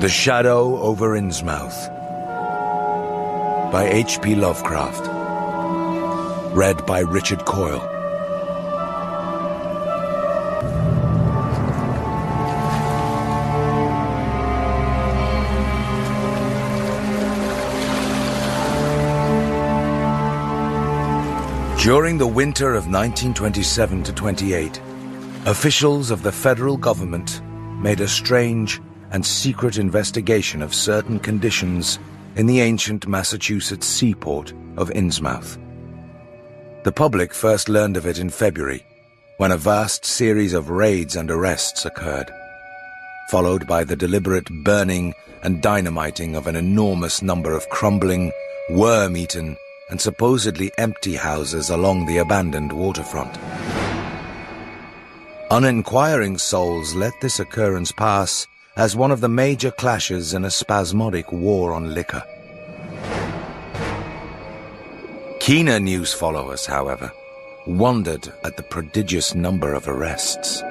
The Shadow Over Innsmouth by H.P. Lovecraft. Read by Richard Coyle. During the winter of 1927 to 28, officials of the federal government made a strange and secret investigation of certain conditions in the ancient Massachusetts seaport of Innsmouth. The public first learned of it in February, when a vast series of raids and arrests occurred, followed by the deliberate burning and dynamiting of an enormous number of crumbling, worm-eaten, and supposedly empty houses along the abandoned waterfront. Uninquiring souls let this occurrence pass as one of the major clashes in a spasmodic war on liquor. Keener news followers, however, wondered at the prodigious number of arrests,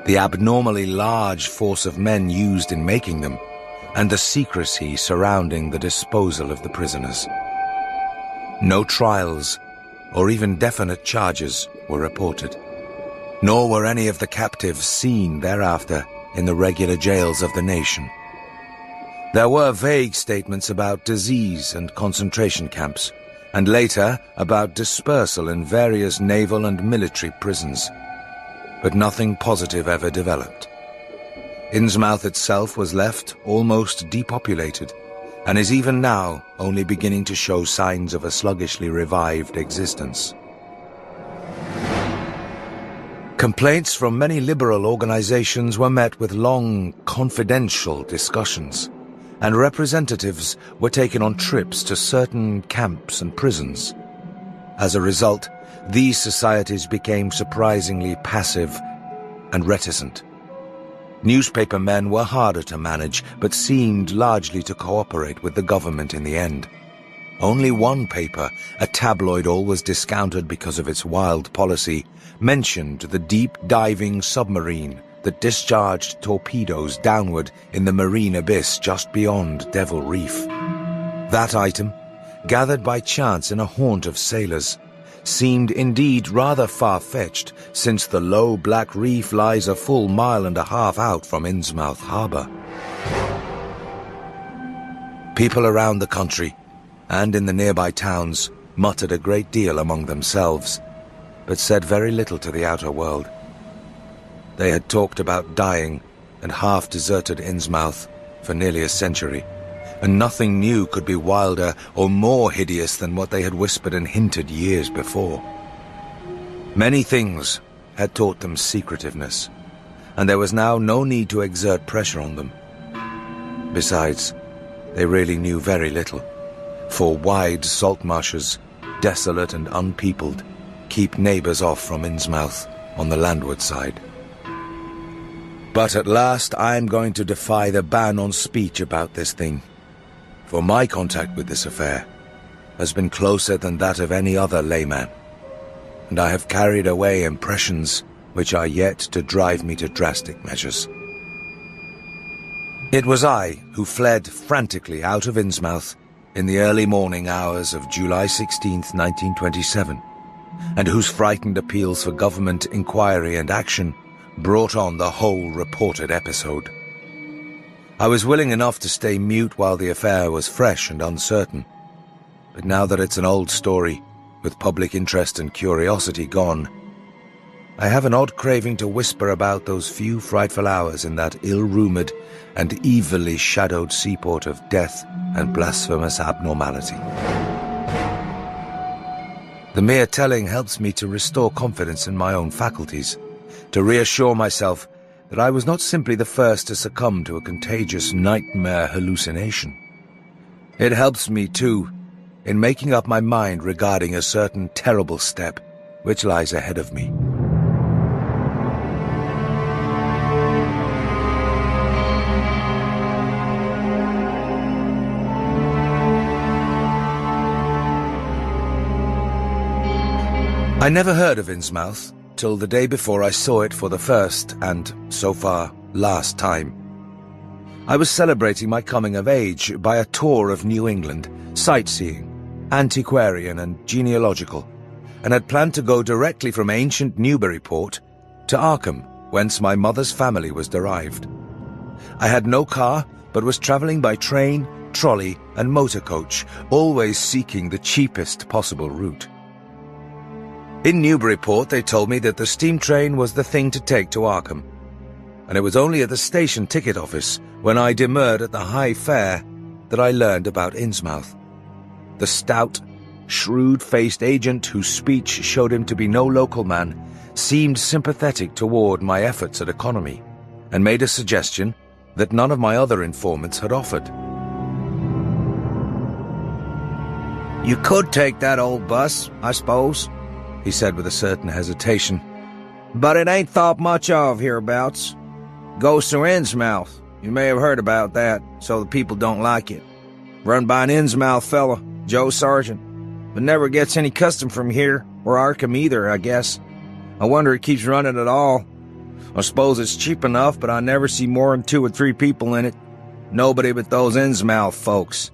the abnormally large force of men used in making them, and the secrecy surrounding the disposal of the prisoners. No trials, or even definite charges, were reported, nor were any of the captives seen thereafter in the regular jails of the nation. There were vague statements about disease and concentration camps, and later about dispersal in various naval and military prisons, but nothing positive ever developed. Innsmouth itself was left almost depopulated, and is even now only beginning to show signs of a sluggishly revived existence. Complaints from many liberal organizations were met with long, confidential discussions, and representatives were taken on trips to certain camps and prisons. As a result, these societies became surprisingly passive and reticent. Newspaper men were harder to manage, but seemed largely to cooperate with the government in the end. Only one paper, a tabloid always discounted because of its wild policy, mentioned the deep-diving submarine that discharged torpedoes downward in the marine abyss just beyond Devil Reef. That item, gathered by chance in a haunt of sailors, seemed indeed rather far-fetched, since the low Black Reef lies a full mile and a half out from Innsmouth Harbor. People around the country, and in the nearby towns, muttered a great deal among themselves, but said very little to the outer world. They had talked about dying and half-deserted Innsmouth for nearly a century, and nothing new could be wilder or more hideous than what they had whispered and hinted years before. Many things had taught them secretiveness, and there was now no need to exert pressure on them. Besides, they really knew very little, for wide salt marshes, desolate and unpeopled, keep neighbors off from Innsmouth on the landward side. But at last I'm going to defy the ban on speech about this thing, for my contact with this affair has been closer than that of any other layman, and I have carried away impressions which are yet to drive me to drastic measures. It was I who fled frantically out of Innsmouth in the early morning hours of July 16th, 1927, and whose frightened appeals for government inquiry and action brought on the whole reported episode. I was willing enough to stay mute while the affair was fresh and uncertain, but now that it's an old story, with public interest and curiosity gone, I have an odd craving to whisper about those few frightful hours in that ill-rumoured and evilly shadowed seaport of death and blasphemous abnormality. The mere telling helps me to restore confidence in my own faculties, to reassure myself that I was not simply the first to succumb to a contagious nightmare hallucination. It helps me, too, in making up my mind regarding a certain terrible step which lies ahead of me. I never heard of Innsmouth till the day before I saw it for the first and, so far, last time. I was celebrating my coming of age by a tour of New England, sightseeing, antiquarian and genealogical, and had planned to go directly from ancient Newburyport to Arkham, whence my mother's family was derived. I had no car, but was travelling by train, trolley, and motor coach, always seeking the cheapest possible route. In Newburyport, they told me that the steam train was the thing to take to Arkham, and it was only at the station ticket office, when I demurred at the high fare, that I learned about Innsmouth. The stout, shrewd-faced agent, whose speech showed him to be no local man, seemed sympathetic toward my efforts at economy, and made a suggestion that none of my other informants had offered. "You could take that old bus, I suppose," he said with a certain hesitation. "But it ain't thought much of hereabouts. Goes through Innsmouth. You may have heard about that, so the people don't like it. Run by an Innsmouth fella, Joe Sargent, but never gets any custom from here, or Arkham either, I guess. I wonder it keeps running at all. I suppose it's cheap enough, but I never see more than 2 or 3 people in it. Nobody but those Innsmouth folks.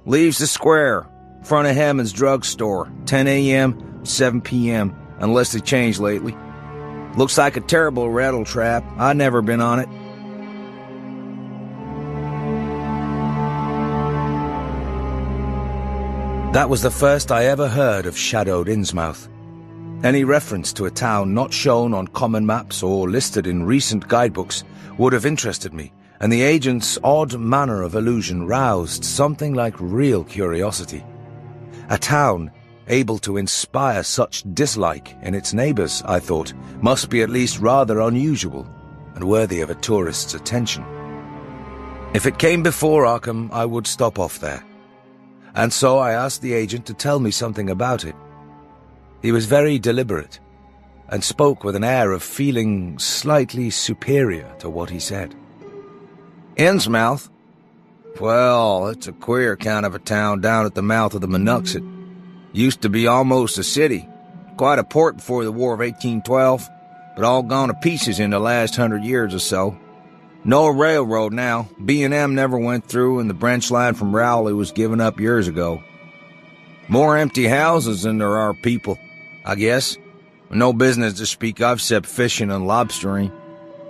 Leaves the square, front of Hammond's drugstore, 10 a.m., 7 p.m., unless they changed lately. Looks like a terrible rattle trap. I've never been on it." That was the first I ever heard of shadowed Innsmouth. Any reference to a town not shown on common maps or listed in recent guidebooks would have interested me, and the agent's odd manner of allusion roused something like real curiosity. A town able to inspire such dislike in its neighbors, I thought, must be at least rather unusual and worthy of a tourist's attention. If it came before Arkham, I would stop off there. And so I asked the agent to tell me something about it. He was very deliberate, and spoke with an air of feeling slightly superior to what he said. "Innsmouth? Well, it's a queer kind of a town down at the mouth of the Monuxet. Used to be almost a city. Quite a port before the War of 1812, but all gone to pieces in the last 100 years or so. No railroad now. B&M never went through, and the branch line from Rowley was given up years ago. More empty houses than there are people, I guess. No business to speak of except fishing and lobstering.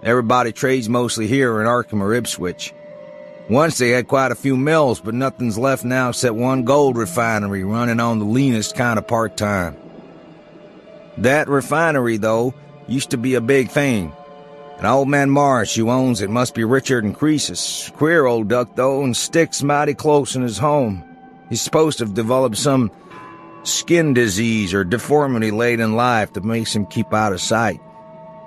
Everybody trades mostly here in Arkham or Ipswich. Once they had quite a few mills, but nothing's left now except one gold refinery running on the leanest kind of part-time. That refinery, though, used to be a big thing. And old man Marsh, who owns it, must be richer than Croesus. Queer old duck, though, and sticks mighty close in his home. He's supposed to have developed some skin disease or deformity late in life that makes him keep out of sight.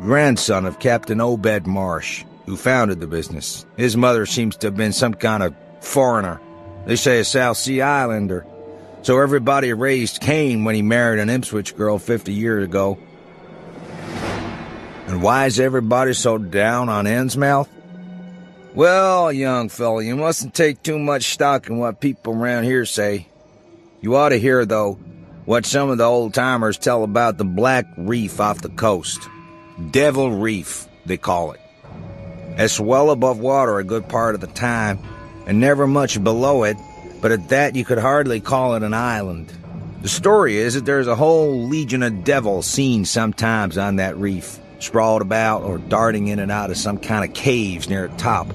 Grandson of Captain Obed Marsh, who founded the business. His mother seems to have been some kind of foreigner. They say a South Sea Islander. So everybody raised Cain when he married an Ipswich girl 50 years ago. And why is everybody so down on Innsmouth? Well, young fella, you mustn't take too much stock in what people around here say. You ought to hear, though, what some of the old-timers tell about the Black Reef off the coast. Devil Reef, they call it. It's well above water a good part of the time, and never much below it, but at that you could hardly call it an island. The story is that there's a whole legion of devils seen sometimes on that reef, sprawled about or darting in and out of some kind of caves near the top.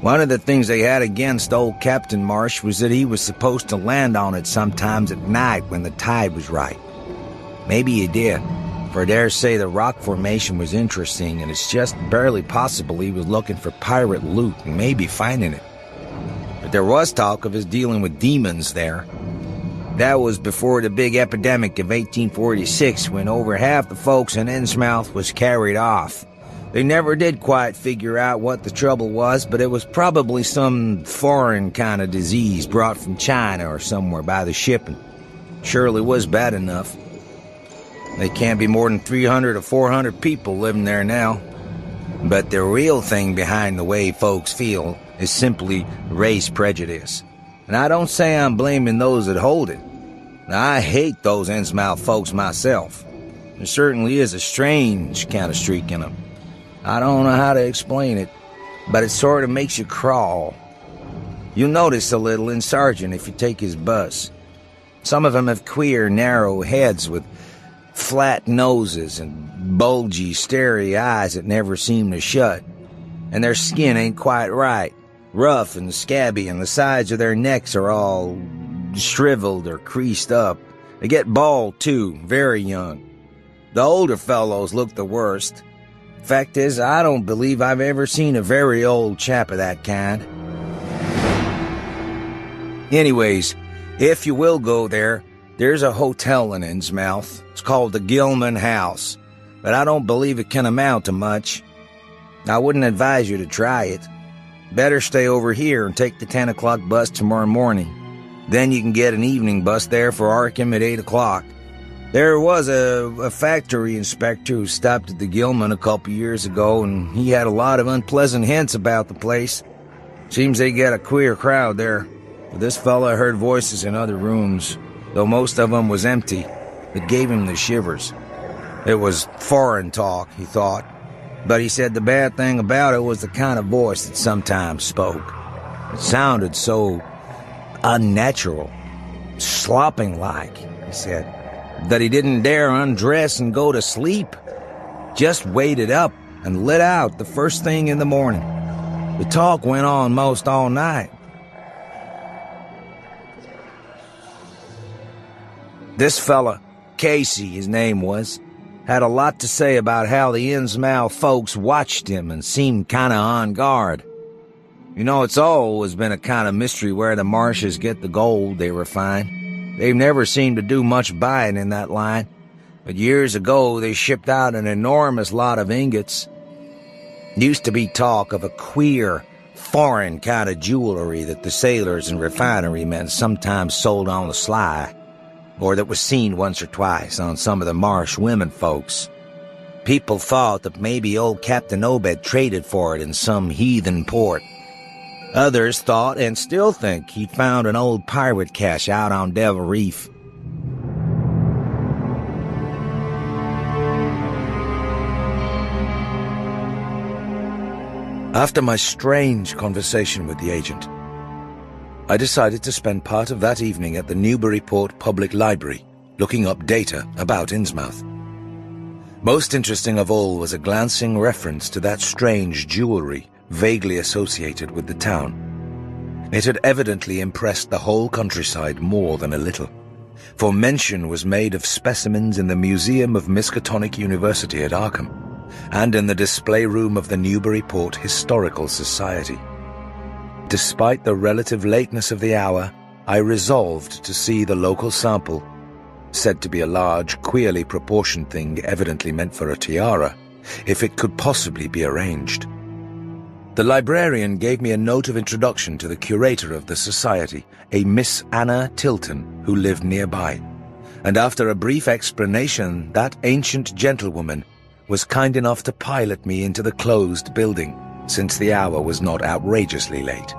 One of the things they had against old Captain Marsh was that he was supposed to land on it sometimes at night when the tide was right. Maybe he did, for I dare say the rock formation was interesting, and it's just barely possible he was looking for pirate loot and maybe finding it. But there was talk of his dealing with demons there. That was before the big epidemic of 1846, when over half the folks in Innsmouth was carried off. They never did quite figure out what the trouble was, but it was probably some foreign kind of disease brought from China or somewhere by the shipping. Surely was bad enough. They can't be more than 300 or 400 people living there now. But the real thing behind the way folks feel is simply race prejudice. And I don't say I'm blaming those that hold it. I hate those Innsmouth folks myself. There certainly is a strange kind of streak in them. I don't know how to explain it. but it sort of makes you crawl. You'll notice a little in Sergeant if you take his bus. Some of them have queer, narrow heads with flat noses and bulgy, starey eyes that never seem to shut. And their skin ain't quite right, rough and scabby, and the sides of their necks are all shriveled or creased up. They get bald, too, very young. The older fellows look the worst. Fact is, I don't believe I've ever seen a very old chap of that kind. Anyways, if you will go there, there's a hotel in Innsmouth. It's called the Gilman House, but I don't believe it can amount to much. I wouldn't advise you to try it. Better stay over here and take the 10 o'clock bus tomorrow morning. Then you can get an evening bus there for Arkham at 8 o'clock. There was a factory inspector who stopped at the Gilman a couple years ago, and he had a lot of unpleasant hints about the place. Seems they get a queer crowd there. But this fella heard voices in other rooms, though most of them was empty. It gave him the shivers. It was foreign talk, he thought. But he said the bad thing about it was the kind of voice that sometimes spoke. It sounded so unnatural, slopping-like, he said, that he didn't dare undress and go to sleep. Just waited up and lit out the first thing in the morning. The talk went on most all night. This fella, Casey his name was, had a lot to say about how the Innsmouth folks watched him and seemed kinda on guard. You know, it's always been a kind of mystery where the Marshes get the gold they refine. They've never seemed to do much buying in that line, but years ago they shipped out an enormous lot of ingots. Used to be talk of a queer, foreign kind of jewelry that the sailors and refinery men sometimes sold on the sly, or that was seen once or twice on some of the Marsh women folks. People thought that maybe old Captain Obed traded for it in some heathen port. Others thought, and still think, he'd found an old pirate cache out on Devil Reef. After my strange conversation with the agent, I decided to spend part of that evening at the Newburyport Public Library, looking up data about Innsmouth. Most interesting of all was a glancing reference to that strange jewelry vaguely associated with the town. It had evidently impressed the whole countryside more than a little, for mention was made of specimens in the Museum of Miskatonic University at Arkham, and in the display room of the Newburyport Historical Society. Despite the relative lateness of the hour, I resolved to see the local sample, said to be a large, queerly proportioned thing evidently meant for a tiara, if it could possibly be arranged. The librarian gave me a note of introduction to the curator of the society, a Miss Anna Tilton, who lived nearby, and after a brief explanation, that ancient gentlewoman was kind enough to pilot me into the closed building, since the hour was not outrageously late.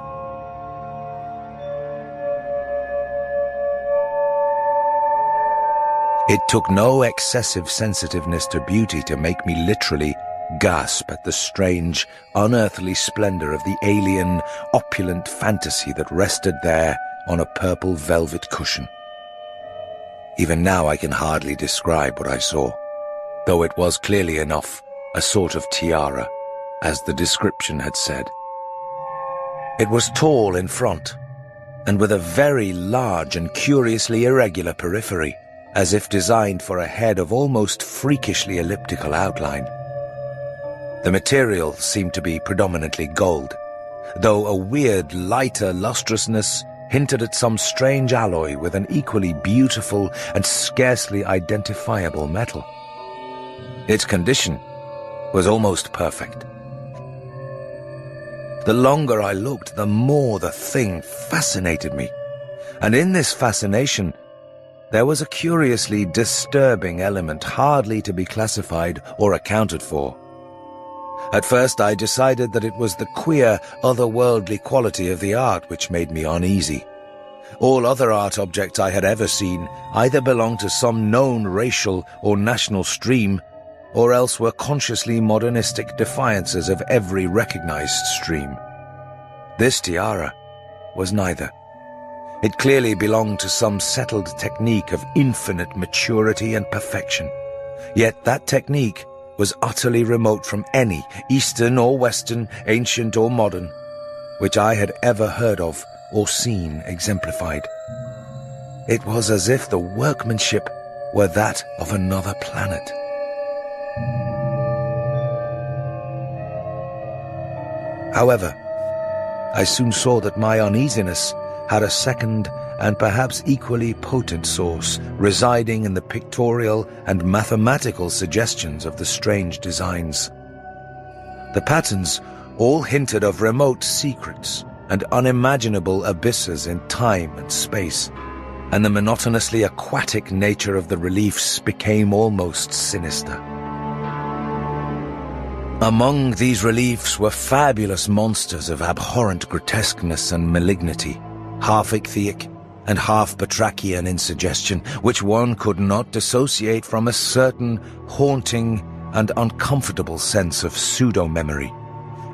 It took no excessive sensitiveness to beauty to make me literally gasp at the strange, unearthly splendor of the alien, opulent fantasy that rested there on a purple velvet cushion. Even now I can hardly describe what I saw, though it was clearly enough a sort of tiara, as the description had said. It was tall in front, and with a very large and curiously irregular periphery, as if designed for a head of almost freakishly elliptical outline. The material seemed to be predominantly gold, though a weird, lighter lustrousness hinted at some strange alloy with an equally beautiful and scarcely identifiable metal. Its condition was almost perfect. The longer I looked, the more the thing fascinated me, and in this fascination, there was a curiously disturbing element hardly to be classified or accounted for. At first I decided that it was the queer, otherworldly quality of the art which made me uneasy. All other art objects I had ever seen either belonged to some known racial or national stream, or else were consciously modernistic defiances of every recognized stream. This tiara was neither. It clearly belonged to some settled technique of infinite maturity and perfection. Yet that technique was utterly remote from any, Eastern or Western, ancient or modern, which I had ever heard of or seen exemplified. It was as if the workmanship were that of another planet. However, I soon saw that my uneasiness had a second and perhaps equally potent source residing in the pictorial and mathematical suggestions of the strange designs. The patterns all hinted of remote secrets and unimaginable abysses in time and space, and the monotonously aquatic nature of the reliefs became almost sinister. Among these reliefs were fabulous monsters of abhorrent grotesqueness and malignity, half ichthyaic and half batrachian in suggestion, which one could not dissociate from a certain haunting and uncomfortable sense of pseudo-memory,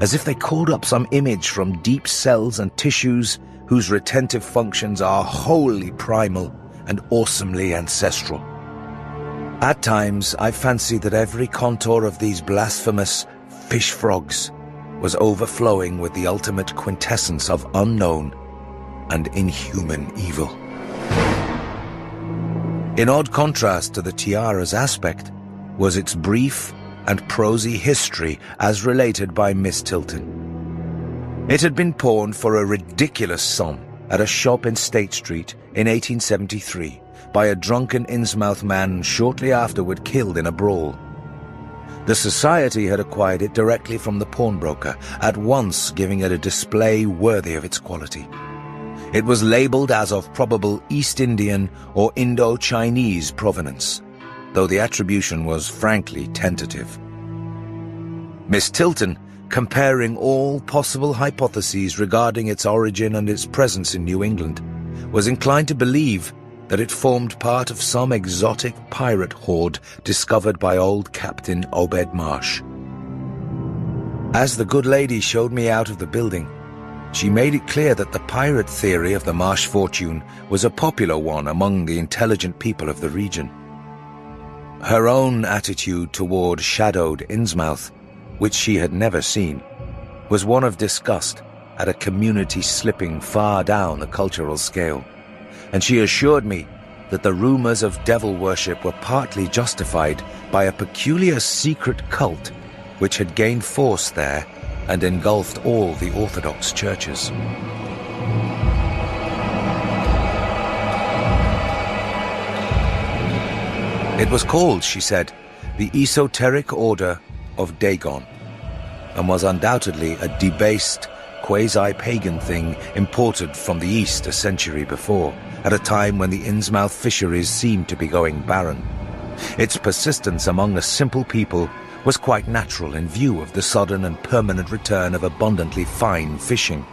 as if they called up some image from deep cells and tissues whose retentive functions are wholly primal and awesomely ancestral. At times, I fancied that every contour of these blasphemous fish frogs was overflowing with the ultimate quintessence of unknown and inhuman evil. In odd contrast to the tiara's aspect was its brief and prosy history as related by Miss Tilton. It had been pawned for a ridiculous sum at a shop in State Street in 1873 by a drunken Innsmouth man shortly afterward killed in a brawl. The society had acquired it directly from the pawnbroker, at once giving it a display worthy of its quality. It was labelled as of probable East Indian or Indo-Chinese provenance, though the attribution was frankly tentative. Miss Tilton, comparing all possible hypotheses regarding its origin and its presence in New England, was inclined to believe that it formed part of some exotic pirate horde discovered by old Captain Obed Marsh. As the good lady showed me out of the building, she made it clear that the pirate theory of the Marsh fortune was a popular one among the intelligent people of the region. Her own attitude toward Shadow Over Innsmouth, which she had never seen, was one of disgust at a community slipping far down the cultural scale, and she assured me that the rumors of devil worship were partly justified by a peculiar secret cult which had gained force there and engulfed all the Orthodox churches. It was called, she said, the Esoteric Order of Dagon, and was undoubtedly a debased, quasi-pagan thing imported from the East a century before, at a time when the Innsmouth fisheries seemed to be going barren. Its persistence among a simple people was quite natural in view of the sudden and permanent return of abundantly fine fishing,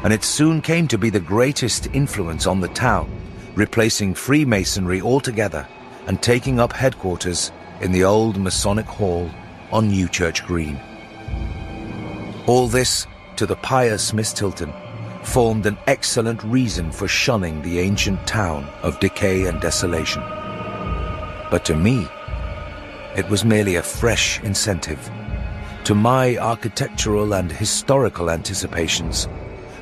and it soon came to be the greatest influence on the town, replacing Freemasonry altogether and taking up headquarters in the old Masonic Hall on New Church Green. All this, to the pious Miss Tilton, formed an excellent reason for shunning the ancient town of decay and desolation. But to me, it was merely a fresh incentive. To my architectural and historical anticipations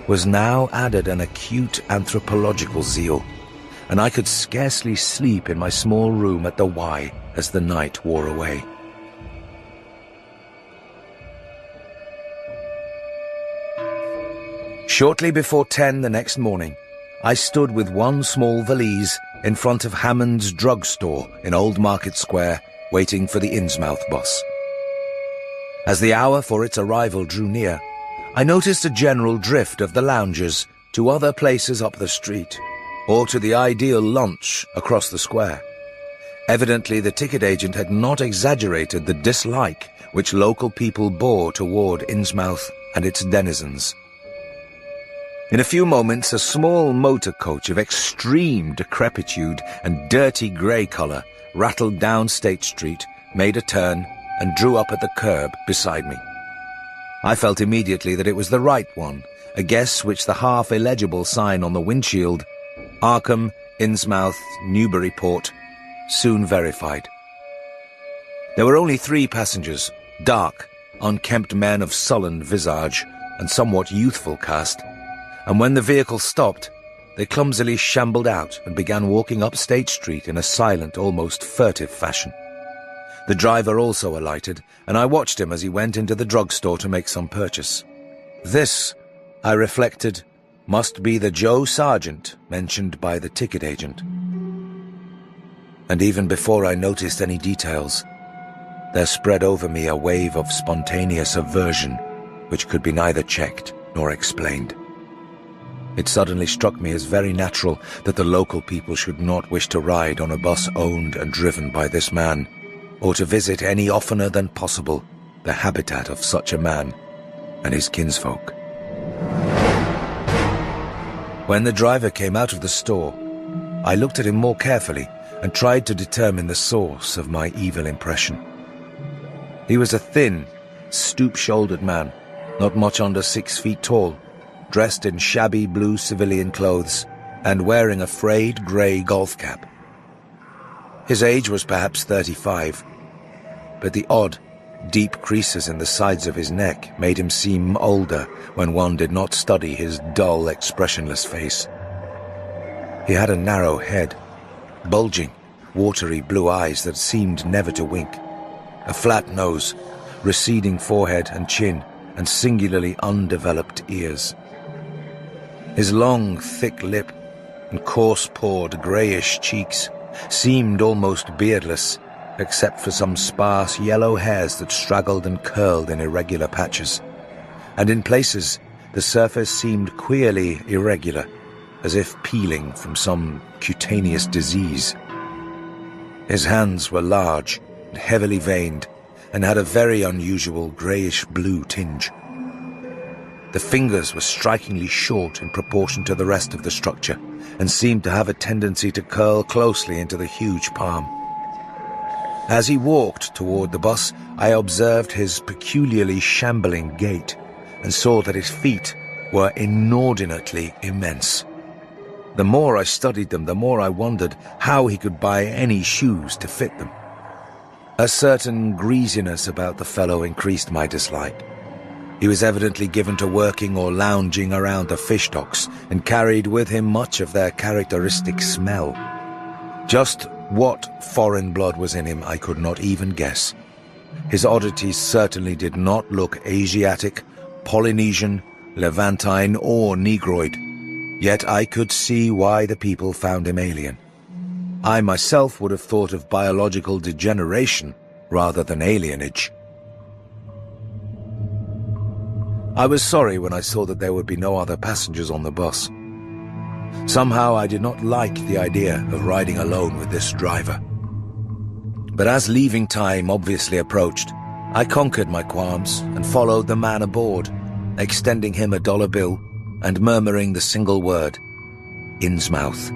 was now added an acute anthropological zeal, and I could scarcely sleep in my small room at the Y as the night wore away. Shortly before 10 the next morning, I stood with one small valise in front of Hammond's drugstore in Old Market Square, waiting for the Innsmouth bus. As the hour for its arrival drew near, I noticed a general drift of the loungers to other places up the street, or to the ideal lunch across the square. Evidently, the ticket agent had not exaggerated the dislike which local people bore toward Innsmouth and its denizens. In a few moments, a small motor coach of extreme decrepitude and dirty grey colour rattled down State Street, made a turn, and drew up at the curb beside me. I felt immediately that it was the right one, a guess which the half-illegible sign on the windshield, Arkham, Innsmouth, Newburyport, soon verified. There were only 3 passengers, dark, unkempt men of sullen visage and somewhat youthful cast, and when the vehicle stopped, they clumsily shambled out and began walking up State Street in a silent, almost furtive fashion. The driver also alighted, and I watched him as he went into the drugstore to make some purchase. This, I reflected, must be the Joe Sargent mentioned by the ticket agent. And even before I noticed any details, there spread over me a wave of spontaneous aversion which could be neither checked nor explained. It suddenly struck me as very natural that the local people should not wish to ride on a bus owned and driven by this man, or to visit any oftener than possible the habitat of such a man and his kinsfolk. When the driver came out of the store, I looked at him more carefully and tried to determine the source of my evil impression. He was a thin, stoop-shouldered man, not much under 6 feet tall, dressed in shabby blue civilian clothes and wearing a frayed grey golf cap. His age was perhaps 35, but the odd, deep creases in the sides of his neck made him seem older when one did not study his dull, expressionless face. He had a narrow head, bulging, watery blue eyes that seemed never to wink, a flat nose, receding forehead and chin, and singularly undeveloped ears. His long, thick lip and coarse-pored, greyish cheeks seemed almost beardless, except for some sparse yellow hairs that straggled and curled in irregular patches, and in places the surface seemed queerly irregular, as if peeling from some cutaneous disease. His hands were large and heavily veined, and had a very unusual greyish-blue tinge. The fingers were strikingly short in proportion to the rest of the structure, and seemed to have a tendency to curl closely into the huge palm. As he walked toward the bus, I observed his peculiarly shambling gait, and saw that his feet were inordinately immense. The more I studied them, the more I wondered how he could buy any shoes to fit them. A certain greasiness about the fellow increased my dislike. He was evidently given to working or lounging around the fish docks, and carried with him much of their characteristic smell. Just what foreign blood was in him I could not even guess. His oddities certainly did not look Asiatic, Polynesian, Levantine, or Negroid, yet I could see why the people found him alien. I myself would have thought of biological degeneration rather than alienage. I was sorry when I saw that there would be no other passengers on the bus. Somehow I did not like the idea of riding alone with this driver. But as leaving time obviously approached, I conquered my qualms and followed the man aboard, extending him a $1 bill and murmuring the single word, Innsmouth.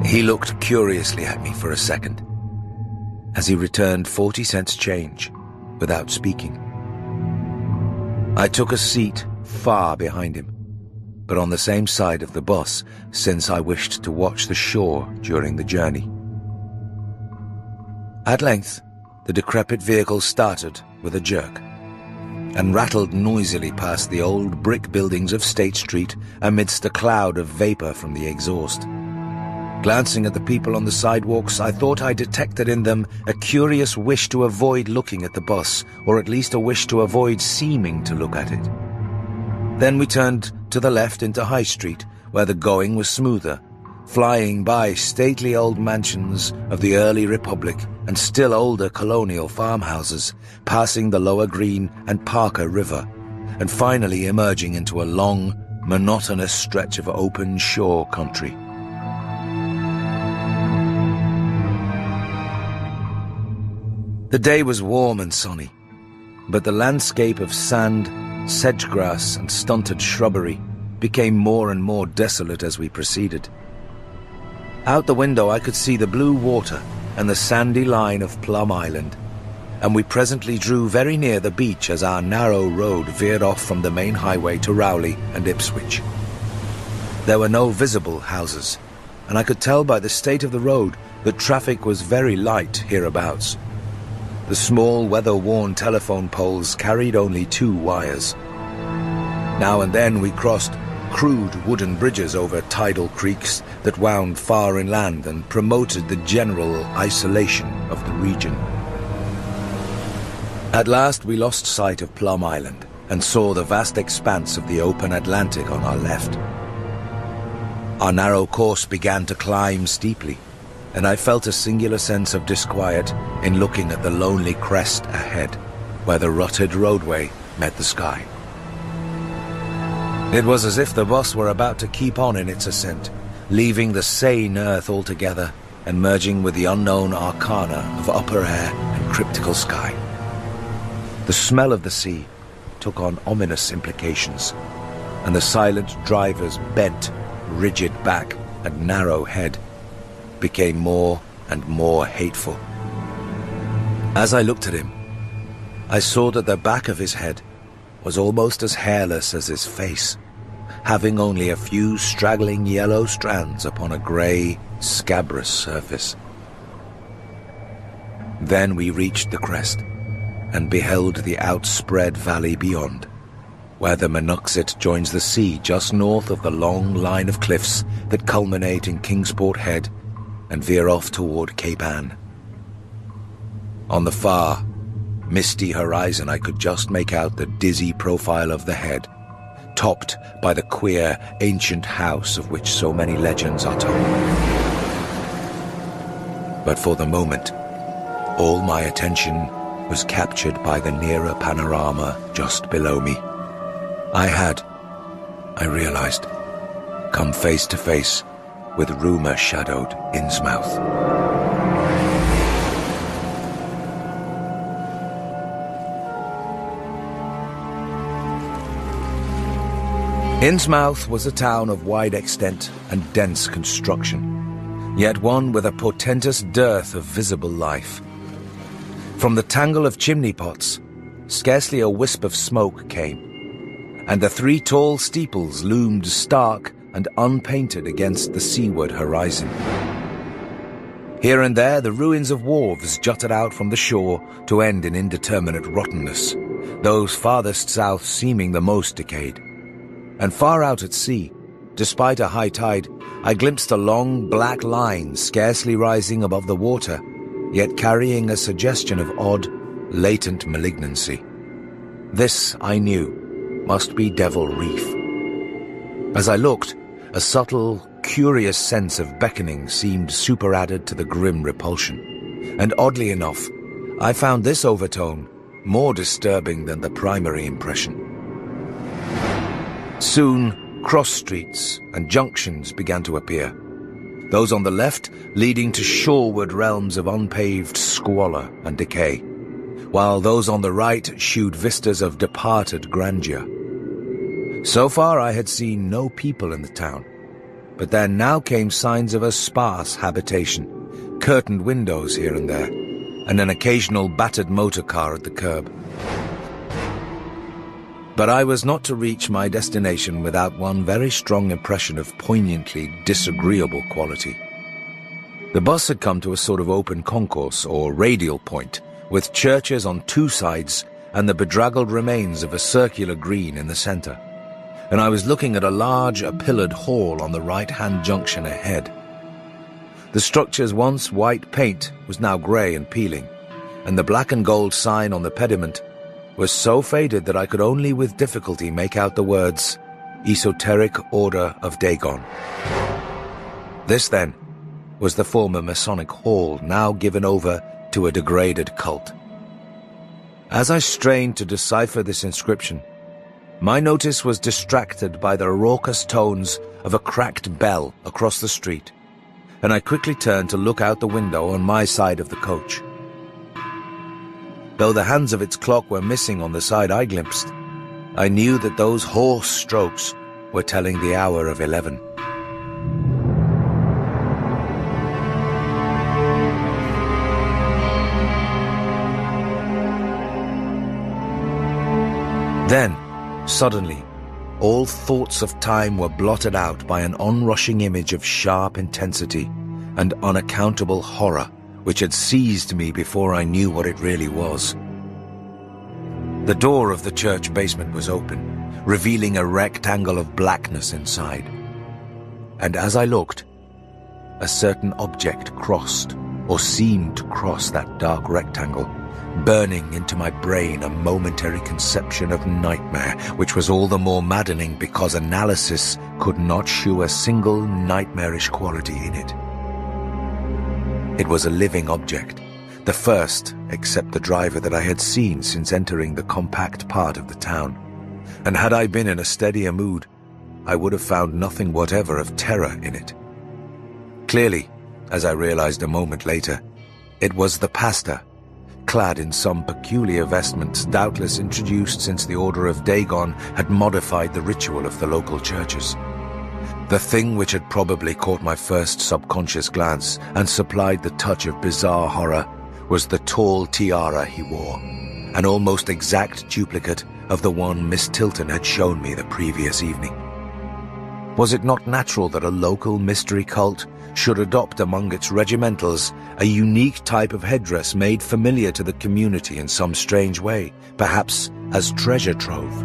He looked curiously at me for a second, as he returned 40 cents change, without speaking. I took a seat far behind him, but on the same side of the bus, since I wished to watch the shore during the journey. At length, the decrepit vehicle started with a jerk, and rattled noisily past the old brick buildings of State Street amidst a cloud of vapor from the exhaust. Glancing at the people on the sidewalks, I thought I detected in them a curious wish to avoid looking at the bus, or at least a wish to avoid seeming to look at it. Then we turned to the left into High Street, where the going was smoother, flying by stately old mansions of the early Republic and still older colonial farmhouses, passing the Lower Green and Parker River, and finally emerging into a long, monotonous stretch of open shore country. The day was warm and sunny, but the landscape of sand, sedgegrass, and stunted shrubbery became more and more desolate as we proceeded. Out the window I could see the blue water and the sandy line of Plum Island, and we presently drew very near the beach as our narrow road veered off from the main highway to Rowley and Ipswich. There were no visible houses, and I could tell by the state of the road that traffic was very light hereabouts. The small, weather-worn telephone poles carried only 2 wires. Now and then we crossed crude wooden bridges over tidal creeks that wound far inland and promoted the general isolation of the region. At last we lost sight of Plum Island and saw the vast expanse of the open Atlantic on our left. Our narrow course began to climb steeply, and I felt a singular sense of disquiet in looking at the lonely crest ahead, where the rutted roadway met the sky. It was as if the bus were about to keep on in its ascent, leaving the sane earth altogether and merging with the unknown arcana of upper air and cryptical sky. The smell of the sea took on ominous implications, and the silent driver's bent, rigid back and narrow head became more and more hateful. As I looked at him, I saw that the back of his head was almost as hairless as his face, having only a few straggling yellow strands upon a grey, scabrous surface. Then we reached the crest and beheld the outspread valley beyond, where the Monuxet joins the sea just north of the long line of cliffs that culminate in Kingsport Head and veer off toward Cape Ann. On the far, misty horizon I could just make out the dizzy profile of the head, topped by the queer, ancient house of which so many legends are told. But for the moment, all my attention was captured by the nearer panorama just below me. I realized, come face to face with rumour-shadowed Innsmouth. Innsmouth was a town of wide extent and dense construction, yet one with a portentous dearth of visible life. From the tangle of chimney pots, scarcely a wisp of smoke came, and the 3 tall steeples loomed stark and unpainted against the seaward horizon. Here and there the ruins of wharves jutted out from the shore to end in indeterminate rottenness, those farthest south seeming the most decayed. And far out at sea, despite a high tide, I glimpsed a long black line scarcely rising above the water, yet carrying a suggestion of odd, latent malignancy. This, I knew, must be Devil Reef. As I looked, a subtle, curious sense of beckoning seemed superadded to the grim repulsion, and oddly enough, I found this overtone more disturbing than the primary impression. Soon, cross streets and junctions began to appear, those on the left leading to shoreward realms of unpaved squalor and decay, while those on the right shewed vistas of departed grandeur. So far I had seen no people in the town, but there now came signs of a sparse habitation, curtained windows here and there, and an occasional battered motor car at the curb. But I was not to reach my destination without one very strong impression of poignantly disagreeable quality. The bus had come to a sort of open concourse or radial point, with churches on 2 sides and the bedraggled remains of a circular green in the centre, and I was looking at a large, pillared hall on the right-hand junction ahead. The structure's once white paint was now grey and peeling, and the black and gold sign on the pediment was so faded that I could only with difficulty make out the words, Esoteric Order of Dagon. This, then, was the former Masonic hall, now given over to a degraded cult. As I strained to decipher this inscription, my notice was distracted by the raucous tones of a cracked bell across the street, and I quickly turned to look out the window on my side of the coach. Though the hands of its clock were missing on the side I glimpsed, I knew that those hoarse strokes were telling the hour of 11. Then, suddenly, all thoughts of time were blotted out by an onrushing image of sharp intensity and unaccountable horror which had seized me before I knew what it really was. The door of the church basement was open, revealing a rectangle of blackness inside. And as I looked, a certain object crossed, or seemed to cross that dark rectangle, burning into my brain a momentary conception of nightmare, which was all the more maddening because analysis could not shew a single nightmarish quality in it. It was a living object, the first, except the driver, that I had seen since entering the compact part of the town, and had I been in a steadier mood, I would have found nothing whatever of terror in it. Clearly, as I realized a moment later, it was the pastor, clad in some peculiar vestments doubtless introduced since the Order of Dagon had modified the ritual of the local churches. The thing which had probably caught my first subconscious glance and supplied the touch of bizarre horror was the tall tiara he wore, an almost exact duplicate of the one Miss Tilton had shown me the previous evening. Was it not natural that a local mystery cult should adopt among its regimentals a unique type of headdress made familiar to the community in some strange way, perhaps as treasure trove?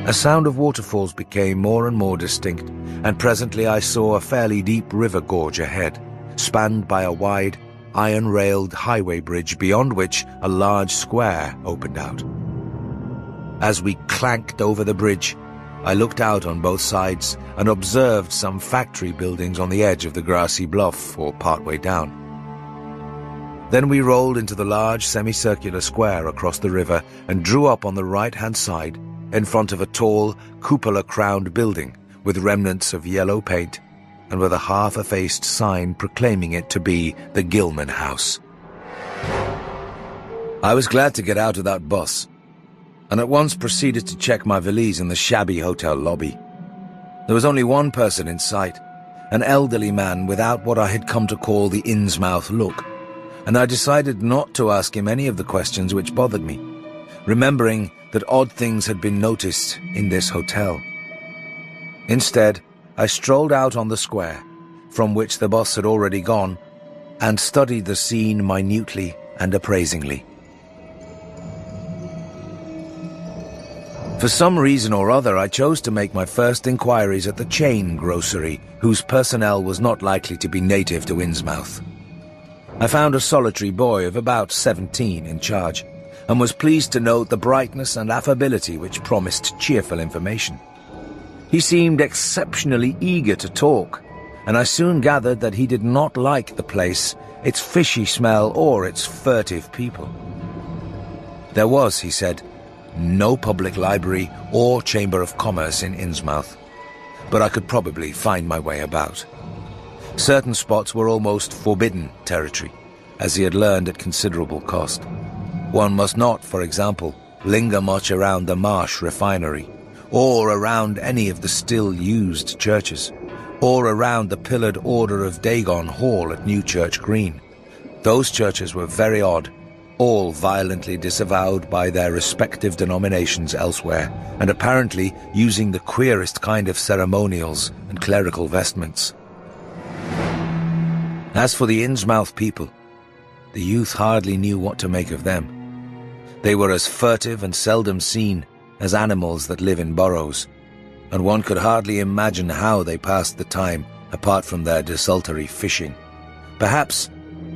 A sound of waterfalls became more and more distinct, and presently I saw a fairly deep river gorge ahead, spanned by a wide, iron-railed highway bridge beyond which a large square opened out. As we clanked over the bridge, I looked out on both sides and observed some factory buildings on the edge of the grassy bluff or partway down. Then we rolled into the large semicircular square across the river and drew up on the right-hand side in front of a tall, cupola-crowned building with remnants of yellow paint and with a half-effaced sign proclaiming it to be the Gilman House. I was glad to get out of that bus, and at once proceeded to check my valise in the shabby hotel lobby. There was only one person in sight, an elderly man without what I had come to call the Innsmouth look, and I decided not to ask him any of the questions which bothered me, remembering that odd things had been noticed in this hotel. Instead, I strolled out on the square, from which the bus had already gone, and studied the scene minutely and appraisingly. For some reason or other, I chose to make my first inquiries at the chain grocery, whose personnel was not likely to be native to Innsmouth. I found a solitary boy of about 17 in charge, and was pleased to note the brightness and affability which promised cheerful information. He seemed exceptionally eager to talk, and I soon gathered that he did not like the place, its fishy smell, or its furtive people. There was, he said, no public library or chamber of commerce in Innsmouth, but I could probably find my way about. Certain spots were almost forbidden territory, as he had learned at considerable cost. One must not, for example, linger much around the Marsh refinery, or around any of the still-used churches, or around the pillared Order of Dagon Hall at Newchurch Green. Those churches were very odd, all violently disavowed by their respective denominations elsewhere, and apparently using the queerest kind of ceremonials and clerical vestments. As for the Innsmouth people, the youth hardly knew what to make of them. They were as furtive and seldom seen as animals that live in burrows, and one could hardly imagine how they passed the time apart from their desultory fishing. Perhaps,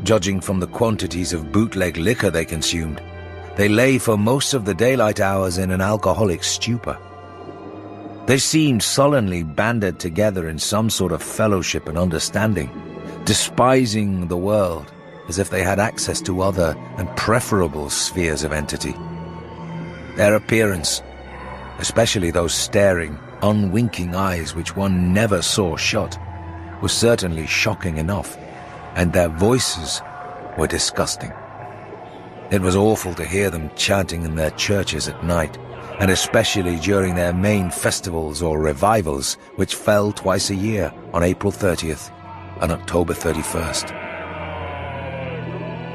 judging from the quantities of bootleg liquor they consumed, they lay for most of the daylight hours in an alcoholic stupor. They seemed sullenly banded together in some sort of fellowship and understanding, despising the world as if they had access to other and preferable spheres of entity. Their appearance, especially those staring, unwinking eyes which one never saw shut, was certainly shocking enough, and their voices were disgusting. It was awful to hear them chanting in their churches at night, and especially during their main festivals or revivals, which fell twice a year on April 30th and October 31st.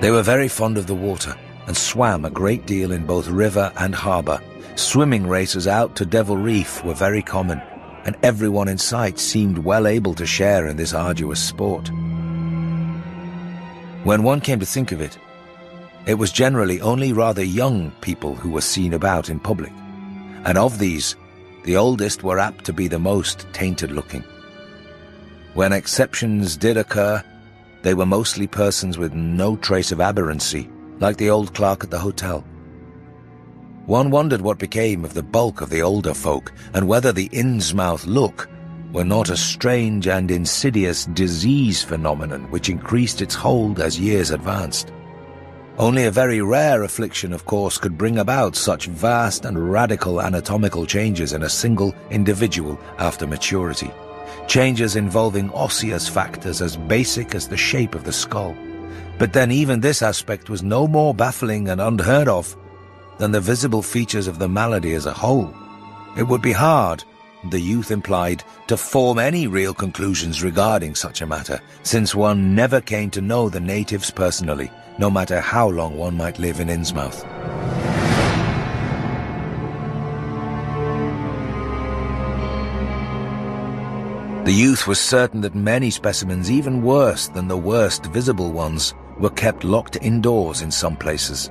They were very fond of the water, and swam a great deal in both river and harbour. Swimming races out to Devil Reef were very common, and everyone in sight seemed well able to share in this arduous sport. When one came to think of it, it was generally only rather young people who were seen about in public, and of these, the oldest were apt to be the most tainted-looking. When exceptions did occur, they were mostly persons with no trace of aberrancy, like the old clerk at the hotel. One wondered what became of the bulk of the older folk, and whether the Innsmouth look were not a strange and insidious disease phenomenon which increased its hold as years advanced. Only a very rare affliction, of course, could bring about such vast and radical anatomical changes in a single individual after maturity. Changes involving osseous factors as basic as the shape of the skull. But then even this aspect was no more baffling and unheard of than the visible features of the malady as a whole. It would be hard, the youth implied, to form any real conclusions regarding such a matter, since one never came to know the natives personally, no matter how long one might live in Innsmouth. The youth was certain that many specimens, even worse than the worst visible ones, were kept locked indoors in some places.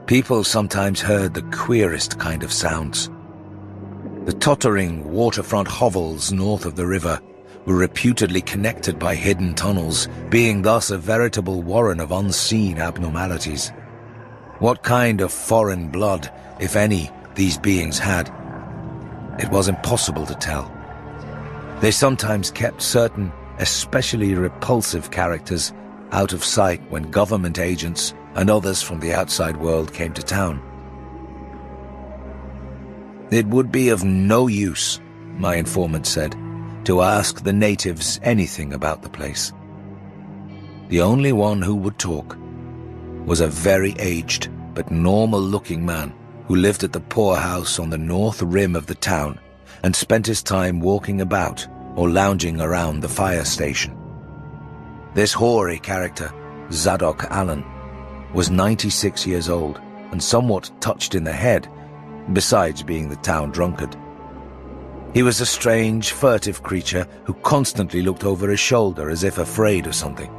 People sometimes heard the queerest kind of sounds. The tottering waterfront hovels north of the river were reputedly connected by hidden tunnels, being thus a veritable warren of unseen abnormalities. What kind of foreign blood, if any, these beings had, it was impossible to tell. They sometimes kept certain, especially repulsive characters out of sight when government agents and others from the outside world came to town. It would be of no use, my informant said, to ask the natives anything about the place. The only one who would talk was a very aged but normal-looking man who lived at the poorhouse on the north rim of the town and spent his time walking about or lounging around the fire station. This hoary character, Zadok Allen, was 96 years old and somewhat touched in the head, besides being the town drunkard. He was a strange, furtive creature who constantly looked over his shoulder as if afraid of something,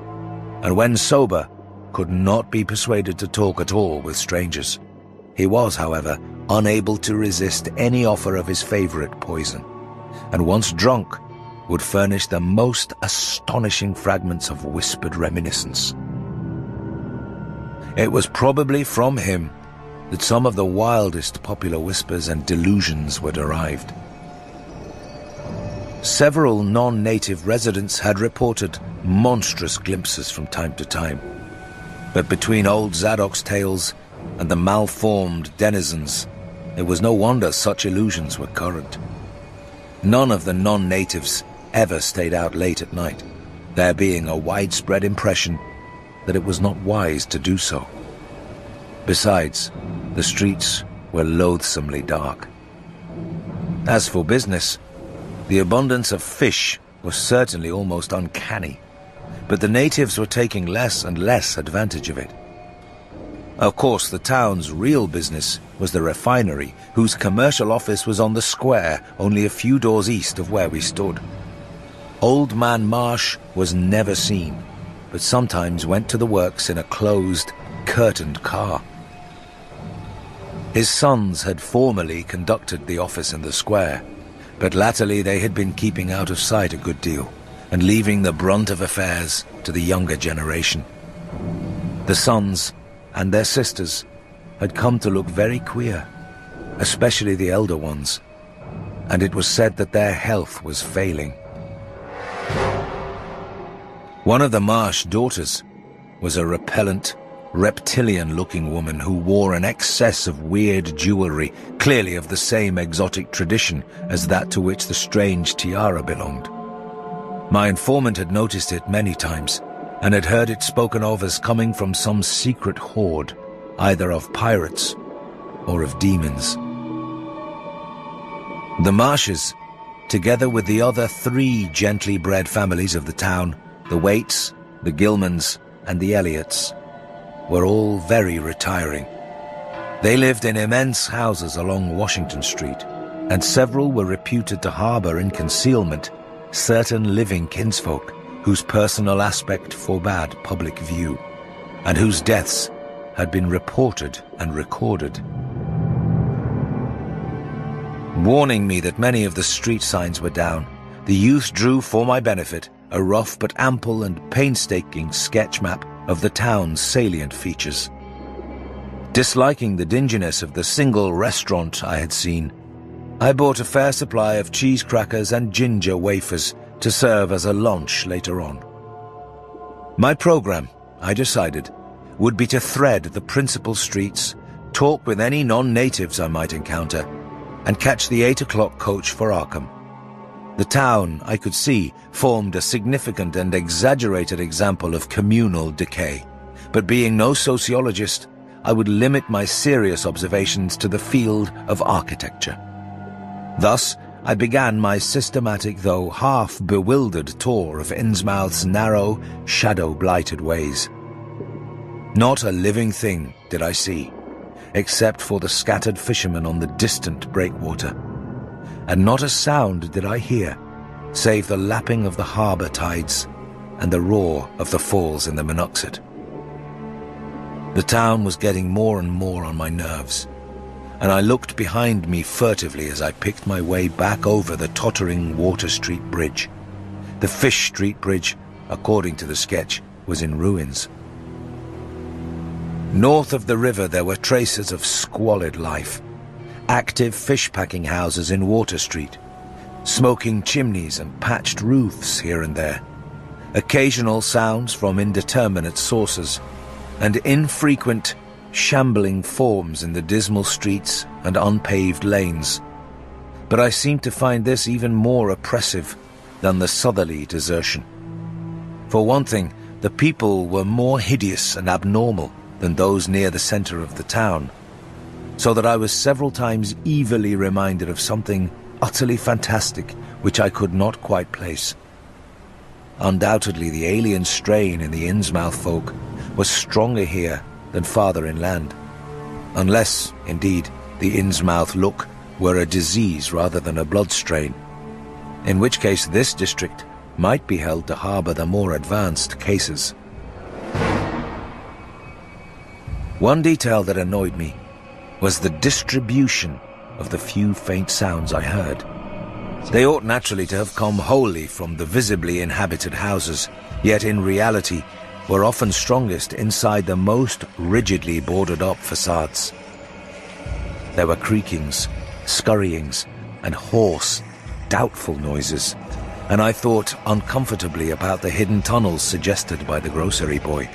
and when sober, could not be persuaded to talk at all with strangers. He was, however, unable to resist any offer of his favorite poison, and once drunk, would furnish the most astonishing fragments of whispered reminiscence. It was probably from him that some of the wildest popular whispers and delusions were derived. Several non-native residents had reported monstrous glimpses from time to time, but between old Zadok's tales and the malformed denizens, it was no wonder such illusions were current. None of the non-natives ever stayed out late at night, there being a widespread impression that it was not wise to do so. Besides, the streets were loathsomely dark. As for business, the abundance of fish was certainly almost uncanny, but the natives were taking less and less advantage of it. Of course, the town's real business was the refinery, whose commercial office was on the square only a few doors east of where we stood. Old Man Marsh was never seen, but sometimes went to the works in a closed, curtained car. His sons had formerly conducted the office in the square, but latterly they had been keeping out of sight a good deal, and leaving the brunt of affairs to the younger generation. The sons and their sisters had come to look very queer, especially the elder ones, and it was said that their health was failing. One of the Marsh daughters was a repellent, reptilian-looking woman who wore an excess of weird jewelry, clearly of the same exotic tradition as that to which the strange tiara belonged. My informant had noticed it many times, and had heard it spoken of as coming from some secret horde, either of pirates or of demons. The Marshes, together with the other 3 gently bred families of the town, the Waits, the Gilmans, and the Elliots, were all very retiring. They lived in immense houses along Washington Street, and several were reputed to harbour in concealment certain living kinsfolk whose personal aspect forbade public view, and whose deaths had been reported and recorded. Warning me that many of the street signs were down, the youth drew for my benefit a rough but ample and painstaking sketch map of the town's salient features. Disliking the dinginess of the single restaurant I had seen, I bought a fair supply of cheese crackers and ginger wafers to serve as a lunch later on. My program, I decided, would be to thread the principal streets, talk with any non-natives I might encounter, and catch the 8 o'clock coach for Arkham. The town, I could see, formed a significant and exaggerated example of communal decay, but being no sociologist, I would limit my serious observations to the field of architecture. Thus, I began my systematic though half-bewildered tour of Innsmouth's narrow, shadow-blighted ways. Not a living thing did I see, except for the scattered fishermen on the distant breakwater, and not a sound did I hear, save the lapping of the harbour tides and the roar of the falls in the Monoxet. The town was getting more and more on my nerves, and I looked behind me furtively as I picked my way back over the tottering Water Street Bridge. The Fish Street Bridge, according to the sketch, was in ruins. North of the river there were traces of squalid life. Active fish-packing houses in Water Street, smoking chimneys and patched roofs here and there, occasional sounds from indeterminate sources, and infrequent, shambling forms in the dismal streets and unpaved lanes. But I seemed to find this even more oppressive than the southerly desertion. For one thing, the people were more hideous and abnormal than those near the centre of the town, so that I was several times evilly reminded of something utterly fantastic which I could not quite place. Undoubtedly the alien strain in the Innsmouth folk was stronger here than farther inland, unless, indeed, the Innsmouth look were a disease rather than a blood strain, in which case this district might be held to harbour the more advanced cases. One detail that annoyed me was the distribution of the few faint sounds I heard. They ought naturally to have come wholly from the visibly inhabited houses, yet in reality were often strongest inside the most rigidly boarded-up facades. There were creakings, scurryings, and hoarse, doubtful noises, and I thought uncomfortably about the hidden tunnels suggested by the grocery boy.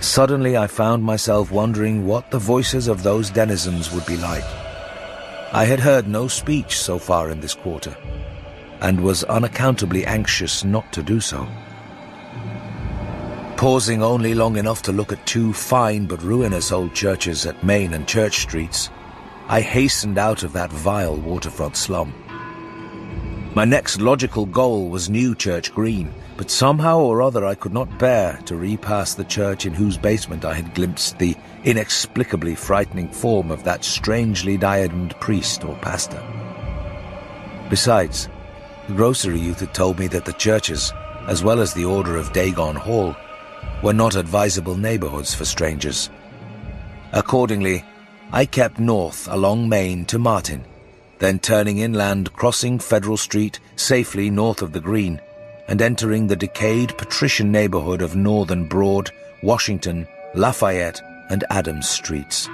Suddenly I found myself wondering what the voices of those denizens would be like. I had heard no speech so far in this quarter, and was unaccountably anxious not to do so. Pausing only long enough to look at 2 fine but ruinous old churches at Main and Church Streets, I hastened out of that vile waterfront slum. My next logical goal was New Church Green, but somehow or other I could not bear to repass the church in whose basement I had glimpsed the inexplicably frightening form of that strangely diademed priest or pastor. Besides, the grocery youth had told me that the churches, as well as the Order of Dagon Hall, were not advisable neighborhoods for strangers. Accordingly, I kept north along Main to Martin, then turning inland, crossing Federal Street safely north of the Green, and entering the decayed patrician neighborhood of Northern Broad, Washington, Lafayette, and Adams Streets.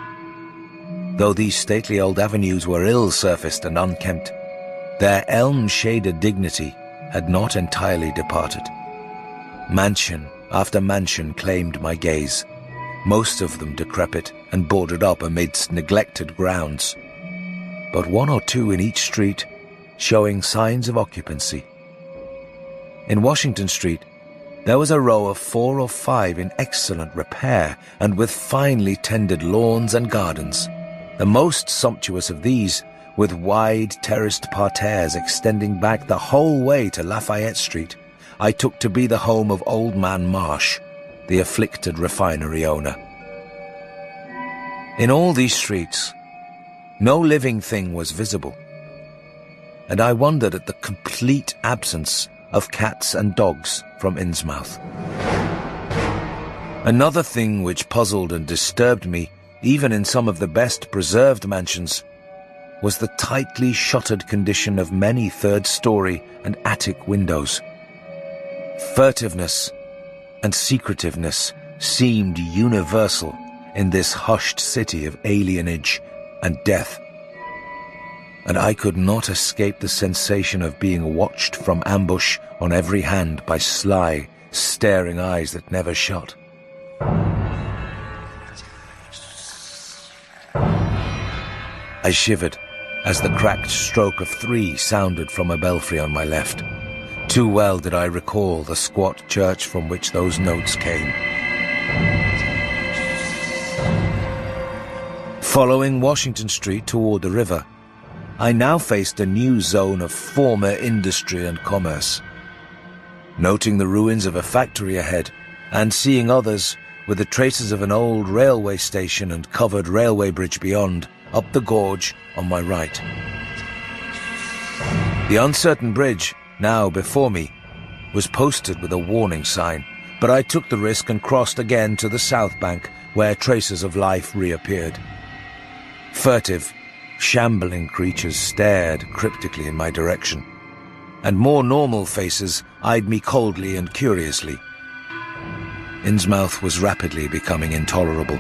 Though these stately old avenues were ill-surfaced and unkempt, their elm-shaded dignity had not entirely departed. Mansion after mansion claimed my gaze, most of them decrepit and boarded up amidst neglected grounds, but 1 or 2 in each street showing signs of occupancy. In Washington Street, there was a row of 4 or 5 in excellent repair and with finely tended lawns and gardens, the most sumptuous of these with wide terraced parterres extending back the whole way to Lafayette Street, I took to be the home of Old Man Marsh, the afflicted refinery owner. In all these streets, no living thing was visible, and I wondered at the complete absence of cats and dogs from Innsmouth. Another thing which puzzled and disturbed me, even in some of the best preserved mansions, was the tightly shuttered condition of many third-story and attic windows. Furtiveness and secretiveness seemed universal in this hushed city of alienage and death, and I could not escape the sensation of being watched from ambush on every hand by sly, staring eyes that never shut. I shivered as the cracked stroke of 3 sounded from a belfry on my left. Too well did I recall the squat church from which those notes came. Following Washington Street toward the river, I now faced a new zone of former industry and commerce. Noting the ruins of a factory ahead, and seeing others with the traces of an old railway station and covered railway bridge beyond, up the gorge on my right. The uncertain bridge, now before me, was posted with a warning sign, but I took the risk and crossed again to the south bank, where traces of life reappeared. Furtive, shambling creatures stared cryptically in my direction, and more normal faces eyed me coldly and curiously. Innsmouth was rapidly becoming intolerable,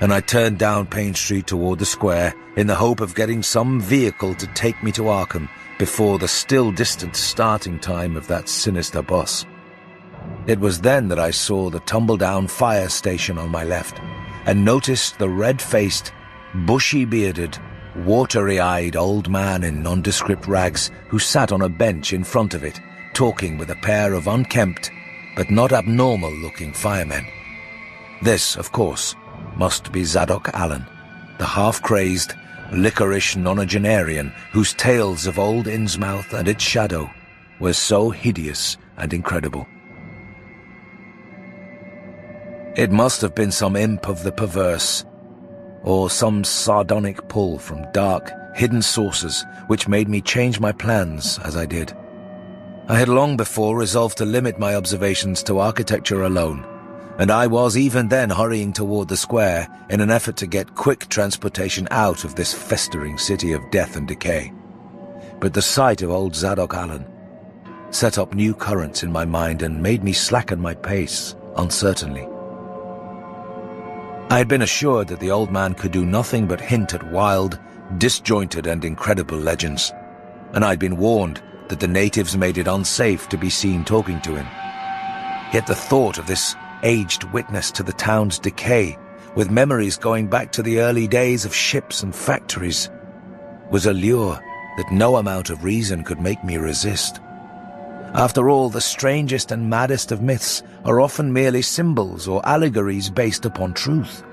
and I turned down Payne Street toward the square in the hope of getting some vehicle to take me to Arkham before the still distant starting time of that sinister bus. It was then that I saw the tumble-down fire station on my left, and noticed the red-faced, bushy-bearded, watery-eyed old man in nondescript rags who sat on a bench in front of it, talking with a pair of unkempt but not abnormal-looking firemen. This, of course, must be Zadok Allen, the half-crazed, licorice nonagenarian whose tales of old Innsmouth and its shadow were so hideous and incredible. It must have been some imp of the perverse, or some sardonic pull from dark, hidden sources which made me change my plans as I did. I had long before resolved to limit my observations to architecture alone, and I was even then hurrying toward the square in an effort to get quick transportation out of this festering city of death and decay. But the sight of old Zadok Allen set up new currents in my mind and made me slacken my pace uncertainly. I had been assured that the old man could do nothing but hint at wild, disjointed and incredible legends, and I'd been warned that the natives made it unsafe to be seen talking to him. Yet the thought of this aged witness to the town's decay, with memories going back to the early days of ships and factories, was a lure that no amount of reason could make me resist. After all, the strangest and maddest of myths are often merely symbols or allegories based upon truth,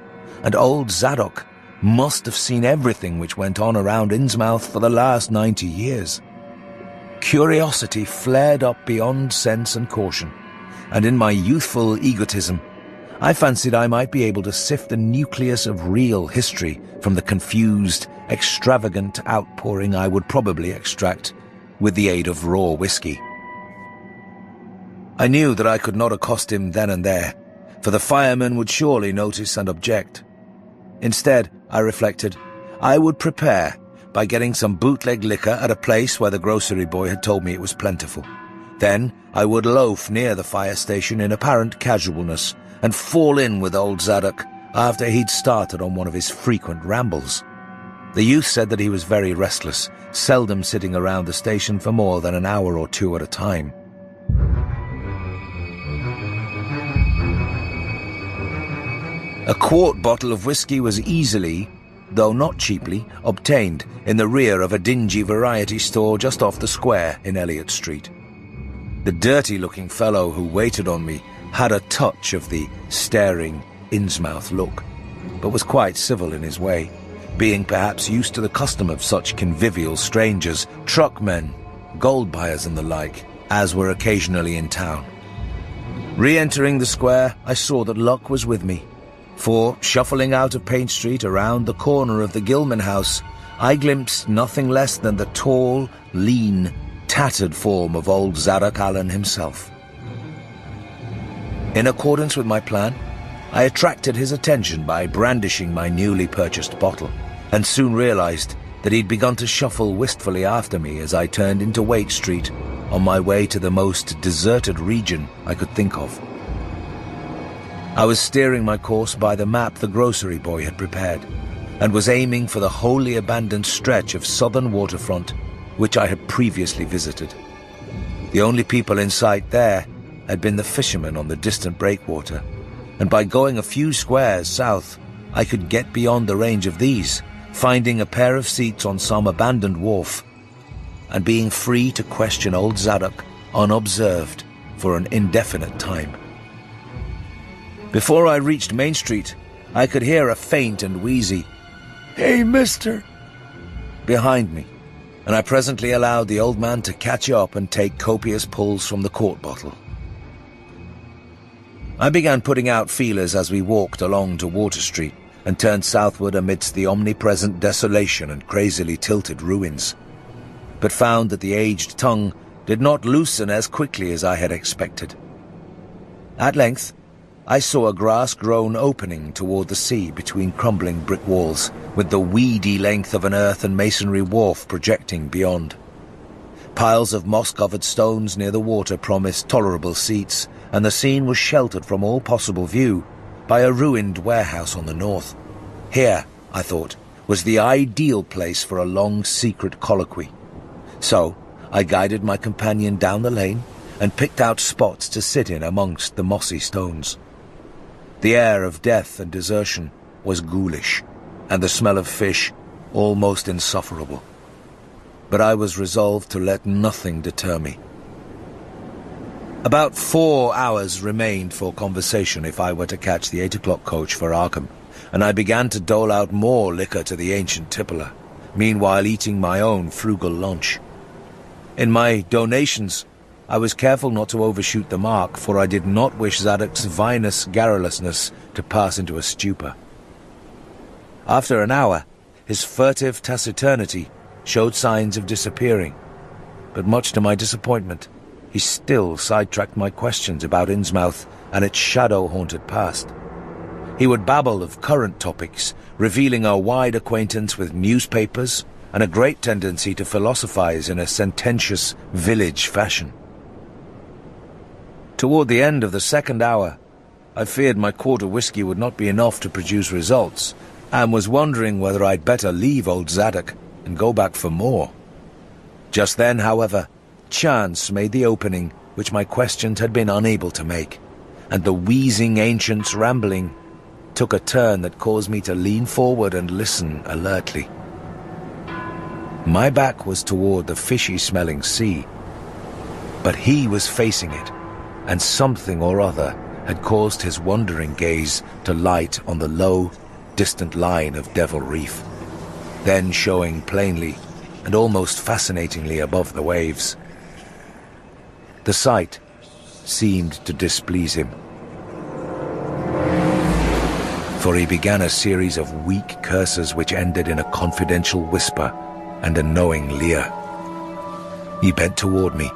and old Zadok must have seen everything which went on around Innsmouth for the last 90 years. Curiosity flared up beyond sense and caution, and in my youthful egotism, I fancied I might be able to sift the nucleus of real history from the confused, extravagant outpouring I would probably extract with the aid of raw whiskey. I knew that I could not accost him then and there, for the firemen would surely notice and object. Instead, I reflected, I would prepare by getting some bootleg liquor at a place where the grocery boy had told me it was plentiful. Then I would loaf near the fire station in apparent casualness and fall in with old Zadok after he'd started on one of his frequent rambles. The youth said that he was very restless, seldom sitting around the station for more than an hour or two at a time. A quart bottle of whiskey was easily, though not cheaply, obtained in the rear of a dingy variety store just off the square in Elliott Street. The dirty-looking fellow who waited on me had a touch of the staring Innsmouth look, but was quite civil in his way, being perhaps used to the custom of such convivial strangers, truckmen, gold buyers and the like, as were occasionally in town. Re-entering the square, I saw that luck was with me, for, shuffling out of Paint Street around the corner of the Gilman house, I glimpsed nothing less than the tall, lean, tattered form of old Zadok Allen himself. In accordance with my plan, I attracted his attention by brandishing my newly purchased bottle, and soon realized that he'd begun to shuffle wistfully after me as I turned into Waite Street on my way to the most deserted region I could think of. I was steering my course by the map the grocery boy had prepared, and was aiming for the wholly abandoned stretch of southern waterfront which I had previously visited. The only people in sight there had been the fishermen on the distant breakwater, and by going a few squares south, I could get beyond the range of these, finding a pair of seats on some abandoned wharf, and being free to question old Zadok unobserved for an indefinite time. Before I reached Main Street, I could hear a faint and wheezy, "Hey, mister," behind me, and I presently allowed the old man to catch up and take copious pulls from the quart bottle. I began putting out feelers as we walked along to Water Street and turned southward amidst the omnipresent desolation and crazily tilted ruins, but found that the aged tongue did not loosen as quickly as I had expected. At length, I saw a grass-grown opening toward the sea between crumbling brick walls, with the weedy length of an earth and masonry wharf projecting beyond. Piles of moss-covered stones near the water promised tolerable seats, and the scene was sheltered from all possible view by a ruined warehouse on the north. Here, I thought, was the ideal place for a long, secret colloquy. So, I guided my companion down the lane and picked out spots to sit in amongst the mossy stones. The air of death and desertion was ghoulish, and the smell of fish almost insufferable. But I was resolved to let nothing deter me. About 4 hours remained for conversation if I were to catch the 8 o'clock coach for Arkham, and I began to dole out more liquor to the ancient tippler, meanwhile eating my own frugal lunch. In my donations, I was careful not to overshoot the mark, for I did not wish Zadok's vinous garrulousness to pass into a stupor. After an hour, his furtive taciturnity showed signs of disappearing, but much to my disappointment, he still sidetracked my questions about Innsmouth and its shadow-haunted past. He would babble of current topics, revealing a wide acquaintance with newspapers and a great tendency to philosophize in a sententious village fashion. Toward the end of the second hour, I feared my quart of whiskey would not be enough to produce results, and was wondering whether I'd better leave old Zadok and go back for more. Just then, however, chance made the opening which my questions had been unable to make, and the wheezing ancient's rambling took a turn that caused me to lean forward and listen alertly. My back was toward the fishy-smelling sea, but he was facing it, and something or other had caused his wandering gaze to light on the low, distant line of Devil Reef, then showing plainly and almost fascinatingly above the waves. The sight seemed to displease him, for he began a series of weak curses which ended in a confidential whisper and a knowing leer. He bent toward me,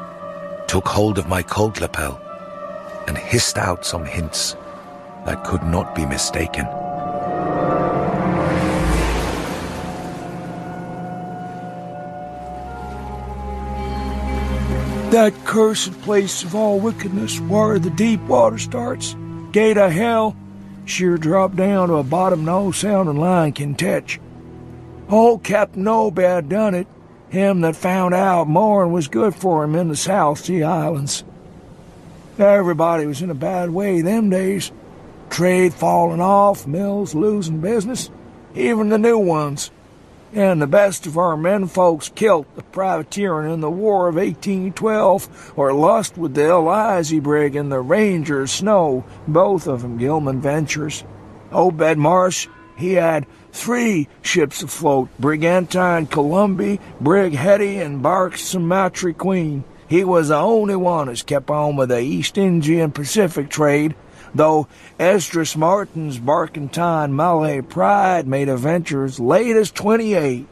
took hold of my coat lapel, and hissed out some hints that could not be mistaken. That cursed place of all wickedness, where the deep water starts, gate of hell, sheer drop down to a bottom no sounding line can touch. Old Captain Obed done it, him that found out more'n was good for him in the South Sea Islands. Everybody was in a bad way them days. Trade falling off, mills losing business, even the new ones. And the best of our menfolks kilt the privateering in the War of 1812, or lost with the Elizy brig and the Ranger Snow, both of 'em Gilman ventures. Obed Marsh, he had 3 ships afloat, Brigantine Columbia, Brig Hetty, and bark Sumatra Queen, He was the only one as kept on with the East Indian Pacific trade, though Esdras Martin's barkentine Malay pride made a venture as late as 28.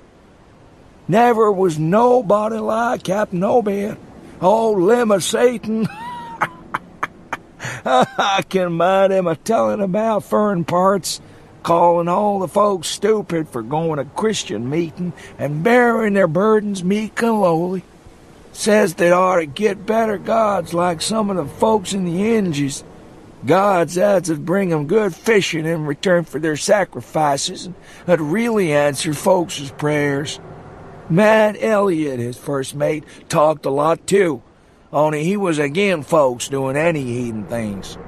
Never was nobody like Captain Obed. Old limb of Satan. I can mind him a-telling about foreign parts, calling all the folks stupid for going to Christian meeting and bearing their burdens meek and lowly. Says they ought to get better gods like some of the folks in the Inges. Gods that'd bring 'em good fishing in return for their sacrifices and that'd really answer folks' prayers. Matt Elliott, his first mate, talked a lot too, only he was agin folks doing any heathen things.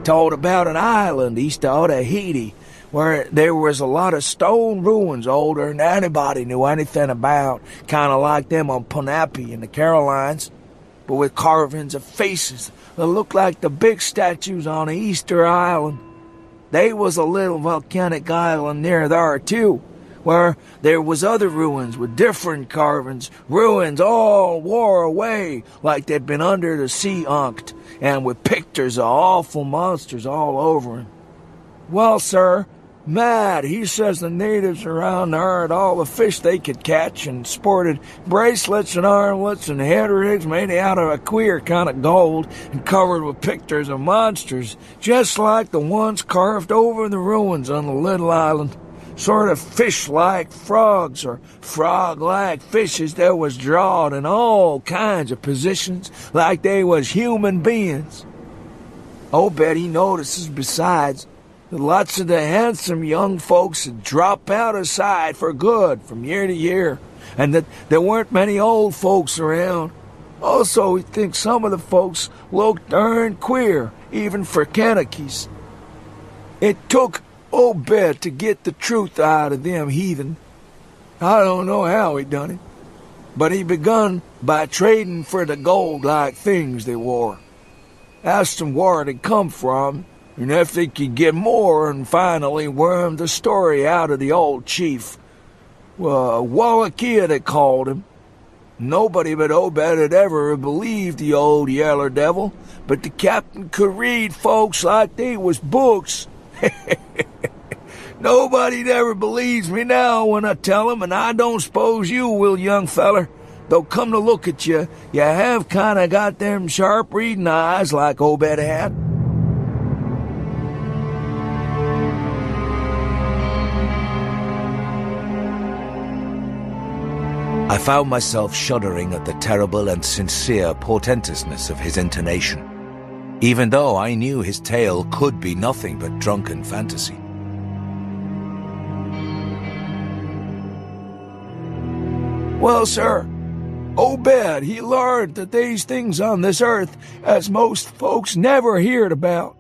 Told about an island east of Otaheite where there was a lot of stone ruins older than anybody knew anything about, kind of like them on Ponape in the Carolines, but with carvings of faces that looked like the big statues on the Easter Island. They was a little volcanic island near there too, where there was other ruins with different carvings, ruins all wore away like they'd been under the sea unked, and with pictures of awful monsters all over 'em. Well, sir, Matt, he says the natives around there had all the fish they could catch and sported bracelets and armlets and head rigs made out of a queer kind of gold and covered with pictures of monsters, just like the ones carved over the ruins on the little island. Sort of fish-like frogs or frog-like fishes that was drawed in all kinds of positions like they was human beings. Obed, he notices besides that lots of the handsome young folks would drop out of sight for good from year to year, and that there weren't many old folks around. Also, he thinks some of the folks looked darn queer, even for Kanakies. It took Obed to get the truth out of them heathen. I don't know how he done it, but he begun by trading for the gold-like things they wore. Asked them where they come from, and if they could get more, and finally wormed the story out of the old chief. Wallachia they called him. Nobody but Obed had ever believed the old yeller devil, but the captain could read folks like they was books. Nobody never believes me now when I tell 'em, and I don't suppose you will, young feller. Though come to look at you have kind of got them sharp reading eyes like Obed had. I found myself shuddering at the terrible and sincere portentousness of his intonation, even though I knew his tale could be nothing but drunken fantasy. Well, sir, Obed, he learned that these things on this earth as most folks never heard about,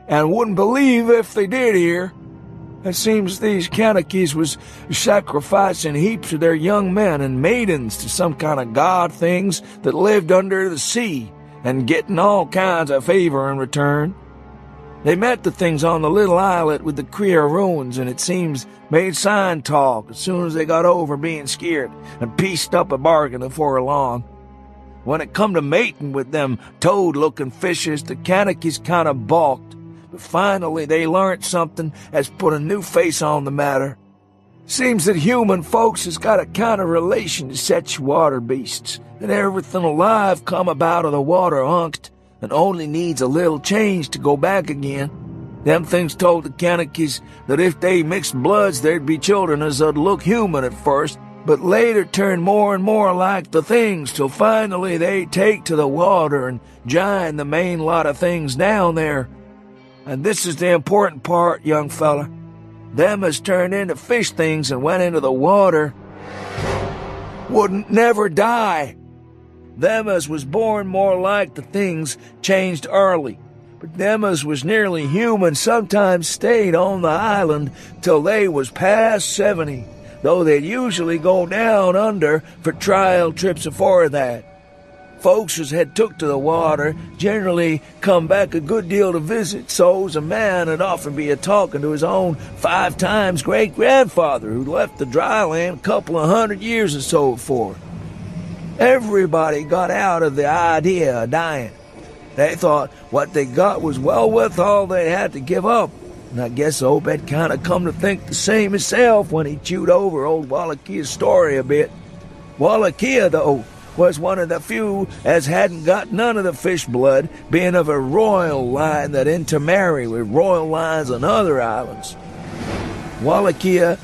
and wouldn't believe if they did hear. It seems these Kanakies was sacrificing heaps of their young men and maidens to some kind of god things that lived under the sea, and getting all kinds of favor in return. They met the things on the little islet with the queer ruins, and it seems made sign talk as soon as they got over being scared, and pieced up a bargain afore long. When it come to mating with them toad-looking fishes, the Kanakies kind of balked, but finally they learnt something as put a new face on the matter. Seems that human folks has got a kind of relation to such water beasts, that everything alive come about of the water unked, and only needs a little change to go back again. Them things told the Kanakies that if they mixed bloods, there'd be children as would look human at first, but later turn more and more like the things, till finally they'd take to the water and join the main lot of things down there. And this is the important part, young fella. Them as turned into fish things and went into the water wouldn't never die. Them as was born more like the things changed early, but them as was nearly human sometimes stayed on the island till they was past 70, though they'd usually go down under for trial trips afore that. Folks as had took to the water generally come back a good deal to visit, so's a man would often be a-talking to his own 5 times great-grandfather who'd left the dry land a couple of 100 years or so before. Everybody got out of the idea of dying. They thought what they got was well worth all they had to give up. And I guess Obed kind of come to think the same himself when he chewed over old Wallachia's story a bit. Wallachia, though, was one of the few as hadn't got none of the fish blood, being of a royal line that intermarry with royal lines on other islands. Wallachia,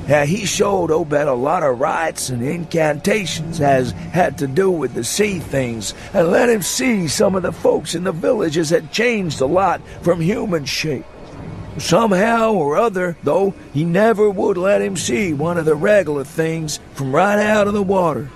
he showed Obed a lot of rites and incantations as had to do with the sea things, and let him see some of the folks in the villages had changed a lot from human shape. Somehow or other, though, he never would let him see one of the regular things from right out of the water.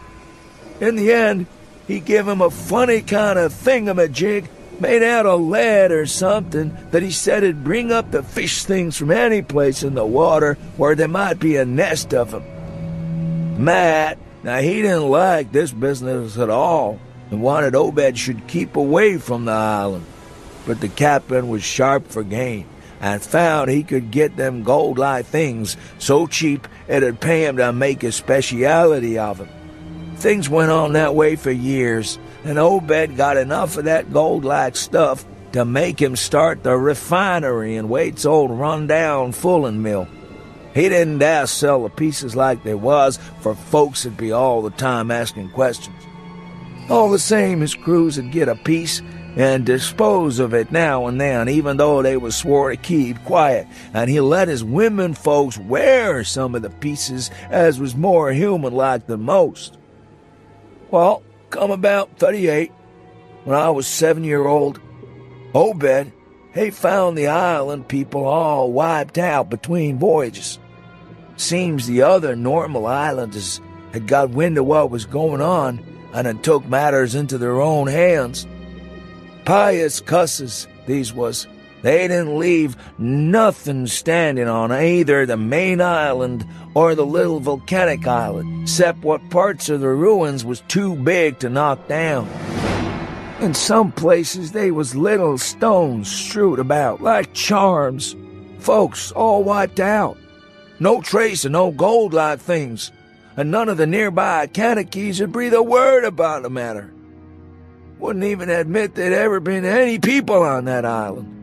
In the end, he give him a funny kind of thingamajig made out of lead or something that he said would bring up the fish things from any place in the water where there might be a nest of them. Matt, now he didn't like this business at all and wanted Obed should keep away from the island. But the captain was sharp for gain and found he could get them gold-like things so cheap it'd pay him to make a speciality of them. Things went on that way for years, and Obed got enough of that gold-like stuff to make him start the refinery in Waite's old run-down fulling mill. He didn't dare sell the pieces like they was, for folks would be all the time asking questions. All the same, his crews would get a piece and dispose of it now and then, even though they was swore to keep quiet, and he let his women folks wear some of the pieces as was more human-like than most. Well, come about 38, when I was 7-year-old, Obed, he found the island people all wiped out between voyages. Seems the other normal islanders had got wind of what was going on and had took matters into their own hands. Pious cusses, these was. They didn't leave nothing standing on either the main island or the little volcanic island, except what parts of the ruins was too big to knock down. In some places they was little stones strewed about, like charms. Folks all wiped out. No trace of no gold-like things, and none of the nearby Kanakys would breathe a word about the matter. Wouldn't even admit there'd ever been any people on that island.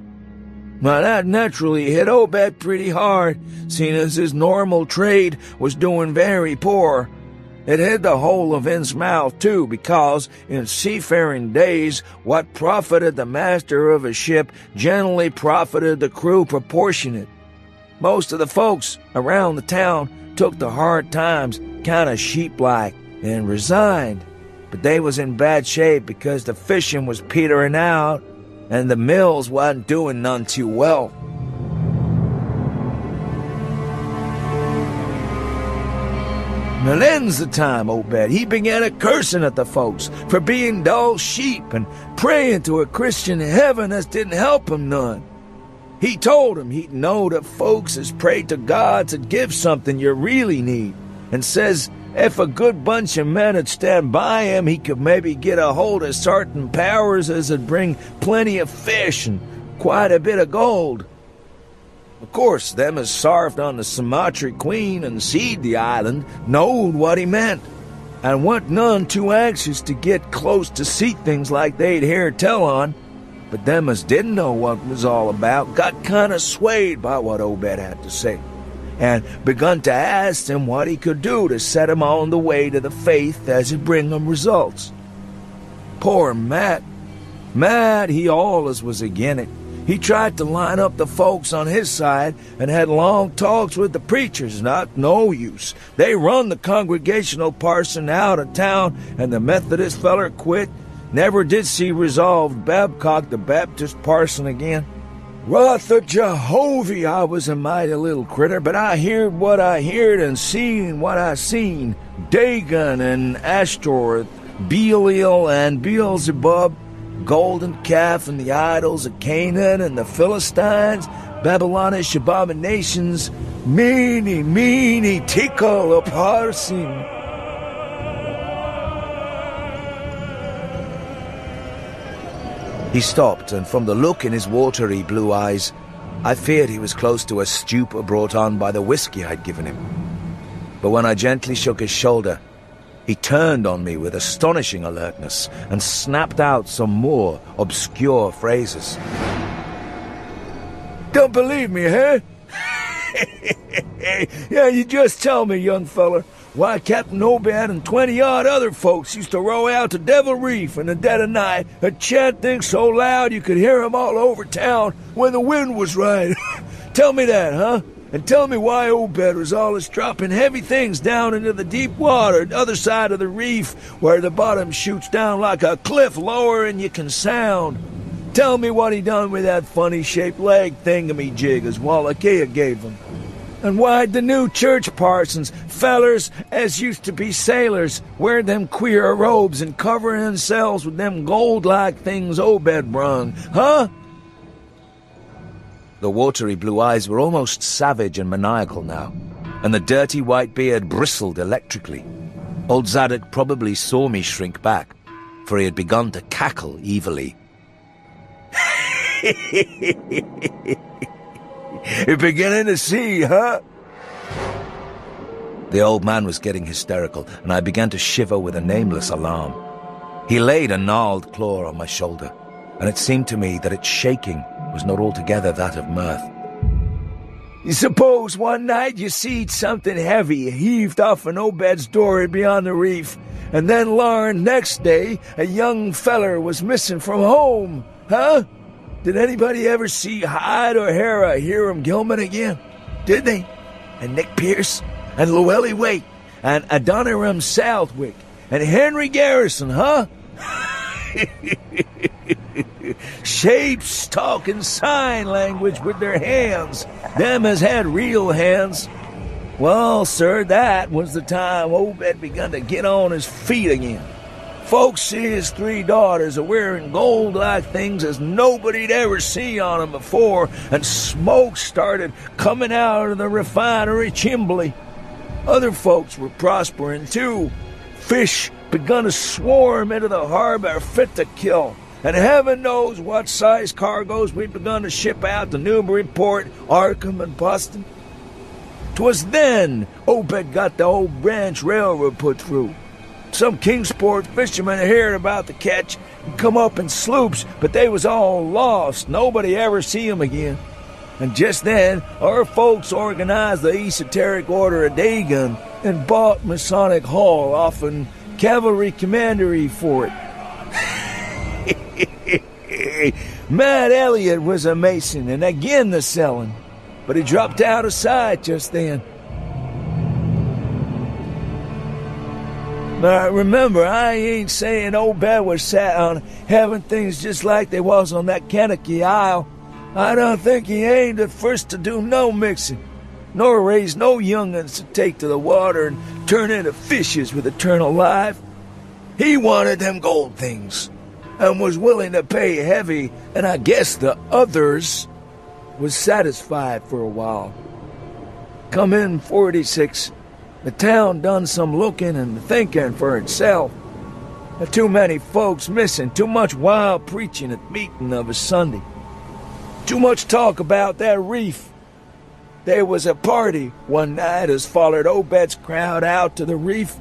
Now that naturally hit Obed pretty hard, seeing as his normal trade was doing very poor. It hit the whole of Innsmouth, too, because in seafaring days, what profited the master of a ship generally profited the crew proportionate. Most of the folks around the town took the hard times kind of sheep-like and resigned, but they was in bad shape because the fishing was petering out and the mills wasn't doing none too well. Now then's the time, Obed, he began a-cursing at the folks for being dull sheep and praying to a Christian heaven as didn't help him none. He told him he'd know that folks as prayed to God to give something you really need, and says if a good bunch of men would stand by him, he could maybe get a hold of certain powers as would bring plenty of fish and quite a bit of gold. Of course, them as sarved on the Sumatra Queen and seed the island knowed what he meant, and weren't none too anxious to get close to see things like they'd hear tell on. But them as didn't know what it was all about got kind of swayed by what Obed had to say, and begun to ask him what he could do to set him on the way to the faith as it'd bring him results. Poor Matt, he allus was agin it. He tried to line up the folks on his side and had long talks with the preachers, not no use. They run the congregational parson out of town, and the Methodist feller quit. Never did see resolved Babcock the Baptist parson again. Wrath of Jehovah, I was a mighty little critter, but I heard what I heard and seen what I seen. Dagon and Ashtoreth, Belial and Beelzebub, golden calf and the idols of Canaan and the Philistines, Babylonish abominations, meany, tickle a parson. He stopped, and from the look in his watery blue eyes, I feared he was close to a stupor brought on by the whiskey I'd given him. But when I gently shook his shoulder, He turned on me with astonishing alertness and snapped out some more obscure phrases. Don't believe me, huh? Yeah, you just tell me, young feller. Why, Captain Obed and 20-odd other folks used to row out to Devil Reef in the dead of night and chant things so loud you could hear 'em all over town when the wind was right. Tell me that, huh? And tell me why Obed was always dropping heavy things down into the deep water the other side of the reef where the bottom shoots down like a cliff lower than you can sound. Tell me what he done with that funny-shaped leg thingamajig as Wallachia gave him. And why'd the new church parsons, fellers as used to be sailors, wear them queer robes and cover themselves with them gold-like things Obed brung, huh? The watery blue eyes were almost savage and maniacal now, and the dirty white beard bristled electrically. Old Zadok probably saw me shrink back, for he had begun to cackle evilly. You're beginning to see, huh? The old man was getting hysterical, and I began to shiver with a nameless alarm. He laid a gnarled claw on my shoulder, and it seemed to me that its shaking was not altogether that of mirth. You suppose one night you seed something heavy heaved off an Obed's dory beyond the reef, and then learned next day a young feller was missing from home, huh? Did anybody ever see Hyde or Hiram Gilman again? Did they? And Nick Pierce? And Llewellyn Waite? And Adoniram Southwick? And Henry Garrison, huh? Shapes talking sign language with their hands. Them as had real hands. Well, sir, that was the time Obed begun to get on his feet again. Folks see his 3 daughters a wearing gold-like things as nobody'd ever seen on 'em before, and smoke started coming out of the refinery chimbley. Other folks were prospering, too. Fish begun to swarm into the harbor fit to kill, and heaven knows what size cargoes we'd begun to ship out to Newburyport, Arkham, and Boston. 'Twas then Obed got the old branch railroad put through. Some Kingsport fishermen heard about the catch and come up in sloops, but they was all lost. Nobody ever see 'em again. And just then, our folks organized the Esoteric Order of Dagon and bought Masonic Hall off an cavalry commandery for it. Matt Elliott was a Mason and again the selling, but he dropped out of sight just then. Now, remember, I ain't saying Obed was sat on having things just like they was on that Kankakee Isle. I don't think he aimed at first to do no mixing, nor raise no young'uns to take to the water and turn into fishes with eternal life. He wanted them gold things, and was willing to pay heavy, and I guess the others was satisfied for a while. Come in 46, the town done some looking and thinking for itself. Too many folks missing, too much wild preaching at meeting of a Sunday. Too much talk about that reef. There was a party one night as followed Obed's crowd out to the reef,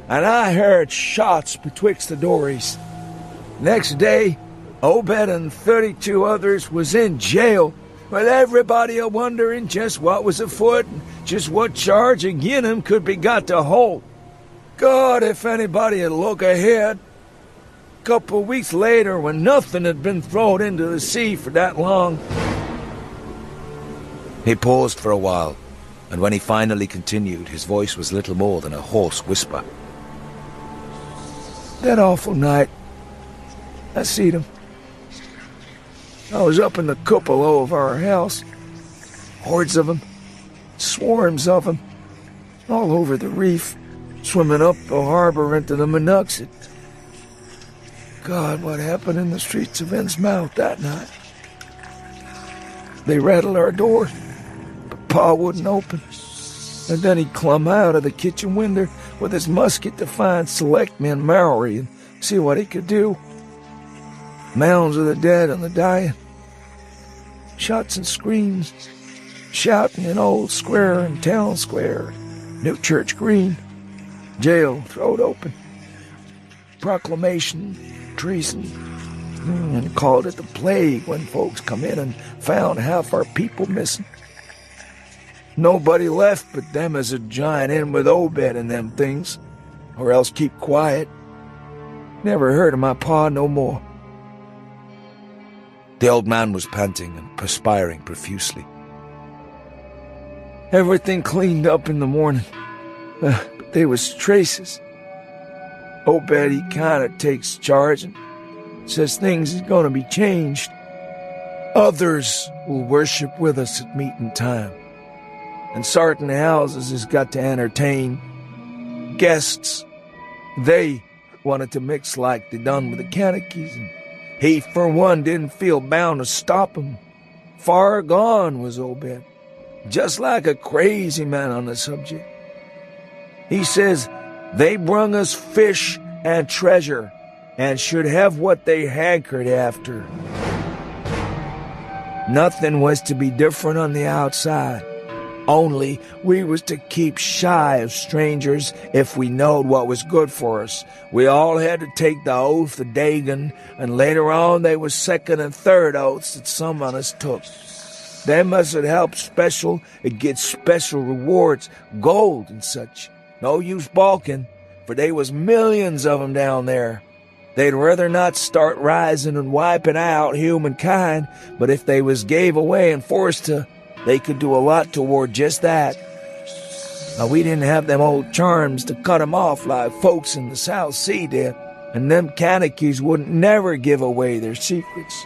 and I heard shots betwixt the dories. Next day, Obed and 32 others was in jail, with everybody a-wondering just what was afoot and just what charge agin him could be got to hold. God, if anybody'd look ahead. Couple weeks later, when nothing had been thrown into the sea for that long. He paused for a while, and when he finally continued, his voice was little more than a hoarse whisper. That awful night, I seed him. I was up in the cupola of our house. Hordes of 'em, swarms of 'em, all over the reef, swimming up the harbor into the Monooksett. God, what happened in the streets of Innsmouth that night? They rattled our door, but Pa wouldn't open. And then he clumb out of the kitchen window with his musket to find Selectman Mowry and see what he could do. Mounds of the dead and the dying. Shots and screams. Shouting in Old Square and Town Square. New Church Green. Jail throwed open. proclamation, treason, and called it the plague when folks come in and found half our people missing. Nobody left but them as a join in with Obed and them things, or else keep quiet. Never heard of my pa no more. The old man was panting and perspiring profusely. Everything cleaned up in the morning, but there was traces. Obed, he kinda takes charge and says things is gonna be changed. Others will worship with us at meeting time, and certain houses has got to entertain guests. They wanted to mix like they done with the Canakees, and he, for one, didn't feel bound to stop them. Far gone was Obed, just like a crazy man on the subject. He says they brung us fish and treasure, and should have what they hankered after. Nothing was to be different on the outside. Only we was to keep shy of strangers if we knowed what was good for us. We all had to take the oath of Dagon, and later on they was second and third oaths that some on us took. Them as had helped special, it gets special rewards, gold and such. No use balking, for they was millions of 'em down there. They'd rather not start rising and wiping out humankind, but if they was gave away and forced to, they could do a lot toward just that. Now, we didn't have them old charms to cut 'em off like folks in the South Sea did, and them Canakees wouldn't never give away their secrets.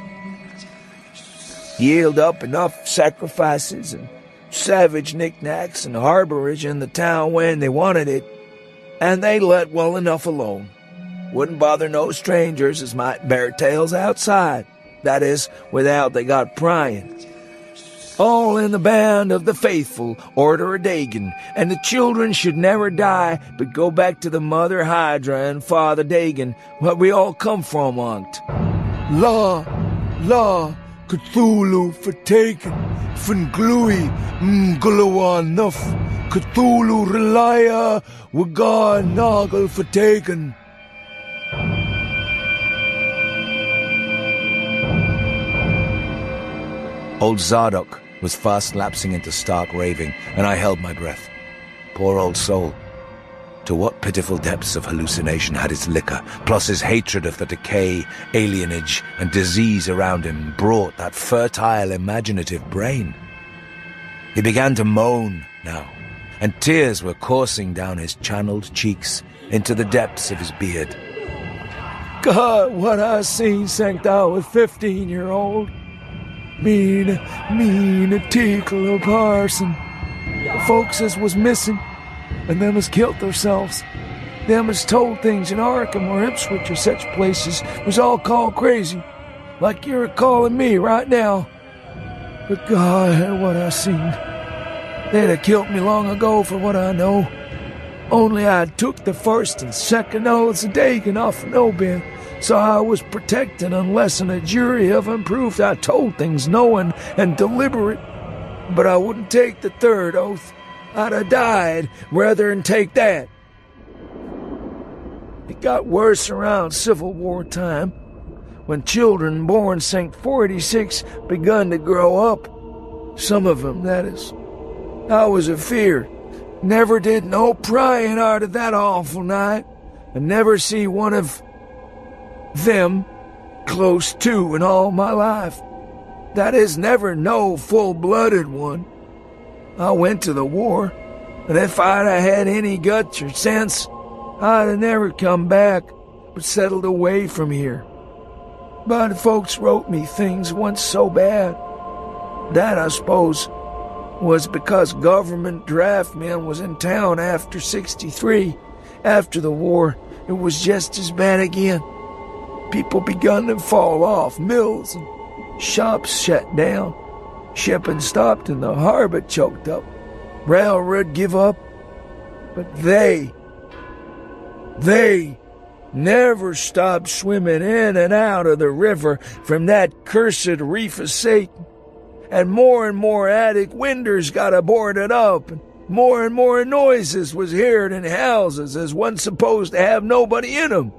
Yield up enough sacrifices and savage knickknacks and harborage in the town when they wanted it, and they let well enough alone. Wouldn't bother no strangers as might bear tales outside, that is, without they got prying. All in the band of the faithful, order of Dagon, and the children should never die, but go back to the mother Hydra and father Dagon, what we all come from on't. La, Cthulhu for taken, Funglui, Mgulawan Nuff, Cthulhu Relaya, Wagan Noggle for taken. Old Zadok was fast lapsing into stark raving, and I held my breath. Poor old soul. To what pitiful depths of hallucination had his liquor, plus his hatred of the decay, alienage, and disease around him, brought that fertile, imaginative brain? He began to moan now, and tears were coursing down his channeled cheeks into the depths of his beard. God, what I seen sank out with 15-year-old. Mean, tickle of parson. The folks as was missing, and them as killed themselves. Them as told things in Arkham or Ipswich or such places was all called crazy, like you're calling me right now. But God, what I seen. They'd have killed me long ago for what I know. Only I took the first and second oaths of Dagon off of Obed, so I was protected unless in a jury of 'em proved I told things knowing and deliberate. But I wouldn't take the third oath. I'd have died rather than take that. It got worse around Civil War time, when children born St. 46 begun to grow up. Some of 'em, that is. I was afeard. Never did no prying out of that awful night, and never see one of them close to in all my life. That is, never no full-blooded one. I went to the war, and if I'd have had any guts or sense, I'd have never come back, but settled away from here. But folks wrote me things once so bad. That, I suppose, was because government draft men was in town after 63. After the war, it was just as bad again. People begun to fall off, mills and shops shut down. Shipping stopped and the harbor choked up. Railroad give up. But they never stopped swimming in and out of the river from that cursed reef of Satan. And more attic windows got boarded up, and more noises was heard in houses as one supposed to have nobody in 'em.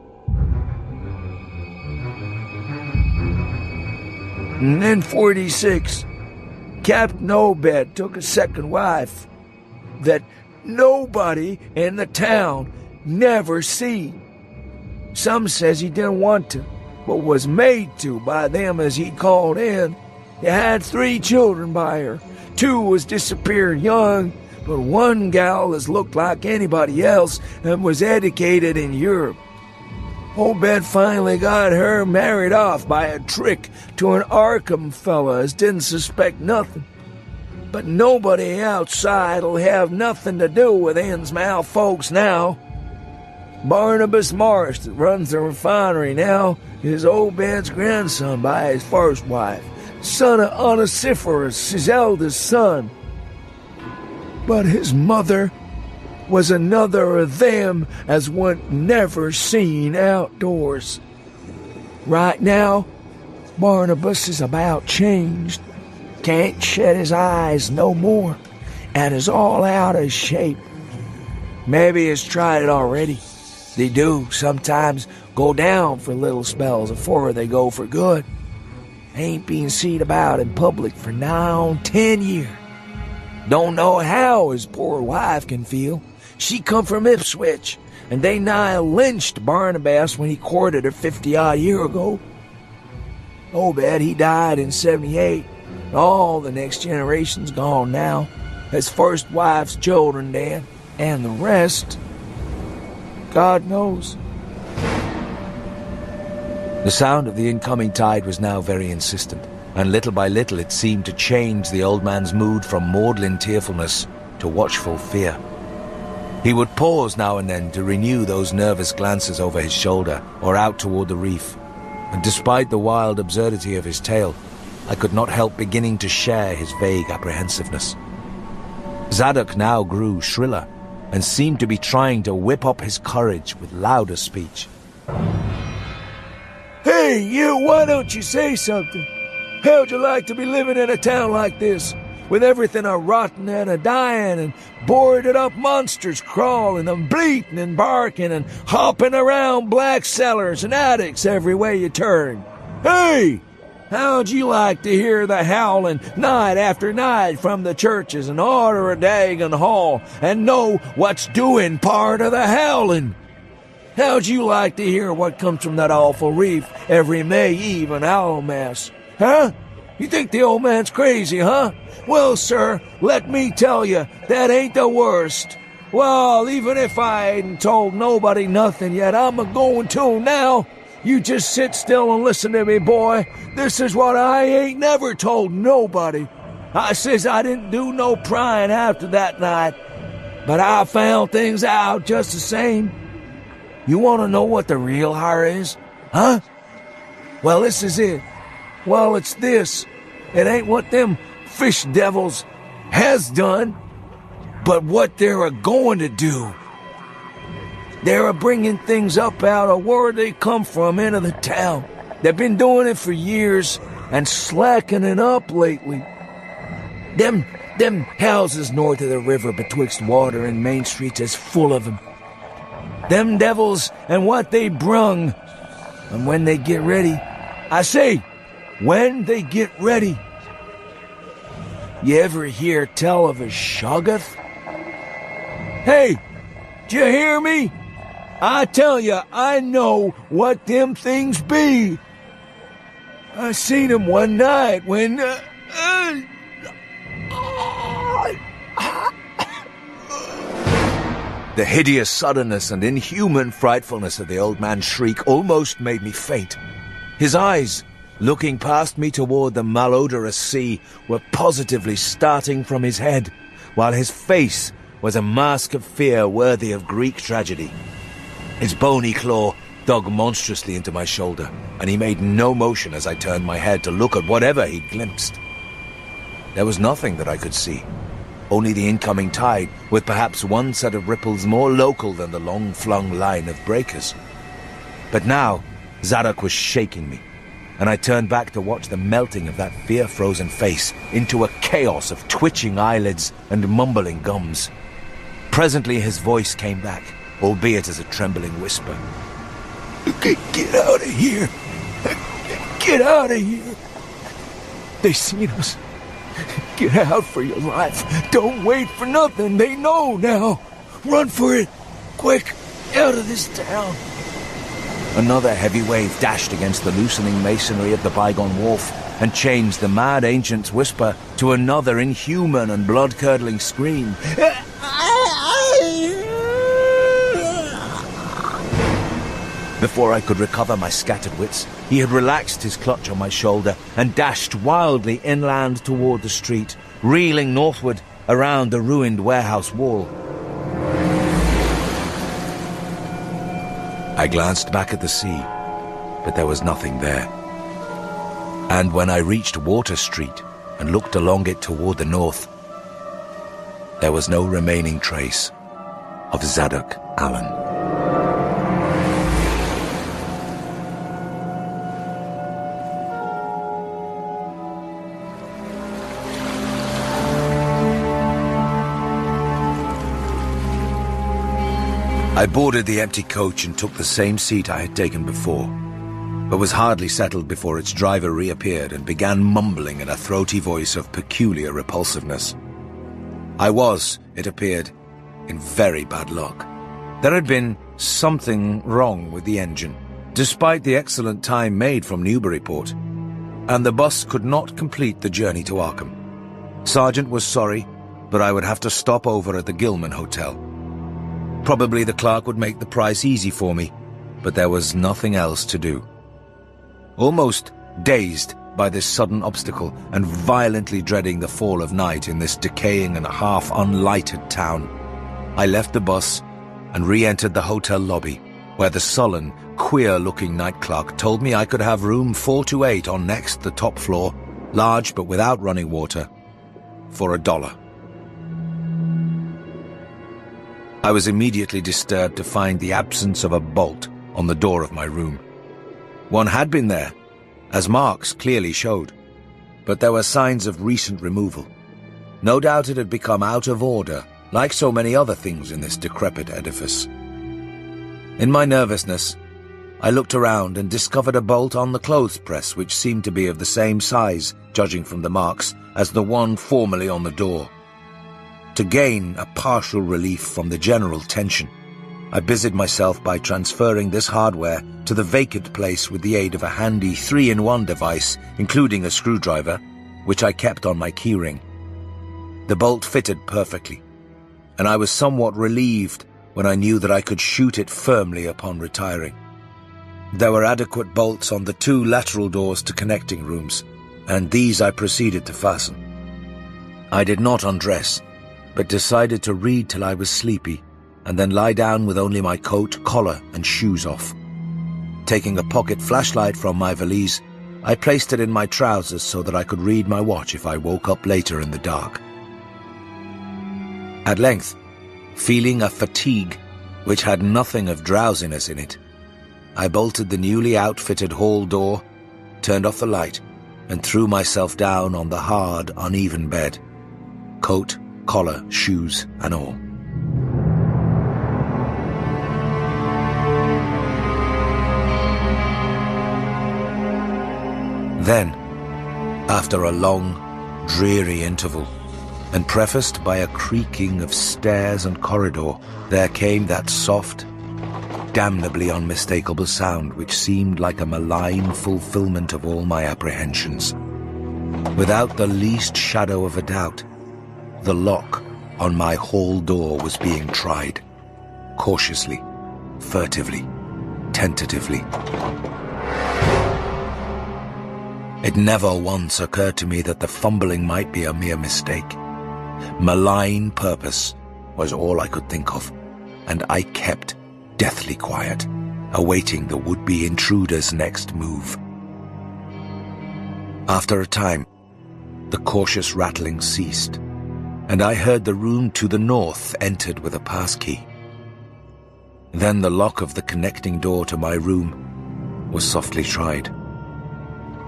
And then 46, Captain Obed took a second wife that nobody in the town never seen. Some says he didn't want to, but was made to by them as he called in. He had 3 children by her. 2 was disappeared young, but one gal as looked like anybody else and was educated in Europe. Obed finally got her married off by a trick to an Arkham fella as didn't suspect nothing. But nobody outside'll have nothing to do with Innsmouth folks now. Barnabas Morris, that runs the refinery now, is Obed's grandson by his first wife, son of Onesiphorus, his eldest son. But his mother was another of them as wa'n't never seen outdoors. Right now, Barnabas is about changed. Can't shut his eyes no more, and is all out of shape. Maybe he's tried it already. They do sometimes go down for little spells afore they go for good. Ain't been seen about in public for nigh on 10 years. Don't know how his poor wife can feel. She come from Ipswich, and they nigh lynched Barnabas when he courted her 50-odd year ago. Obed, he died in 78. All the next generation's gone now. His first wife's children dead, and the rest, God knows. The sound of the incoming tide was now very insistent, and little by little it seemed to change the old man's mood from maudlin tearfulness to watchful fear. He would pause now and then to renew those nervous glances over his shoulder or out toward the reef, and despite the wild absurdity of his tale, I could not help beginning to share his vague apprehensiveness. Zadok now grew shriller, and seemed to be trying to whip up his courage with louder speech. Hey, you, why don't you say something? How'd you like to be living in a town like this, with everything a-rotting and a-dying, and boarded-up monsters crawling and bleating and barking and hopping around black cellars and attics every way you turn? Hey! How'd you like to hear the howling night after night from the churches and order a dagon hall and know what's doing part of the howling? How'd you like to hear what comes from that awful reef every May Eve and Owl Mass? Huh? You think the old man's crazy, huh? Well, sir, let me tell you, that ain't the worst. Well, even if I ain't told nobody nothing yet, I'm a-going to now. You just sit still and listen to me, boy. This is what I ain't never told nobody. I says I didn't do no prying after that night, but I found things out just the same. You want to know what the real horror is? Huh? Well, this is it. Well, it's this. It ain't what them fish devils has done, but what they're a-going to do. They're a-bringing things up out of where they come from into the town. They've been doing it for years and slackening up lately. Them houses north of the river betwixt Water and Main Streets is full of them. Them devils and what they brung. And when they get ready, I say, when they get ready. You ever hear tell of a Shoggoth? Hey, do you hear me? I tell you, I know what them things be. I seen them one night when... The hideous suddenness and inhuman frightfulness of the old man's shriek almost made me faint. His eyes, looking past me toward the malodorous sea, were positively starting from his head, while his face was a mask of fear worthy of Greek tragedy. His bony claw dug monstrously into my shoulder, and he made no motion as I turned my head to look at whatever he'd glimpsed. There was nothing that I could see, only the incoming tide, with perhaps one set of ripples more local than the long-flung line of breakers. But now, Zadok was shaking me, and I turned back to watch the melting of that fear-frozen face into a chaos of twitching eyelids and mumbling gums. Presently his voice came back, albeit as a trembling whisper. Get out of here! Get out of here! They seen us. Get out for your life. Don't wait for nothing. They know now. Run for it. Quick, out of this town. Another heavy wave dashed against the loosening masonry of the bygone wharf and changed the mad ancient's whisper to another inhuman and blood-curdling scream. Before I could recover my scattered wits, he had relaxed his clutch on my shoulder and dashed wildly inland toward the street, reeling northward around the ruined warehouse wall. I glanced back at the sea, but there was nothing there. And when I reached Water Street and looked along it toward the north, there was no remaining trace of Zadok Allen. I boarded the empty coach and took the same seat I had taken before, but was hardly settled before its driver reappeared and began mumbling in a throaty voice of peculiar repulsiveness. I was, it appeared, in very bad luck. There had been something wrong with the engine, despite the excellent time made from Newburyport, and the bus could not complete the journey to Arkham. Sergeant was sorry, but I would have to stop over at the Gilman Hotel. Probably the clerk would make the price easy for me, but there was nothing else to do. Almost dazed by this sudden obstacle and violently dreading the fall of night in this decaying and half-unlighted town, I left the bus and re-entered the hotel lobby, where the sullen, queer-looking night clerk told me I could have room 428 on next the top floor, large but without running water, for $1. I was immediately disturbed to find the absence of a bolt on the door of my room. One had been there, as marks clearly showed, but there were signs of recent removal. No doubt it had become out of order, like so many other things in this decrepit edifice. In my nervousness, I looked around and discovered a bolt on the clothes press which seemed to be of the same size, judging from the marks, as the one formerly on the door. To gain a partial relief from the general tension, I busied myself by transferring this hardware to the vacant place with the aid of a handy 3-in-1 device, including a screwdriver, which I kept on my keyring. The bolt fitted perfectly, and I was somewhat relieved when I knew that I could shoot it firmly upon retiring. There were adequate bolts on the 2 lateral doors to connecting rooms, and these I proceeded to fasten. I did not undress, but decided to read till I was sleepy, and then lie down with only my coat, collar, and shoes off. Taking a pocket flashlight from my valise, I placed it in my trousers so that I could read my watch if I woke up later in the dark. At length, feeling a fatigue which had nothing of drowsiness in it, I bolted the newly outfitted hall door, turned off the light, and threw myself down on the hard, uneven bed, coat, collar, shoes, and all. Then, after a long, dreary interval, and prefaced by a creaking of stairs and corridor, there came that soft, damnably unmistakable sound which seemed like a malign fulfillment of all my apprehensions. Without the least shadow of a doubt, the lock on my hall door was being tried, cautiously, furtively, tentatively. It never once occurred to me that the fumbling might be a mere mistake. Malign purpose was all I could think of, and I kept deathly quiet, awaiting the would-be intruder's next move. After a time, the cautious rattling ceased, and I heard the room to the north entered with a passkey. Then the lock of the connecting door to my room was softly tried.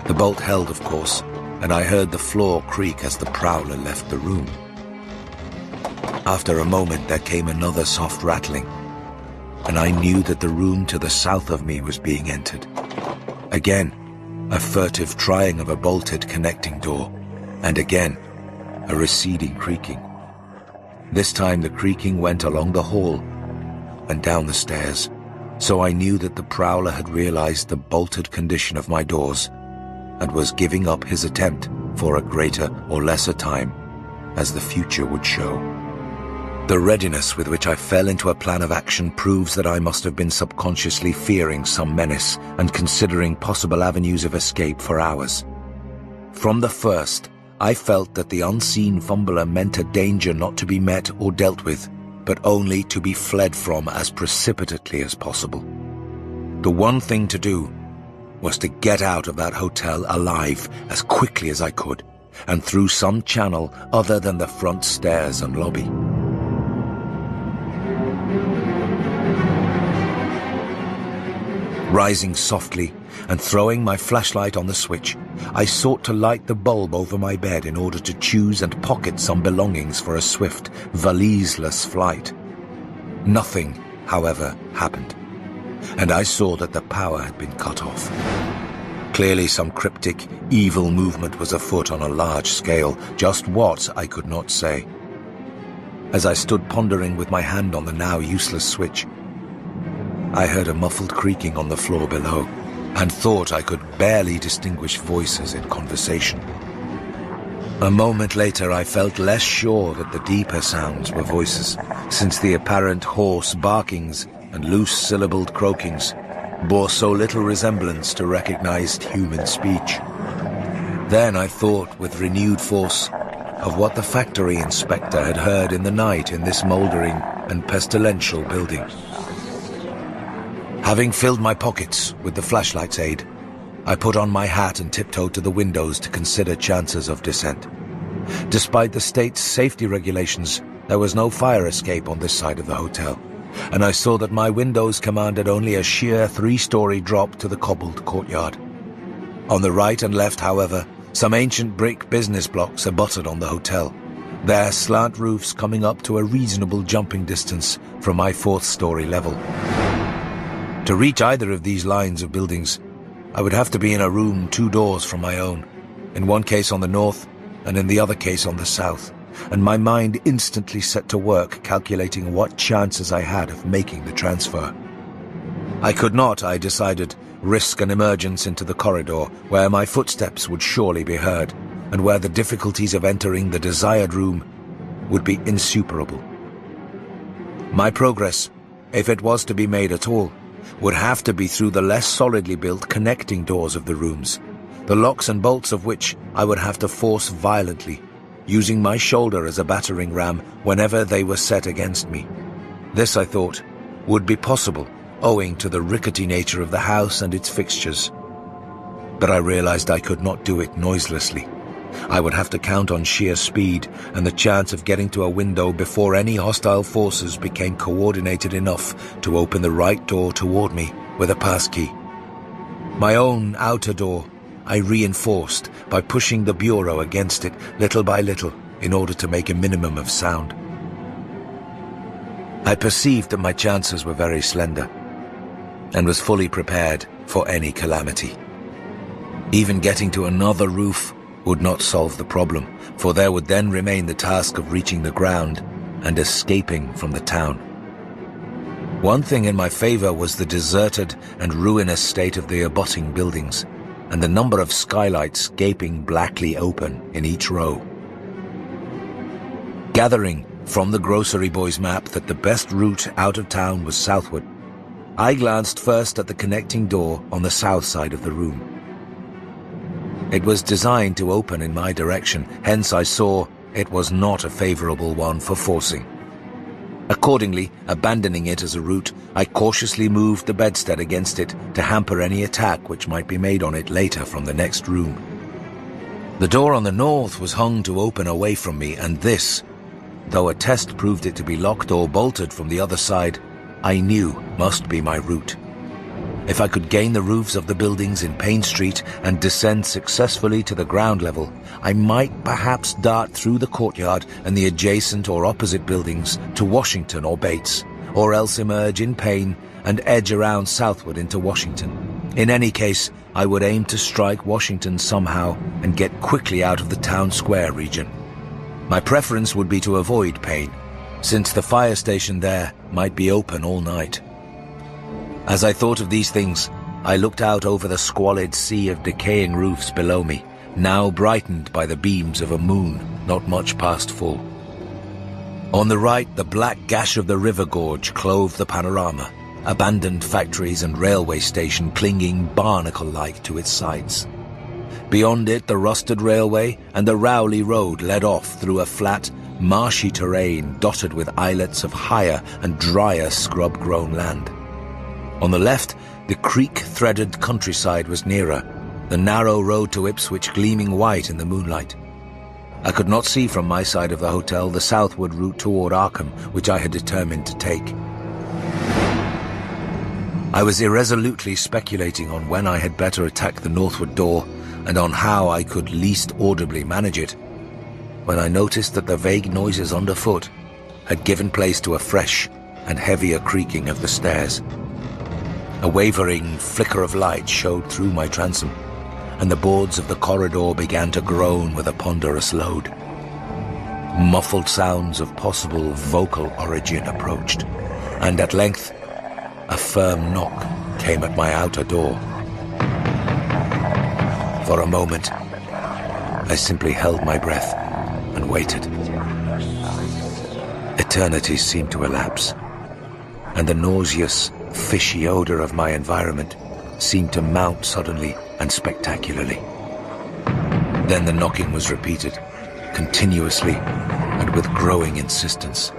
The bolt held, of course, and I heard the floor creak as the prowler left the room. After a moment there came another soft rattling, and I knew that the room to the south of me was being entered. Again, a furtive trying of a bolted connecting door, and again, a receding creaking. This time the creaking went along the hall and down the stairs, so I knew that the prowler had realized the bolted condition of my doors and was giving up his attempt for a greater or lesser time, as the future would show. The readiness with which I fell into a plan of action proves that I must have been subconsciously fearing some menace and considering possible avenues of escape for hours. From the first, I felt that the unseen fumbler meant a danger not to be met or dealt with, but only to be fled from as precipitately as possible. The one thing to do was to get out of that hotel alive as quickly as I could, and through some channel other than the front stairs and lobby. Rising softly and throwing my flashlight on the switch, I sought to light the bulb over my bed in order to choose and pocket some belongings for a swift, valiseless flight. Nothing, however, happened, and I saw that the power had been cut off. Clearly some cryptic, evil movement was afoot on a large scale, just what I could not say. As I stood pondering with my hand on the now useless switch, I heard a muffled creaking on the floor below, and thought I could barely distinguish voices in conversation. A moment later I felt less sure that the deeper sounds were voices, since the apparent hoarse barkings and loose-syllabled croakings bore so little resemblance to recognized human speech. Then I thought with renewed force of what the factory inspector had heard in the night in this mouldering and pestilential building. Having filled my pockets with the flashlight's aid, I put on my hat and tiptoed to the windows to consider chances of descent. Despite the state's safety regulations, there was no fire escape on this side of the hotel, and I saw that my windows commanded only a sheer 3-story drop to the cobbled courtyard. On the right and left, however, some ancient brick business blocks abutted on the hotel, their slant roofs coming up to a reasonable jumping distance from my 4th-story level. To reach either of these lines of buildings, I would have to be in a room 2 doors from my own, in one case on the north and in the other case on the south, and my mind instantly set to work calculating what chances I had of making the transfer. I could not, I decided, risk an emergence into the corridor where my footsteps would surely be heard, and where the difficulties of entering the desired room would be insuperable. My progress, if it was to be made at all, would have to be through the less solidly built connecting doors of the rooms, the locks and bolts of which I would have to force violently, using my shoulder as a battering ram whenever they were set against me. This, I thought, would be possible, owing to the rickety nature of the house and its fixtures. But I realized I could not do it noiselessly. I would have to count on sheer speed and the chance of getting to a window before any hostile forces became coordinated enough to open the right door toward me with a passkey. My own outer door I reinforced by pushing the bureau against it little by little in order to make a minimum of sound. I perceived that my chances were very slender, and was fully prepared for any calamity. Even getting to another roof would not solve the problem, for there would then remain the task of reaching the ground and escaping from the town. One thing in my favor was the deserted and ruinous state of the abutting buildings, and the number of skylights gaping blackly open in each row. Gathering from the grocery boy's map that the best route out of town was southward, I glanced first at the connecting door on the south side of the room. It was designed to open in my direction, hence I saw it was not a favorable one for forcing. Accordingly, abandoning it as a route, I cautiously moved the bedstead against it to hamper any attack which might be made on it later from the next room. The door on the north was hung to open away from me, and this, though a test proved it to be locked or bolted from the other side, I knew must be my route. If I could gain the roofs of the buildings in Payne Street and descend successfully to the ground level, I might perhaps dart through the courtyard and the adjacent or opposite buildings to Washington or Bates, or else emerge in Payne and edge around southward into Washington. In any case, I would aim to strike Washington somehow and get quickly out of the town square region. My preference would be to avoid Payne, since the fire station there might be open all night. As I thought of these things, I looked out over the squalid sea of decaying roofs below me, now brightened by the beams of a moon not much past full. On the right, the black gash of the river gorge clove the panorama, abandoned factories and railway station clinging barnacle-like to its sides. Beyond it, the rusted railway and the Rowley Road led off through a flat, marshy terrain dotted with islets of higher and drier scrub-grown land. On the left, the creek-threaded countryside was nearer, the narrow road to Ipswich gleaming white in the moonlight. I could not see from my side of the hotel the southward route toward Arkham, which I had determined to take. I was irresolutely speculating on when I had better attack the northward door and on how I could least audibly manage it, when I noticed that the vague noises underfoot had given place to a fresh and heavier creaking of the stairs. A wavering flicker of light showed through my transom, and the boards of the corridor began to groan with a ponderous load. Muffled sounds of possible vocal origin approached, and at length a firm knock came at my outer door. For a moment, I simply held my breath and waited. Eternity seemed to elapse, and the nauseous, fishy odor of my environment seemed to mount suddenly and spectacularly. Then the knocking was repeated, continuously and with growing insistence.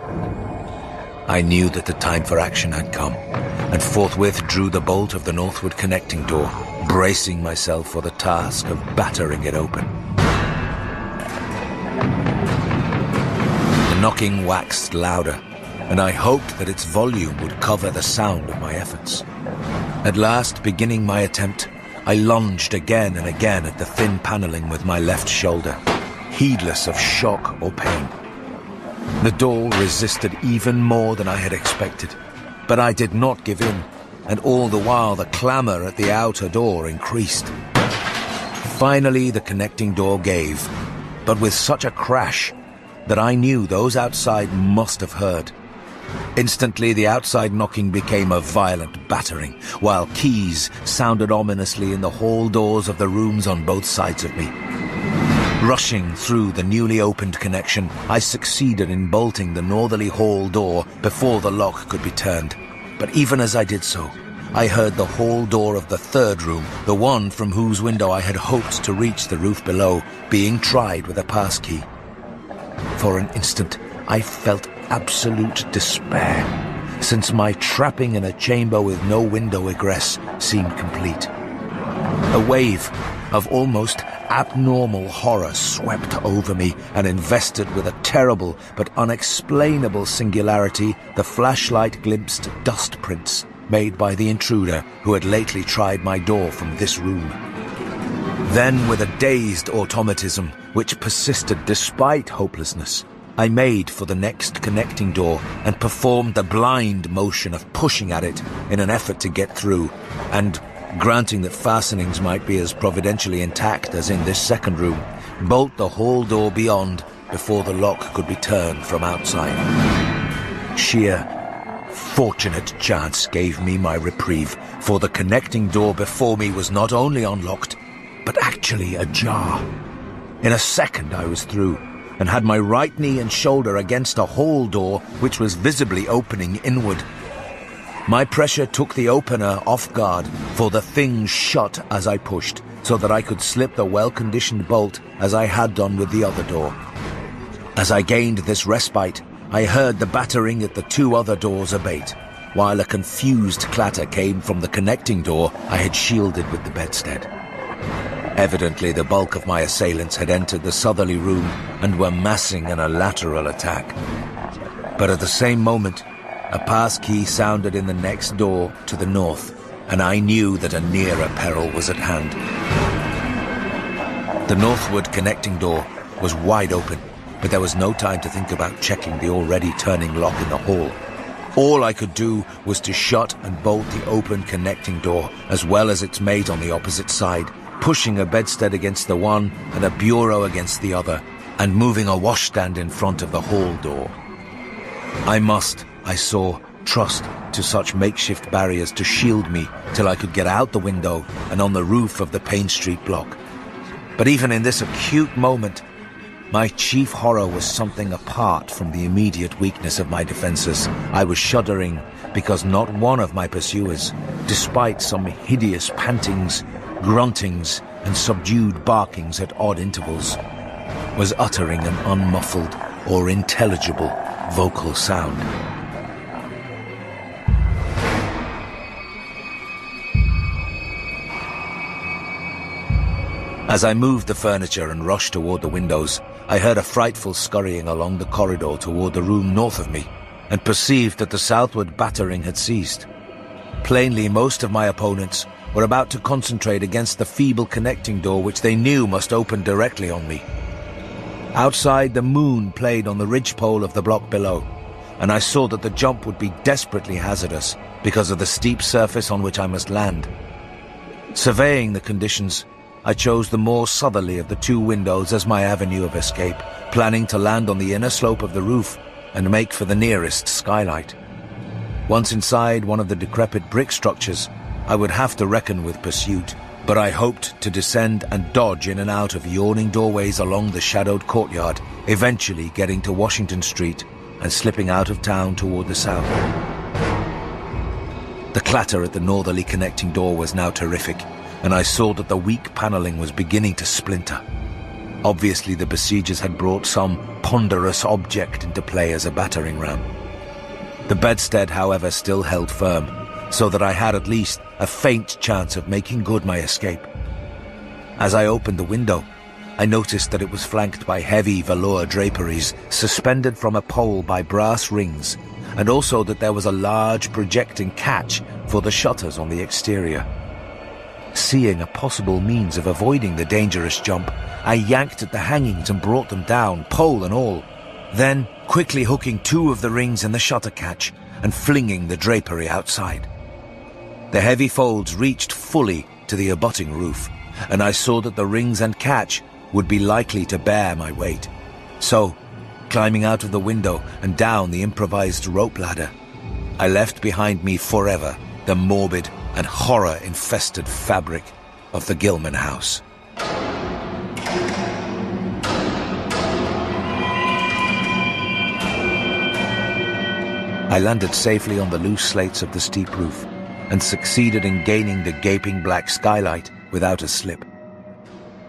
I knew that the time for action had come, and forthwith drew the bolt of the northward connecting door, bracing myself for the task of battering it open. The knocking waxed louder, and I hoped that its volume would cover the sound of my efforts. At last, beginning my attempt, I lunged again and again at the thin paneling with my left shoulder, heedless of shock or pain. The door resisted even more than I had expected, but I did not give in, and all the while the clamor at the outer door increased. Finally, the connecting door gave, but with such a crash that I knew those outside must have heard. Instantly, the outside knocking became a violent battering, while keys sounded ominously in the hall doors of the rooms on both sides of me. Rushing through the newly opened connection, I succeeded in bolting the northerly hall door before the lock could be turned. But even as I did so, I heard the hall door of the third room, the one from whose window I had hoped to reach the roof below, being tried with a passkey. For an instant, I felt absolute despair, since my trapping in a chamber with no window egress seemed complete. A wave of almost abnormal horror swept over me and invested with a terrible but unexplainable singularity the flashlight glimpsed dust prints made by the intruder who had lately tried my door from this room. Then, with a dazed automatism which persisted despite hopelessness, I made for the next connecting door and performed the blind motion of pushing at it in an effort to get through, and, granting that fastenings might be as providentially intact as in this second room, bolt the hall door beyond before the lock could be turned from outside. Sheer, fortunate chance gave me my reprieve, for the connecting door before me was not only unlocked, but actually ajar. In a second I was through, and had my right knee and shoulder against a hall door which was visibly opening inward. My pressure took the opener off guard, for the thing shut as I pushed, so that I could slip the well-conditioned bolt as I had done with the other door. As I gained this respite, I heard the battering at the two other doors abate, while a confused clatter came from the connecting door I had shielded with the bedstead. Evidently, the bulk of my assailants had entered the southerly room and were massing in a lateral attack. But at the same moment, a passkey sounded in the next door to the north, and I knew that a nearer peril was at hand. The northward connecting door was wide open, but there was no time to think about checking the already turning lock in the hall. All I could do was to shut and bolt the open connecting door, as well as its mate on the opposite side, pushing a bedstead against the one and a bureau against the other, and moving a washstand in front of the hall door. I must, I saw, trust to such makeshift barriers to shield me till I could get out the window and on the roof of the Payne Street block. But even in this acute moment, my chief horror was something apart from the immediate weakness of my defenses. I was shuddering because not one of my pursuers, despite some hideous pantings, gruntings, and subdued barkings at odd intervals, was uttering an unmuffled or intelligible vocal sound. As I moved the furniture and rushed toward the windows, I heard a frightful scurrying along the corridor toward the room north of me, and perceived that the southward battering had ceased. Plainly, most of my opponents were about to concentrate against the feeble connecting door which they knew must open directly on me. Outside, the moon played on the ridgepole of the block below, and I saw that the jump would be desperately hazardous because of the steep surface on which I must land. Surveying the conditions, I chose the more southerly of the two windows as my avenue of escape, planning to land on the inner slope of the roof and make for the nearest skylight. Once inside one of the decrepit brick structures, I would have to reckon with pursuit, but I hoped to descend and dodge in and out of yawning doorways along the shadowed courtyard, eventually getting to Washington Street and slipping out of town toward the south. The clatter at the northerly connecting door was now terrific, and I saw that the weak paneling was beginning to splinter. Obviously, the besiegers had brought some ponderous object into play as a battering ram. The bedstead, however, still held firm, so that I had at least a faint chance of making good my escape. As I opened the window, I noticed that it was flanked by heavy velour draperies suspended from a pole by brass rings, and also that there was a large projecting catch for the shutters on the exterior. Seeing a possible means of avoiding the dangerous jump, I yanked at the hangings and brought them down, pole and all, then quickly hooking two of the rings in the shutter catch and flinging the drapery outside. The heavy folds reached fully to the abutting roof, and I saw that the rings and catch would be likely to bear my weight. So, climbing out of the window and down the improvised rope ladder, I left behind me forever the morbid and horror-infested fabric of the Gilman house. I landed safely on the loose slates of the steep roof and succeeded in gaining the gaping black skylight without a slip.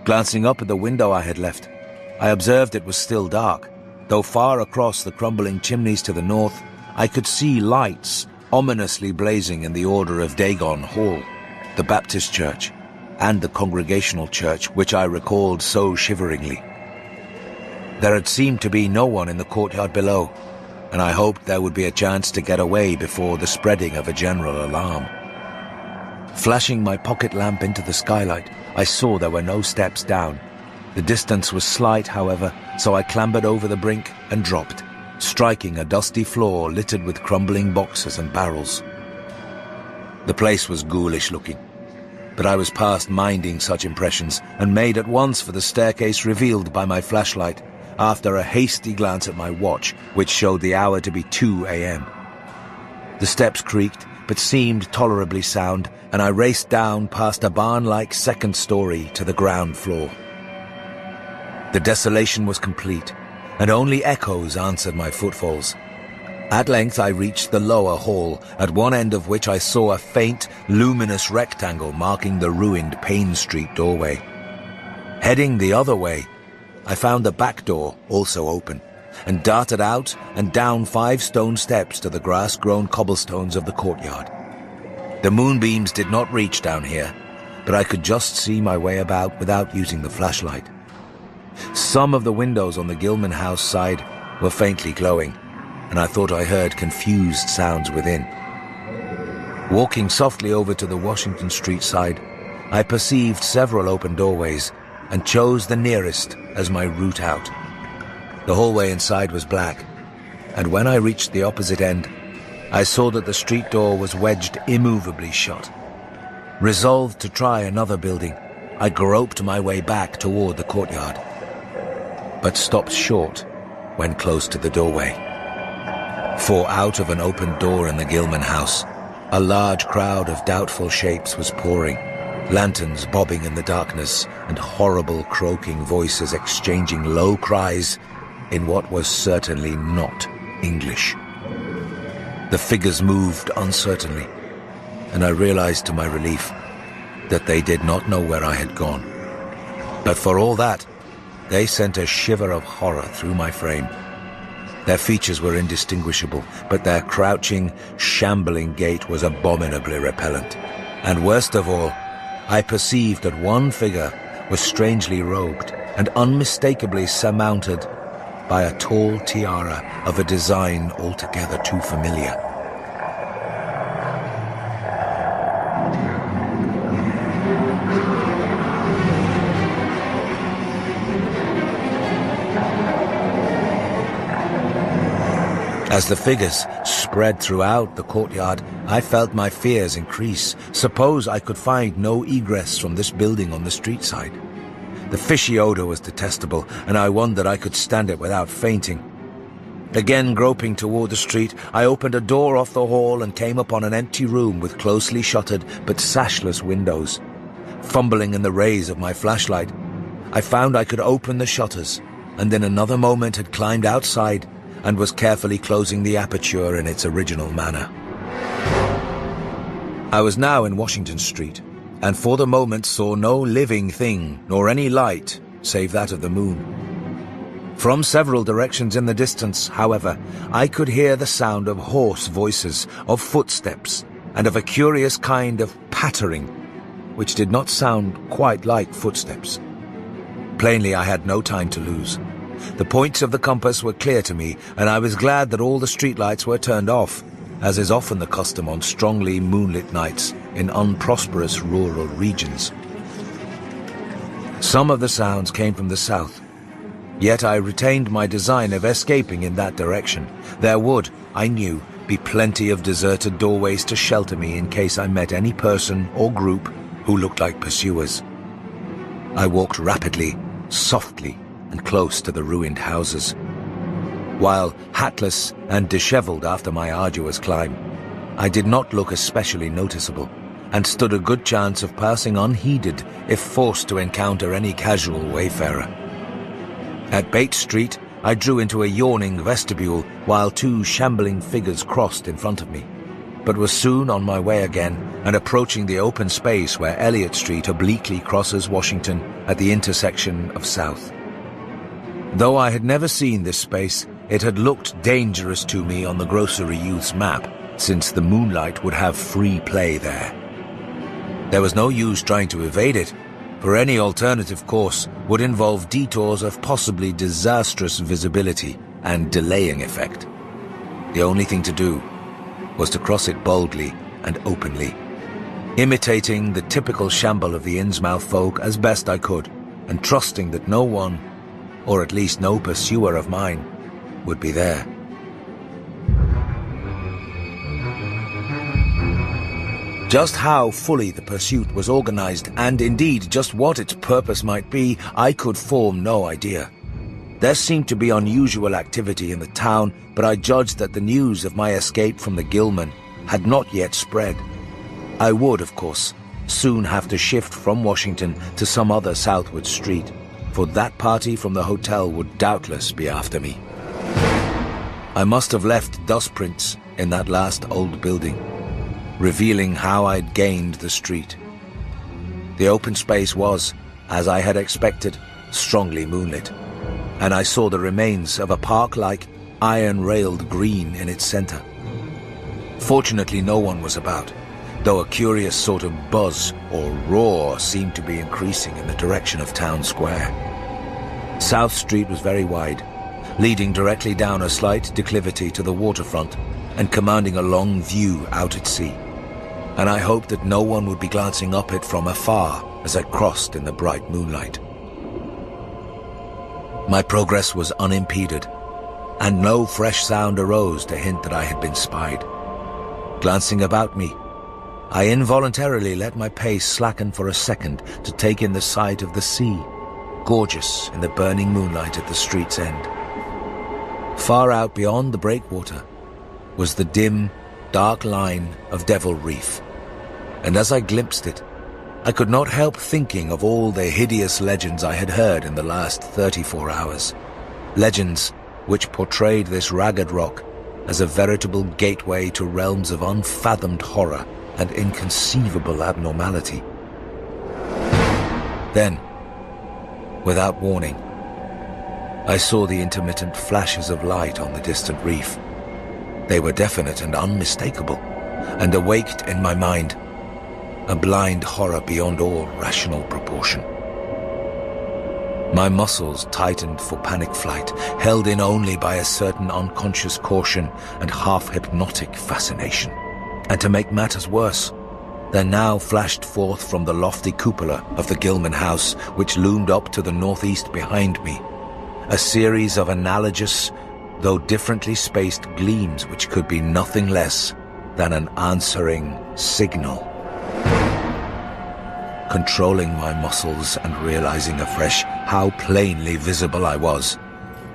Glancing up at the window I had left, I observed it was still dark, though far across the crumbling chimneys to the north, I could see lights ominously blazing in the order of Dagon Hall, the Baptist church, and the Congregational church, which I recalled so shiveringly. There had seemed to be no one in the courtyard below, and I hoped there would be a chance to get away before the spreading of a general alarm. Flashing my pocket lamp into the skylight, I saw there were no steps down. The distance was slight, however, so I clambered over the brink and dropped, striking a dusty floor littered with crumbling boxes and barrels. The place was ghoulish looking, but I was past minding such impressions and made at once for the staircase revealed by my flashlight after a hasty glance at my watch, which showed the hour to be 2 a.m. The steps creaked, but seemed tolerably sound, and I raced down past a barn-like second story to the ground floor. The desolation was complete, and only echoes answered my footfalls. At length I reached the lower hall, at one end of which I saw a faint, luminous rectangle marking the ruined Payne Street doorway. Heading the other way, I found the back door also open, and darted out and down 5 stone steps to the grass-grown cobblestones of the courtyard. The moonbeams did not reach down here, but I could just see my way about without using the flashlight. Some of the windows on the Gilman house side were faintly glowing, and I thought I heard confused sounds within. Walking softly over to the Washington Street side, I perceived several open doorways and chose the nearest as my route out. The hallway inside was black, and when I reached the opposite end, I saw that the street door was wedged immovably shut. Resolved to try another building, I groped my way back toward the courtyard, but stopped short when close to the doorway. For out of an open door in the Gilman house, a large crowd of doubtful shapes was pouring, lanterns bobbing in the darkness and horrible croaking voices exchanging low cries in what was certainly not English. The figures moved uncertainly, and I realized to my relief that they did not know where I had gone. But for all that, they sent a shiver of horror through my frame. Their features were indistinguishable, but their crouching, shambling gait was abominably repellent. And worst of all, I perceived that one figure was strangely robed and unmistakably surmounted by a tall tiara of a design altogether too familiar. As the figures spread throughout the courtyard, I felt my fears increase. Suppose I could find no egress from this building on the street side. The fishy odor was detestable, and I wondered I could stand it without fainting. Again groping toward the street, I opened a door off the hall and came upon an empty room with closely shuttered but sashless windows. Fumbling in the rays of my flashlight, I found I could open the shutters, and in another moment had climbed outside and was carefully closing the aperture in its original manner. I was now in Washington Street, and for the moment saw no living thing nor any light save that of the moon. From several directions in the distance, however, I could hear the sound of hoarse voices, of footsteps, and of a curious kind of pattering, which did not sound quite like footsteps. Plainly, I had no time to lose. The points of the compass were clear to me, and I was glad that all the streetlights were turned off, as is often the custom on strongly moonlit nights in unprosperous rural regions. Some of the sounds came from the south, yet I retained my design of escaping in that direction. There would, I knew, be plenty of deserted doorways to shelter me in case I met any person or group who looked like pursuers. I walked rapidly, softly, and close to the ruined houses. While hatless and disheveled after my arduous climb, I did not look especially noticeable, and stood a good chance of passing unheeded if forced to encounter any casual wayfarer. At Bates Street, I drew into a yawning vestibule while two shambling figures crossed in front of me, but was soon on my way again and approaching the open space where Elliott Street obliquely crosses Washington at the intersection of South. Though I had never seen this space, it had looked dangerous to me on the grocery youth's map, since the moonlight would have free play there. There was no use trying to evade it, for any alternative course would involve detours of possibly disastrous visibility and delaying effect. The only thing to do was to cross it boldly and openly, imitating the typical shamble of the Innsmouth folk as best I could, and trusting that no one, or at least no pursuer of mine, would be there. Just how fully the pursuit was organized, and indeed just what its purpose might be, I could form no idea. There seemed to be unusual activity in the town, but I judged that the news of my escape from the Gilman had not yet spread. I would, of course, soon have to shift from Washington to some other southward street, for that party from the hotel would doubtless be after me. I must have left dust prints in that last old building, revealing how I'd gained the street. The open space was, as I had expected, strongly moonlit, and I saw the remains of a park-like, iron-railed green in its center. Fortunately, no one was about, though a curious sort of buzz or roar seemed to be increasing in the direction of Town Square. South Street was very wide, leading directly down a slight declivity to the waterfront and commanding a long view out at sea, and I hoped that no one would be glancing up it from afar as I crossed in the bright moonlight. My progress was unimpeded, and no fresh sound arose to hint that I had been spied. Glancing about me, I involuntarily let my pace slacken for a second to take in the sight of the sea, gorgeous in the burning moonlight at the street's end. Far out beyond the breakwater was the dim, dark line of Devil Reef, and as I glimpsed it, I could not help thinking of all the hideous legends I had heard in the last 34 hours. Legends which portrayed this ragged rock as a veritable gateway to realms of unfathomed horror and inconceivable abnormality. Then, without warning, I saw the intermittent flashes of light on the distant reef. They were definite and unmistakable, and awaked in my mind a blind horror beyond all rational proportion. My muscles tightened for panic flight, held in only by a certain unconscious caution and half-hypnotic fascination. And to make matters worse, there now flashed forth from the lofty cupola of the Gilman house, which loomed up to the northeast behind me, a series of analogous, though differently spaced gleams which could be nothing less than an answering signal. Controlling my muscles and realizing afresh how plainly visible I was,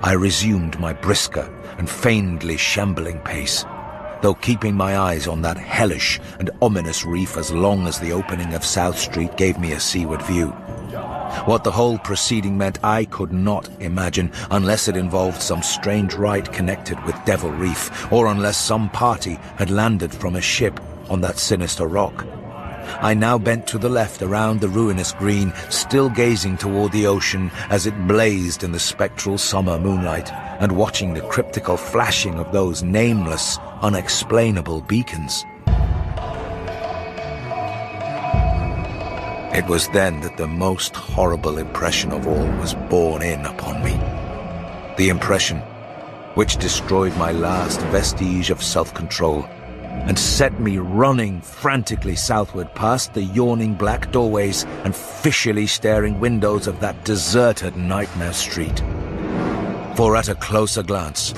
I resumed my brisker and feignedly shambling pace, though keeping my eyes on that hellish and ominous reef as long as the opening of South Street gave me a seaward view. What the whole proceeding meant I could not imagine, unless it involved some strange rite connected with Devil Reef, or unless some party had landed from a ship on that sinister rock. I now bent to the left around the ruinous green, still gazing toward the ocean as it blazed in the spectral summer moonlight, and watching the cryptical flashing of those nameless, unexplainable beacons. It was then that the most horrible impression of all was borne in upon me. The impression which destroyed my last vestige of self-control and set me running frantically southward past the yawning black doorways and fishily staring windows of that deserted nightmare street. For at a closer glance,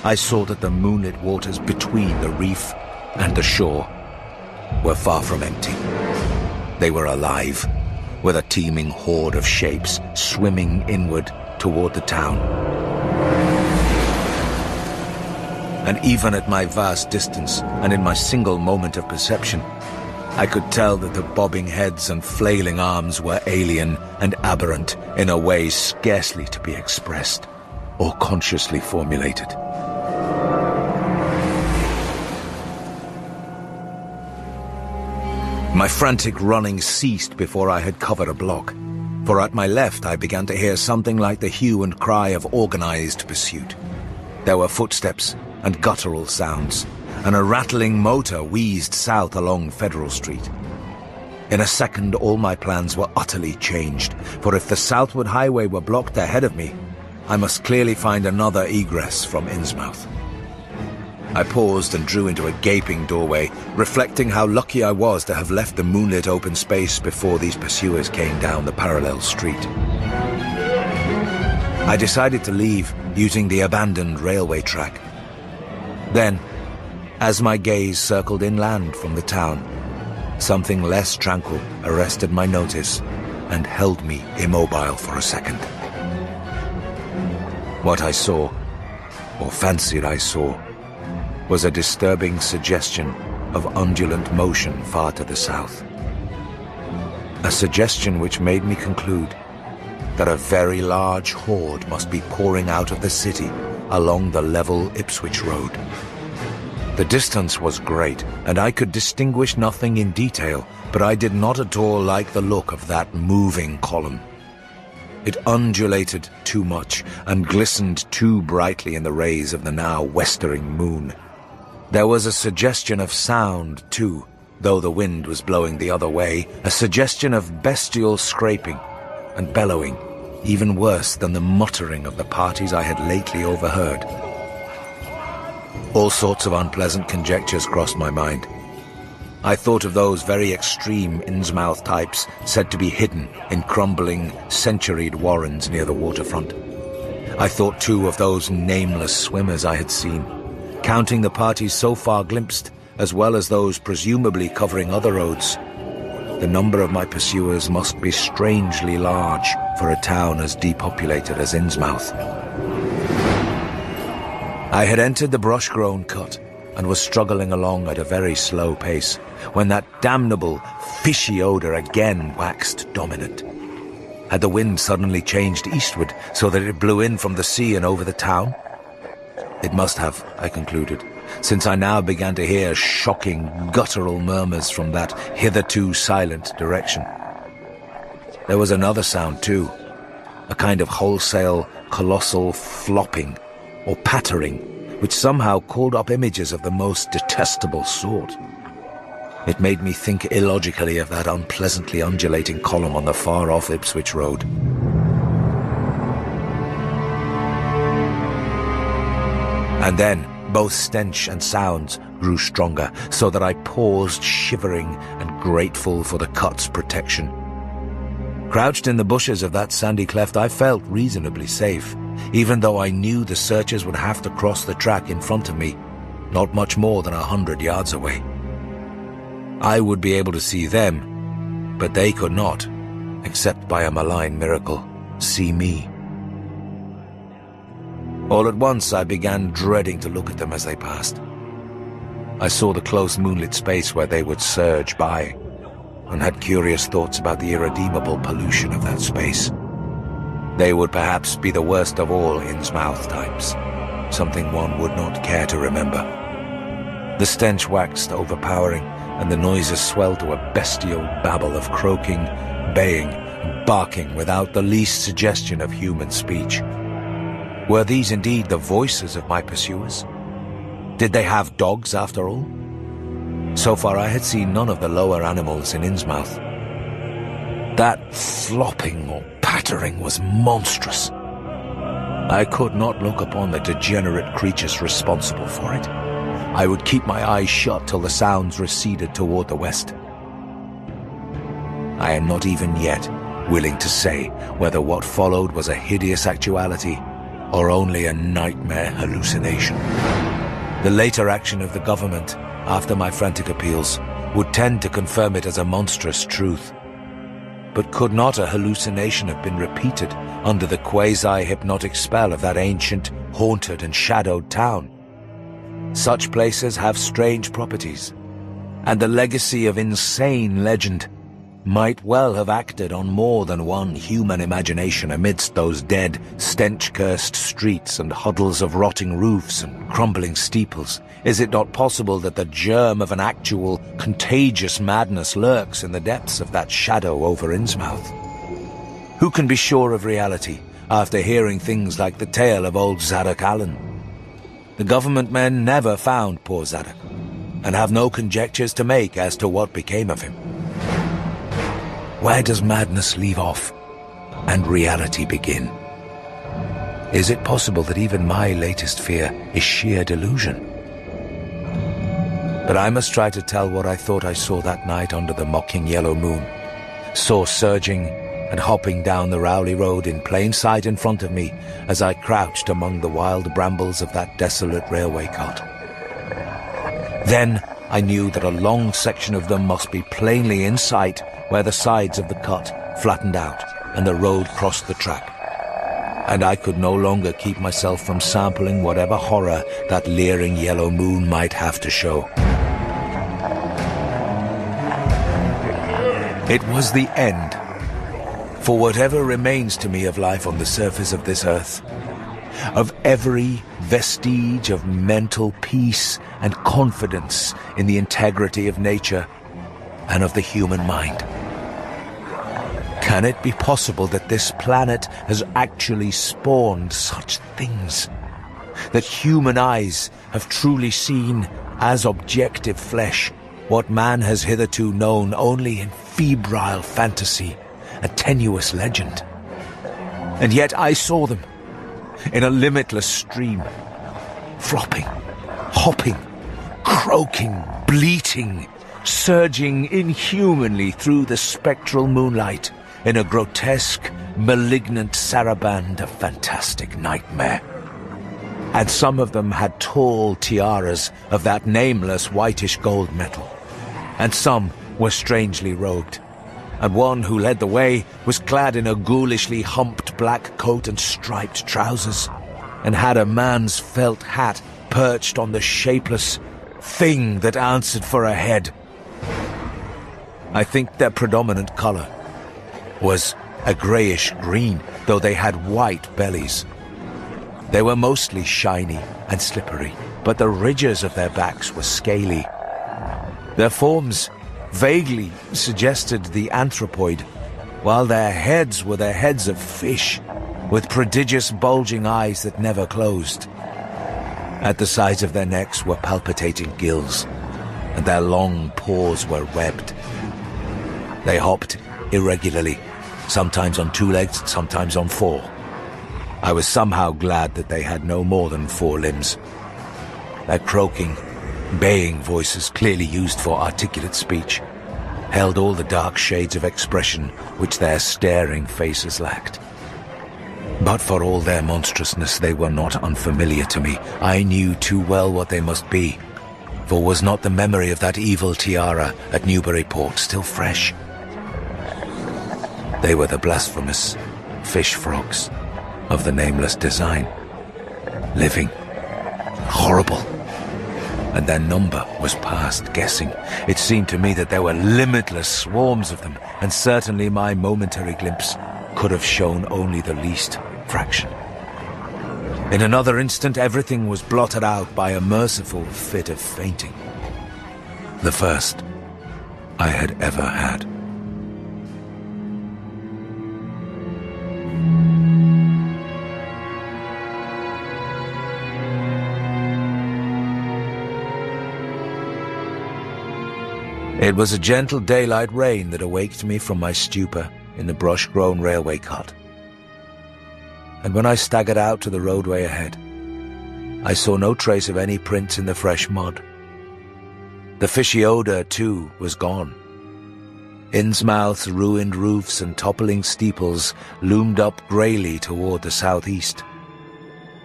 I saw that the moonlit waters between the reef and the shore were far from empty. They were alive, with a teeming horde of shapes swimming inward toward the town. And even at my vast distance, and in my single moment of perception, I could tell that the bobbing heads and flailing arms were alien and aberrant in a way scarcely to be expressed or consciously formulated. My frantic running ceased before I had covered a block, for at my left I began to hear something like the hue and cry of organized pursuit. There were footsteps and guttural sounds, and a rattling motor wheezed south along Federal Street. In a second, all my plans were utterly changed, for if the southward highway were blocked ahead of me, I must clearly find another egress from Innsmouth. I paused and drew into a gaping doorway, reflecting how lucky I was to have left the moonlit open space before these pursuers came down the parallel street. I decided to leave using the abandoned railway track. Then, as my gaze circled inland from the town, something less tranquil arrested my notice and held me immobile for a second. What I saw, or fancied I saw, was a disturbing suggestion of undulant motion far to the south. A suggestion which made me conclude that a very large horde must be pouring out of the city along the level Ipswich Road. The distance was great, and I could distinguish nothing in detail, but I did not at all like the look of that moving column. It undulated too much and glistened too brightly in the rays of the now westering moon. There was a suggestion of sound, too, though the wind was blowing the other way, a suggestion of bestial scraping and bellowing, even worse than the muttering of the parties I had lately overheard. All sorts of unpleasant conjectures crossed my mind. I thought of those very extreme Innsmouth types said to be hidden in crumbling, centuried warrens near the waterfront. I thought, too, of those nameless swimmers I had seen, counting the parties so far glimpsed as well as those presumably covering other roads. The number of my pursuers must be strangely large for a town as depopulated as Innsmouth. I had entered the brush-grown cut and was struggling along at a very slow pace when that damnable, fishy odor again waxed dominant. Had the wind suddenly changed eastward so that it blew in from the sea and over the town? It must have, I concluded, since I now began to hear shocking, guttural murmurs from that hitherto silent direction. There was another sound too, a kind of wholesale, colossal flopping or pattering, which somehow called up images of the most detestable sort. It made me think illogically of that unpleasantly undulating column on the far-off Ipswich road. And then both stench and sounds grew stronger, so that I paused, shivering and grateful for the cut's protection. Crouched in the bushes of that sandy cleft, I felt reasonably safe, even though I knew the searchers would have to cross the track in front of me, not much more than 100 yards away. I would be able to see them, but they could not, except by a malign miracle, see me. All at once I began dreading to look at them as they passed. I saw the close moonlit space where they would surge by, and had curious thoughts about the irredeemable pollution of that space. They would perhaps be the worst of all Innsmouth types, something one would not care to remember. The stench waxed overpowering, and the noises swelled to a bestial babble of croaking, baying, and barking without the least suggestion of human speech. Were these indeed the voices of my pursuers? Did they have dogs after all? So far I had seen none of the lower animals in Innsmouth. That flopping or pattering was monstrous. I could not look upon the degenerate creatures responsible for it. I would keep my eyes shut till the sounds receded toward the west. I am not even yet willing to say whether what followed was a hideous actuality or only a nightmare hallucination. The later action of the government, after my frantic appeals, would tend to confirm it as a monstrous truth. But could not a hallucination have been repeated under the quasi-hypnotic spell of that ancient, haunted and shadowed town? Such places have strange properties, and the legacy of insane legend might well have acted on more than one human imagination amidst those dead, stench-cursed streets and huddles of rotting roofs and crumbling steeples. Is it not possible that the germ of an actual, contagious madness lurks in the depths of that shadow over Innsmouth? Who can be sure of reality after hearing things like the tale of old Zadok Allen? The government men never found poor Zadok, and have no conjectures to make as to what became of him. Where does madness leave off and reality begin? Is it possible that even my latest fear is sheer delusion? But I must try to tell what I thought I saw that night under the mocking yellow moon. Saw surging and hopping down the Rowley Road in plain sight in front of me as I crouched among the wild brambles of that desolate railway cut. Then I knew that a long section of them must be plainly in sight where the sides of the cut flattened out and the road crossed the track. And I could no longer keep myself from sampling whatever horror that leering yellow moon might have to show. It was the end, for whatever remains to me of life on the surface of this earth, of every vestige of mental peace and confidence in the integrity of nature and of the human mind. Can it be possible that this planet has actually spawned such things? That human eyes have truly seen, as objective flesh, what man has hitherto known only in febrile fantasy and tenuous legend? And yet I saw them in a limitless stream, flopping, hopping, croaking, bleating, surging inhumanly through the spectral moonlight in a grotesque, malignant saraband of fantastic nightmare. and some of them had tall tiaras of that nameless whitish gold metal, and some were strangely robed, and one who led the way was clad in a ghoulishly humped black coat and striped trousers, and had a man's felt hat perched on the shapeless thing that answered for a head. I think their predominant color was a greyish-green, though they had white bellies. They were mostly shiny and slippery, but the ridges of their backs were scaly. Their forms vaguely suggested the anthropoid, while their heads were the heads of fish, with prodigious bulging eyes that never closed. At the sides of their necks were palpitating gills, and their long paws were webbed. They hopped irregularly, sometimes on 2 legs, sometimes on 4. I was somehow glad that they had no more than 4 limbs. Their croaking, baying voices, clearly used for articulate speech, held all the dark shades of expression which their staring faces lacked. But for all their monstrousness, they were not unfamiliar to me. I knew too well what they must be, for was not the memory of that evil tiara at Newburyport still fresh? They were the blasphemous fish frogs of the nameless design. Living. Horrible. And their number was past guessing. It seemed to me that there were limitless swarms of them, and certainly my momentary glimpse could have shown only the least fraction. In another instant, everything was blotted out by a merciful fit of fainting. The first I had ever had. It was a gentle daylight rain that awaked me from my stupor in the brush-grown railway cot. And when I staggered out to the roadway ahead, I saw no trace of any prints in the fresh mud. The fishy odor, too, was gone. Innsmouth's ruined roofs and toppling steeples loomed up greyly toward the southeast.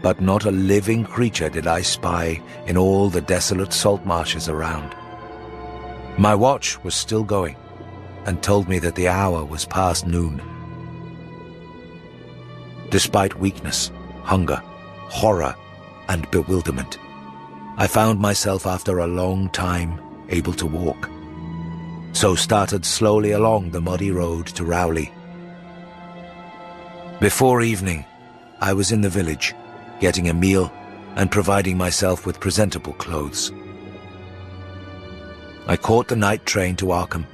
But not a living creature did I spy in all the desolate salt marshes around. My watch was still going, and told me that the hour was past noon. Despite weakness, hunger, horror, and bewilderment, I found myself after a long time able to walk, so started slowly along the muddy road to Rowley. Before evening, I was in the village, getting a meal and providing myself with presentable clothes. I caught the night train to Arkham,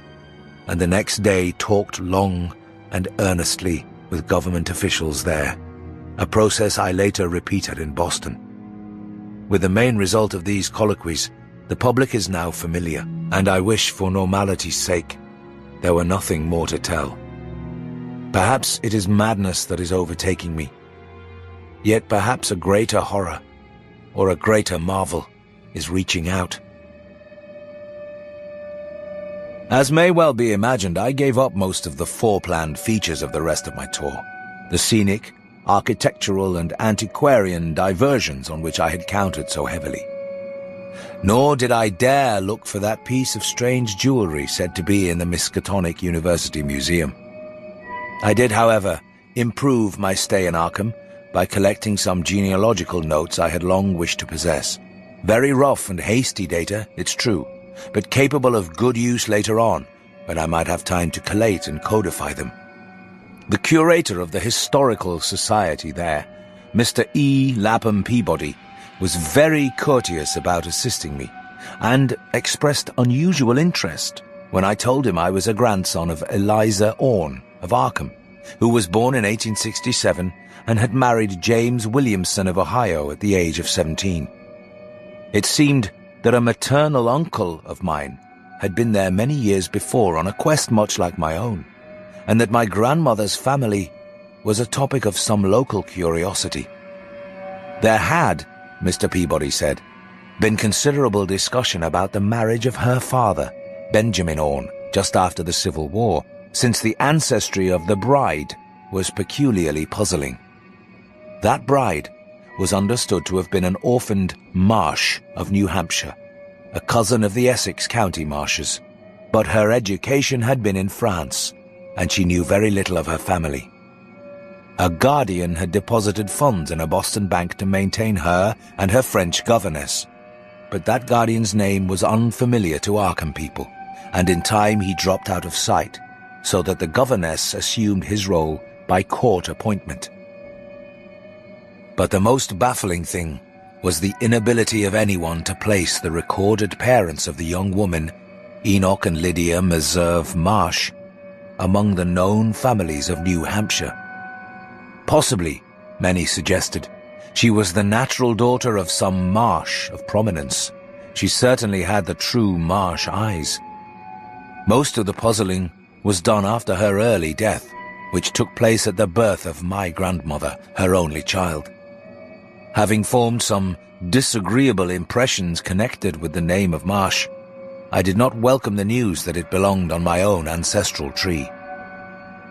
and the next day talked long and earnestly with government officials there, a process I later repeated in Boston. With the main result of these colloquies, the public is now familiar, and I wish for normality's sake there were nothing more to tell. Perhaps it is madness that is overtaking me, yet perhaps a greater horror, or a greater marvel, is reaching out. As may well be imagined, I gave up most of the foreplanned features of the rest of my tour, the scenic, architectural and antiquarian diversions on which I had counted so heavily. Nor did I dare look for that piece of strange jewelry said to be in the Miskatonic University Museum. I did, however, improve my stay in Arkham by collecting some genealogical notes I had long wished to possess. Very rough and hasty data, it's true, but capable of good use later on, when I might have time to collate and codify them. The curator of the Historical Society there, Mr. E. Lapham Peabody, was very courteous about assisting me, and expressed unusual interest when I told him I was a grandson of Eliza Orne of Arkham, who was born in 1867 and had married James Williamson of Ohio at the age of 17. It seemed that a maternal uncle of mine had been there many years before on a quest much like my own, and that my grandmother's family was a topic of some local curiosity. There had, Mr. Peabody said, been considerable discussion about the marriage of her father, Benjamin Orne, just after the Civil War, since the ancestry of the bride was peculiarly puzzling. That bride was understood to have been an orphaned Marsh of New Hampshire, a cousin of the Essex County Marshes. But her education had been in France, and she knew very little of her family. A guardian had deposited funds in a Boston bank to maintain her and her French governess. But that guardian's name was unfamiliar to Arkham people, and in time he dropped out of sight, so that the governess assumed his role by court appointment. But the most baffling thing was the inability of anyone to place the recorded parents of the young woman, Enoch and Lydia Meserve Marsh, among the known families of New Hampshire. Possibly, many suggested, she was the natural daughter of some Marsh of prominence. She certainly had the true Marsh eyes. Most of the puzzling was done after her early death, which took place at the birth of my grandmother, her only child. Having formed some disagreeable impressions connected with the name of Marsh, I did not welcome the news that it belonged on my own ancestral tree.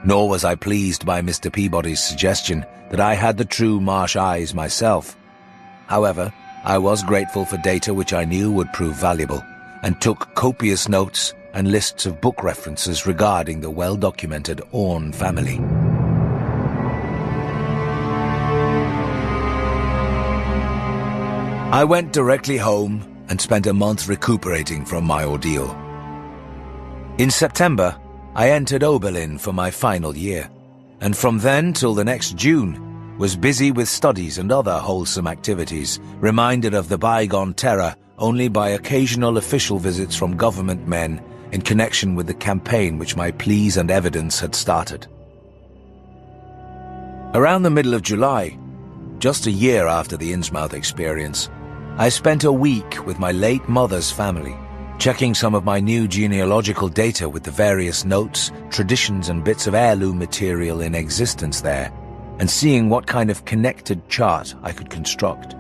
Nor was I pleased by Mr. Peabody's suggestion that I had the true Marsh eyes myself. However, I was grateful for data which I knew would prove valuable, and took copious notes and lists of book references regarding the well-documented Orne family. I went directly home and spent a month recuperating from my ordeal. In September, I entered Oberlin for my final year, and from then till the next June was busy with studies and other wholesome activities, reminded of the bygone terror only by occasional official visits from government men in connection with the campaign which my pleas and evidence had started. Around the middle of July, just a year after the Innsmouth experience, I spent a week with my late mother's family, checking some of my new genealogical data with the various notes, traditions and bits of heirloom material in existence there, and seeing what kind of connected chart I could construct.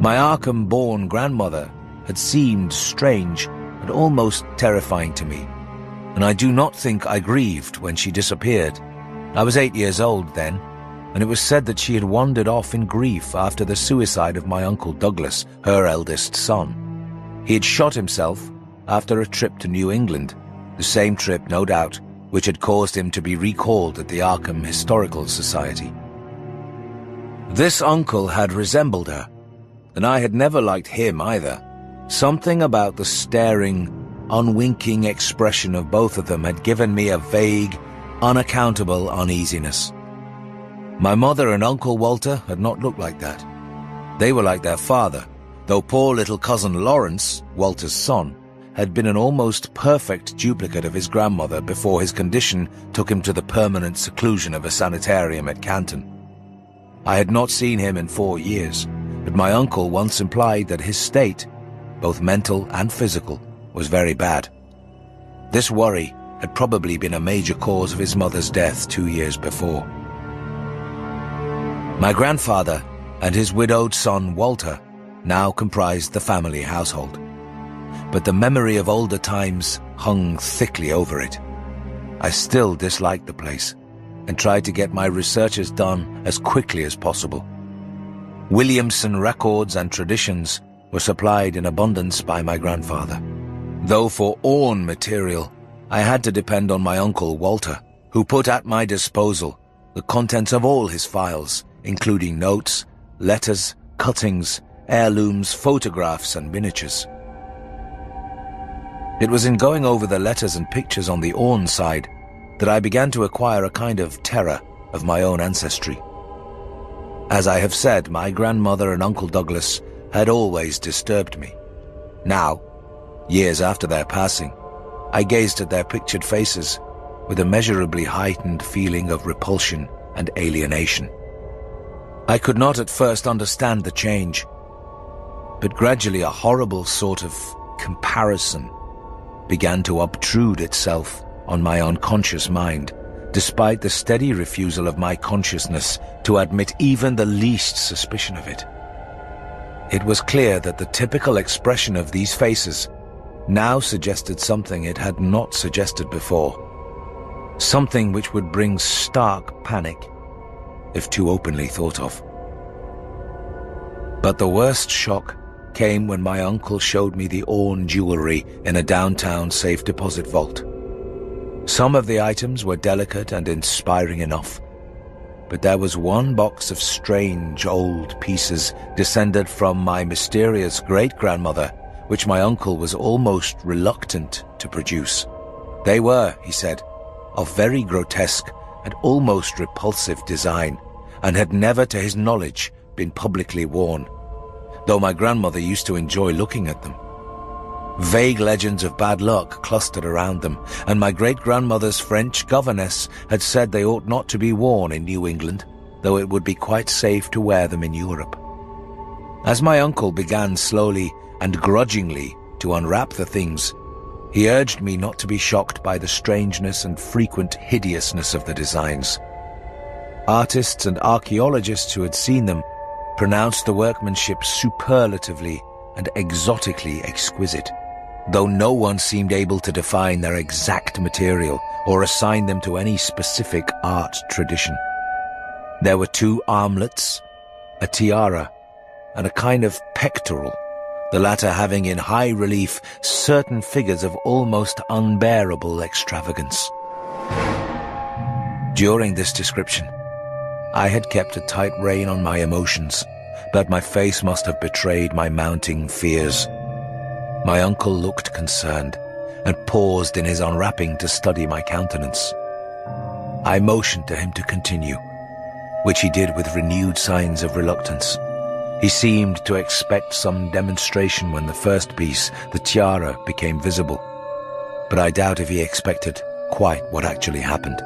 My Arkham-born grandmother had seemed strange and almost terrifying to me, and I do not think I grieved when she disappeared. I was 8 years old then, and it was said that she had wandered off in grief after the suicide of my Uncle Douglas, her eldest son. He had shot himself after a trip to New England, the same trip, no doubt, which had caused him to be recalled at the Arkham Historical Society. This uncle had resembled her, and I had never liked him either. Something about the staring, unwinking expression of both of them had given me a vague, unaccountable uneasiness. My mother and Uncle Walter had not looked like that. They were like their father, though poor little cousin Lawrence, Walter's son, had been an almost perfect duplicate of his grandmother before his condition took him to the permanent seclusion of a sanitarium at Canton. I had not seen him in 4 years, but my uncle once implied that his state, both mental and physical, was very bad. This worry had probably been a major cause of his mother's death 2 years before. My grandfather and his widowed son Walter now comprised the family household, but the memory of older times hung thickly over it. I still disliked the place, and tried to get my researches done as quickly as possible. Williamson records and traditions were supplied in abundance by my grandfather, though for Orne material I had to depend on my uncle Walter, who put at my disposal the contents of all his files, including notes, letters, cuttings, heirlooms, photographs, and miniatures. It was in going over the letters and pictures on the Orne side that I began to acquire a kind of terror of my own ancestry. As I have said, my grandmother and Uncle Douglas had always disturbed me. Now, years after their passing, I gazed at their pictured faces with a measurably heightened feeling of repulsion and alienation. I could not at first understand the change, but gradually a horrible sort of comparison began to obtrude itself on my unconscious mind, despite the steady refusal of my consciousness to admit even the least suspicion of it. It was clear that the typical expression of these faces now suggested something it had not suggested before, something which would bring stark panic if too openly thought of. But the worst shock came when my uncle showed me the Orne jewelry in a downtown safe deposit vault. Some of the items were delicate and inspiring enough, but there was one box of strange old pieces descended from my mysterious great-grandmother, which my uncle was almost reluctant to produce. They were, he said, of very grotesque and almost repulsive design, and had never, to his knowledge, been publicly worn, though my grandmother used to enjoy looking at them. Vague legends of bad luck clustered around them, and my great-grandmother's French governess had said they ought not to be worn in New England, though it would be quite safe to wear them in Europe. As my uncle began slowly and grudgingly to unwrap the things, he urged me not to be shocked by the strangeness and frequent hideousness of the designs. Artists and archaeologists who had seen them pronounced the workmanship superlatively and exotically exquisite, though no one seemed able to define their exact material or assign them to any specific art tradition. There were 2 armlets, a tiara, and a kind of pectoral, the latter having in high relief certain figures of almost unbearable extravagance. During this description, I had kept a tight rein on my emotions, but my face must have betrayed my mounting fears. My uncle looked concerned, and paused in his unwrapping to study my countenance. I motioned to him to continue, which he did with renewed signs of reluctance. He seemed to expect some demonstration when the first piece, the tiara, became visible, but I doubt if he expected quite what actually happened.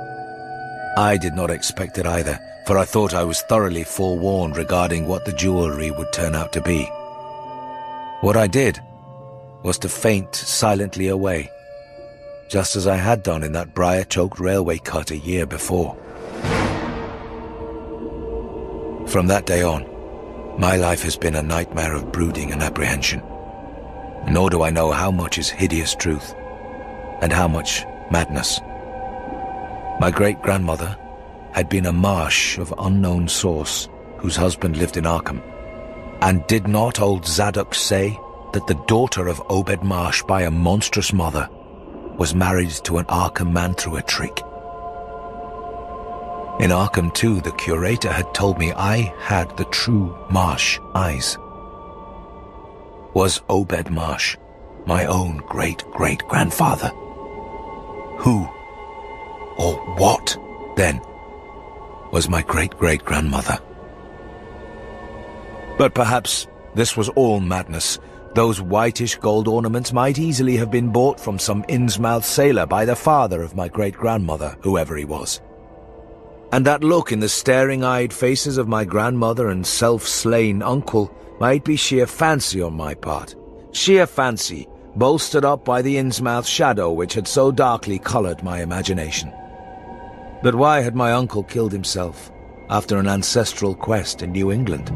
I did not expect it either, for I thought I was thoroughly forewarned regarding what the jewelry would turn out to be. What I did was to faint silently away, just as I had done in that briar-choked railway cut a year before. From that day on, my life has been a nightmare of brooding and apprehension, nor do I know how much is hideous truth and how much madness. My great-grandmother had been a marsh of unknown source whose husband lived in Arkham, and did not old Zadok say that the daughter of Obed Marsh by a monstrous mother was married to an Arkham man through a trick? In Arkham, too, the curator had told me I had the true Marsh eyes. Was Obed Marsh my own great-great-grandfather? Who, or what, then, was my great-great-grandmother? But perhaps this was all madness. Those whitish gold ornaments might easily have been bought from some Innsmouth sailor by the father of my great-grandmother, whoever he was. And that look in the staring-eyed faces of my grandmother and self-slain uncle might be sheer fancy on my part. Sheer fancy, bolstered up by the Innsmouth shadow which had so darkly colored my imagination. But why had my uncle killed himself after an ancestral quest in New England?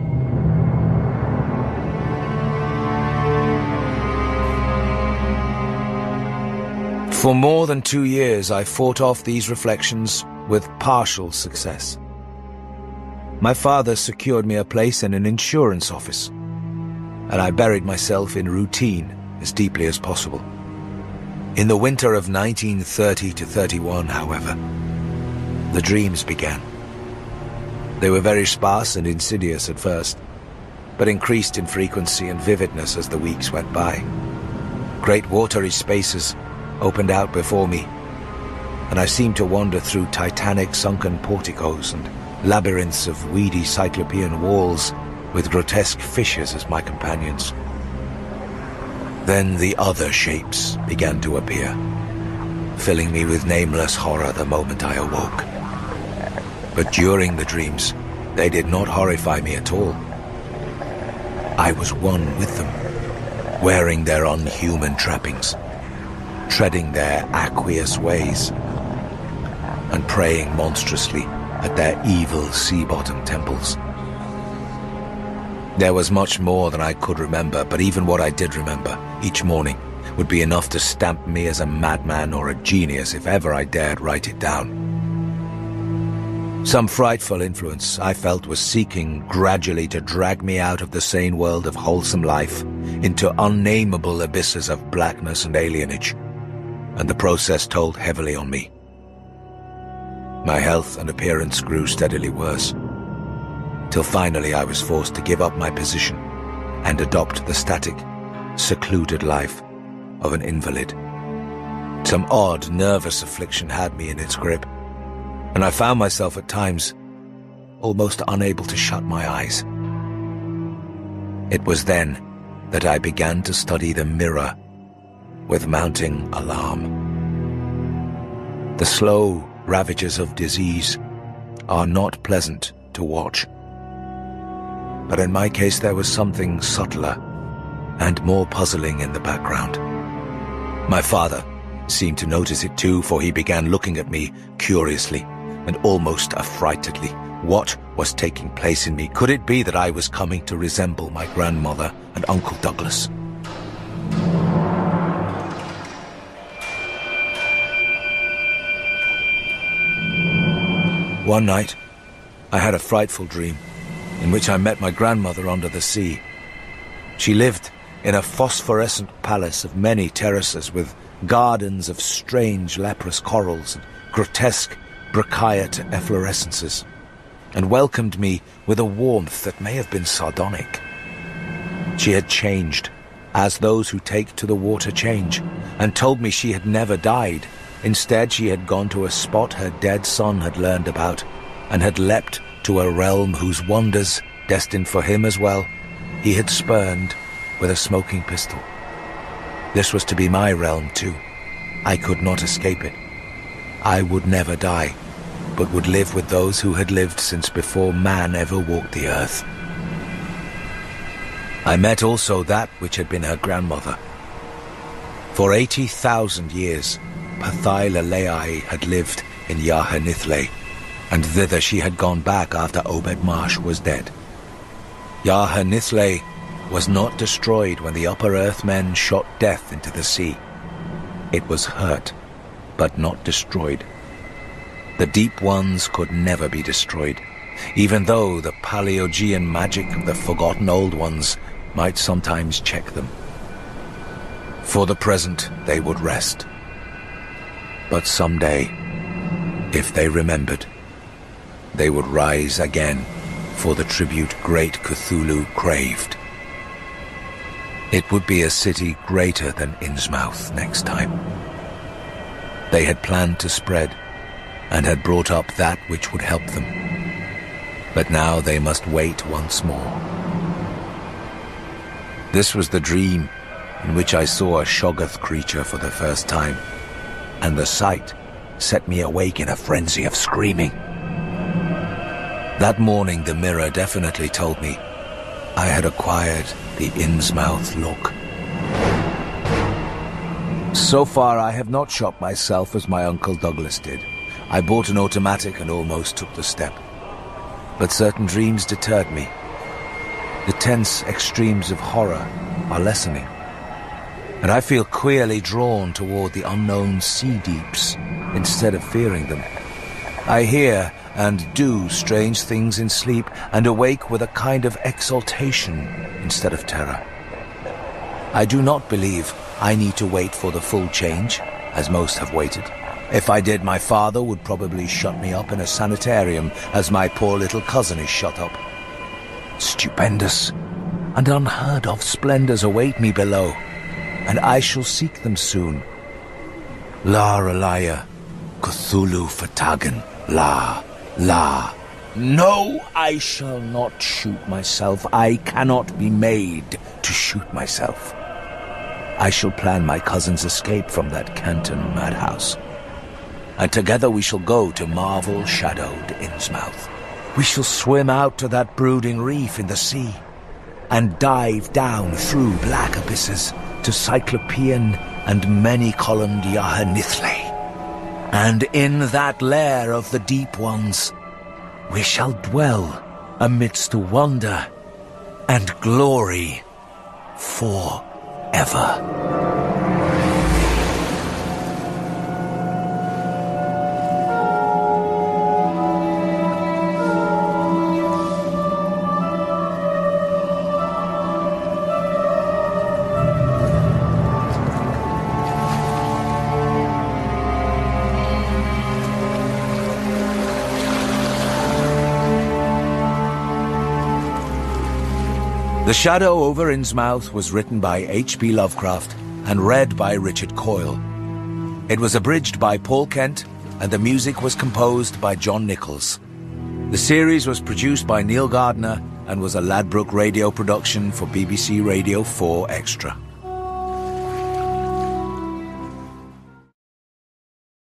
For more than 2 years I fought off these reflections with partial success. My father secured me a place in an insurance office, and I buried myself in routine as deeply as possible. In the winter of 1930 to 31, however, the dreams began. They were very sparse and insidious at first, but increased in frequency and vividness as the weeks went by. Great watery spaces opened out before me, and I seemed to wander through titanic sunken porticos and labyrinths of weedy cyclopean walls with grotesque fishes as my companions. Then the other shapes began to appear, filling me with nameless horror the moment I awoke. But during the dreams, they did not horrify me at all. I was one with them, wearing their unhuman trappings, treading their aqueous ways, and praying monstrously at their evil sea-bottom temples. There was much more than I could remember, but even what I did remember each morning would be enough to stamp me as a madman or a genius if ever I dared write it down. Some frightful influence I felt was seeking gradually to drag me out of the sane world of wholesome life into unnameable abysses of blackness and alienage, and the process told heavily on me. My health and appearance grew steadily worse, till finally I was forced to give up my position and adopt the static, secluded life of an invalid. Some odd, nervous affliction had me in its grip, and I found myself at times almost unable to shut my eyes. It was then that I began to study the mirror with mounting alarm. The slow ravages of disease are not pleasant to watch, but in my case there was something subtler and more puzzling in the background. My father seemed to notice it too, for he began looking at me curiously and almost affrightedly. What was taking place in me? Could it be that I was coming to resemble my grandmother and Uncle Douglas? One night, I had a frightful dream in which I met my grandmother under the sea. She lived in a phosphorescent palace of many terraces with gardens of strange leprous corals and grotesque brachyate efflorescences, and welcomed me with a warmth that may have been sardonic. She had changed, as those who take to the water change, and told me she had never died. Instead, she had gone to a spot her dead son had learned about, and had leapt to a realm whose wonders, destined for him as well, he had spurned with a smoking pistol. This was to be my realm too. I could not escape it. I would never die, but would live with those who had lived since before man ever walked the earth. I met also that which had been her grandmother. For 80,000 years, Pathaila had lived in Yahanithle, and thither she had gone back after Obed Marsh was dead. Yahanithle was not destroyed when the Upper Earthmen shot death into the sea. It was hurt, but not destroyed. The Deep Ones could never be destroyed, even though the Paleogean magic of the Forgotten Old Ones might sometimes check them. For the present, they would rest. But someday, if they remembered, they would rise again for the tribute great Cthulhu craved. It would be a city greater than Innsmouth next time. They had planned to spread, and had brought up that which would help them. But now they must wait once more. This was the dream in which I saw a Shoggoth creature for the first time, and the sight set me awake in a frenzy of screaming. That morning the mirror definitely told me I had acquired the Innsmouth look. So far I have not shot myself as my Uncle Douglas did. I bought an automatic and almost took the step. But certain dreams deterred me. The tense extremes of horror are lessening, and I feel queerly drawn toward the unknown sea deeps instead of fearing them. I hear and do strange things in sleep, and awake with a kind of exaltation instead of terror. I do not believe I need to wait for the full change, as most have waited. If I did, my father would probably shut me up in a sanitarium, as my poor little cousin is shut up. Stupendous and unheard of splendors await me below, and I shall seek them soon. La Relaya, Cthulhu Fatagan, La. No, I shall not shoot myself. I cannot be made to shoot myself. I shall plan my cousin's escape from that Canton madhouse, and together we shall go to marvel-shadowed Innsmouth. We shall swim out to that brooding reef in the sea, and dive down through black abysses to Cyclopean and many-columned Yahanithle. And in that lair of the Deep Ones, we shall dwell amidst wonder and glory forever. The Shadow Over Innsmouth was written by H.P. Lovecraft and read by Richard Coyle. It was abridged by Paul Kent, and the music was composed by John Nichols. The series was produced by Neil Gardner and was a Ladbroke Radio production for BBC Radio 4 Extra.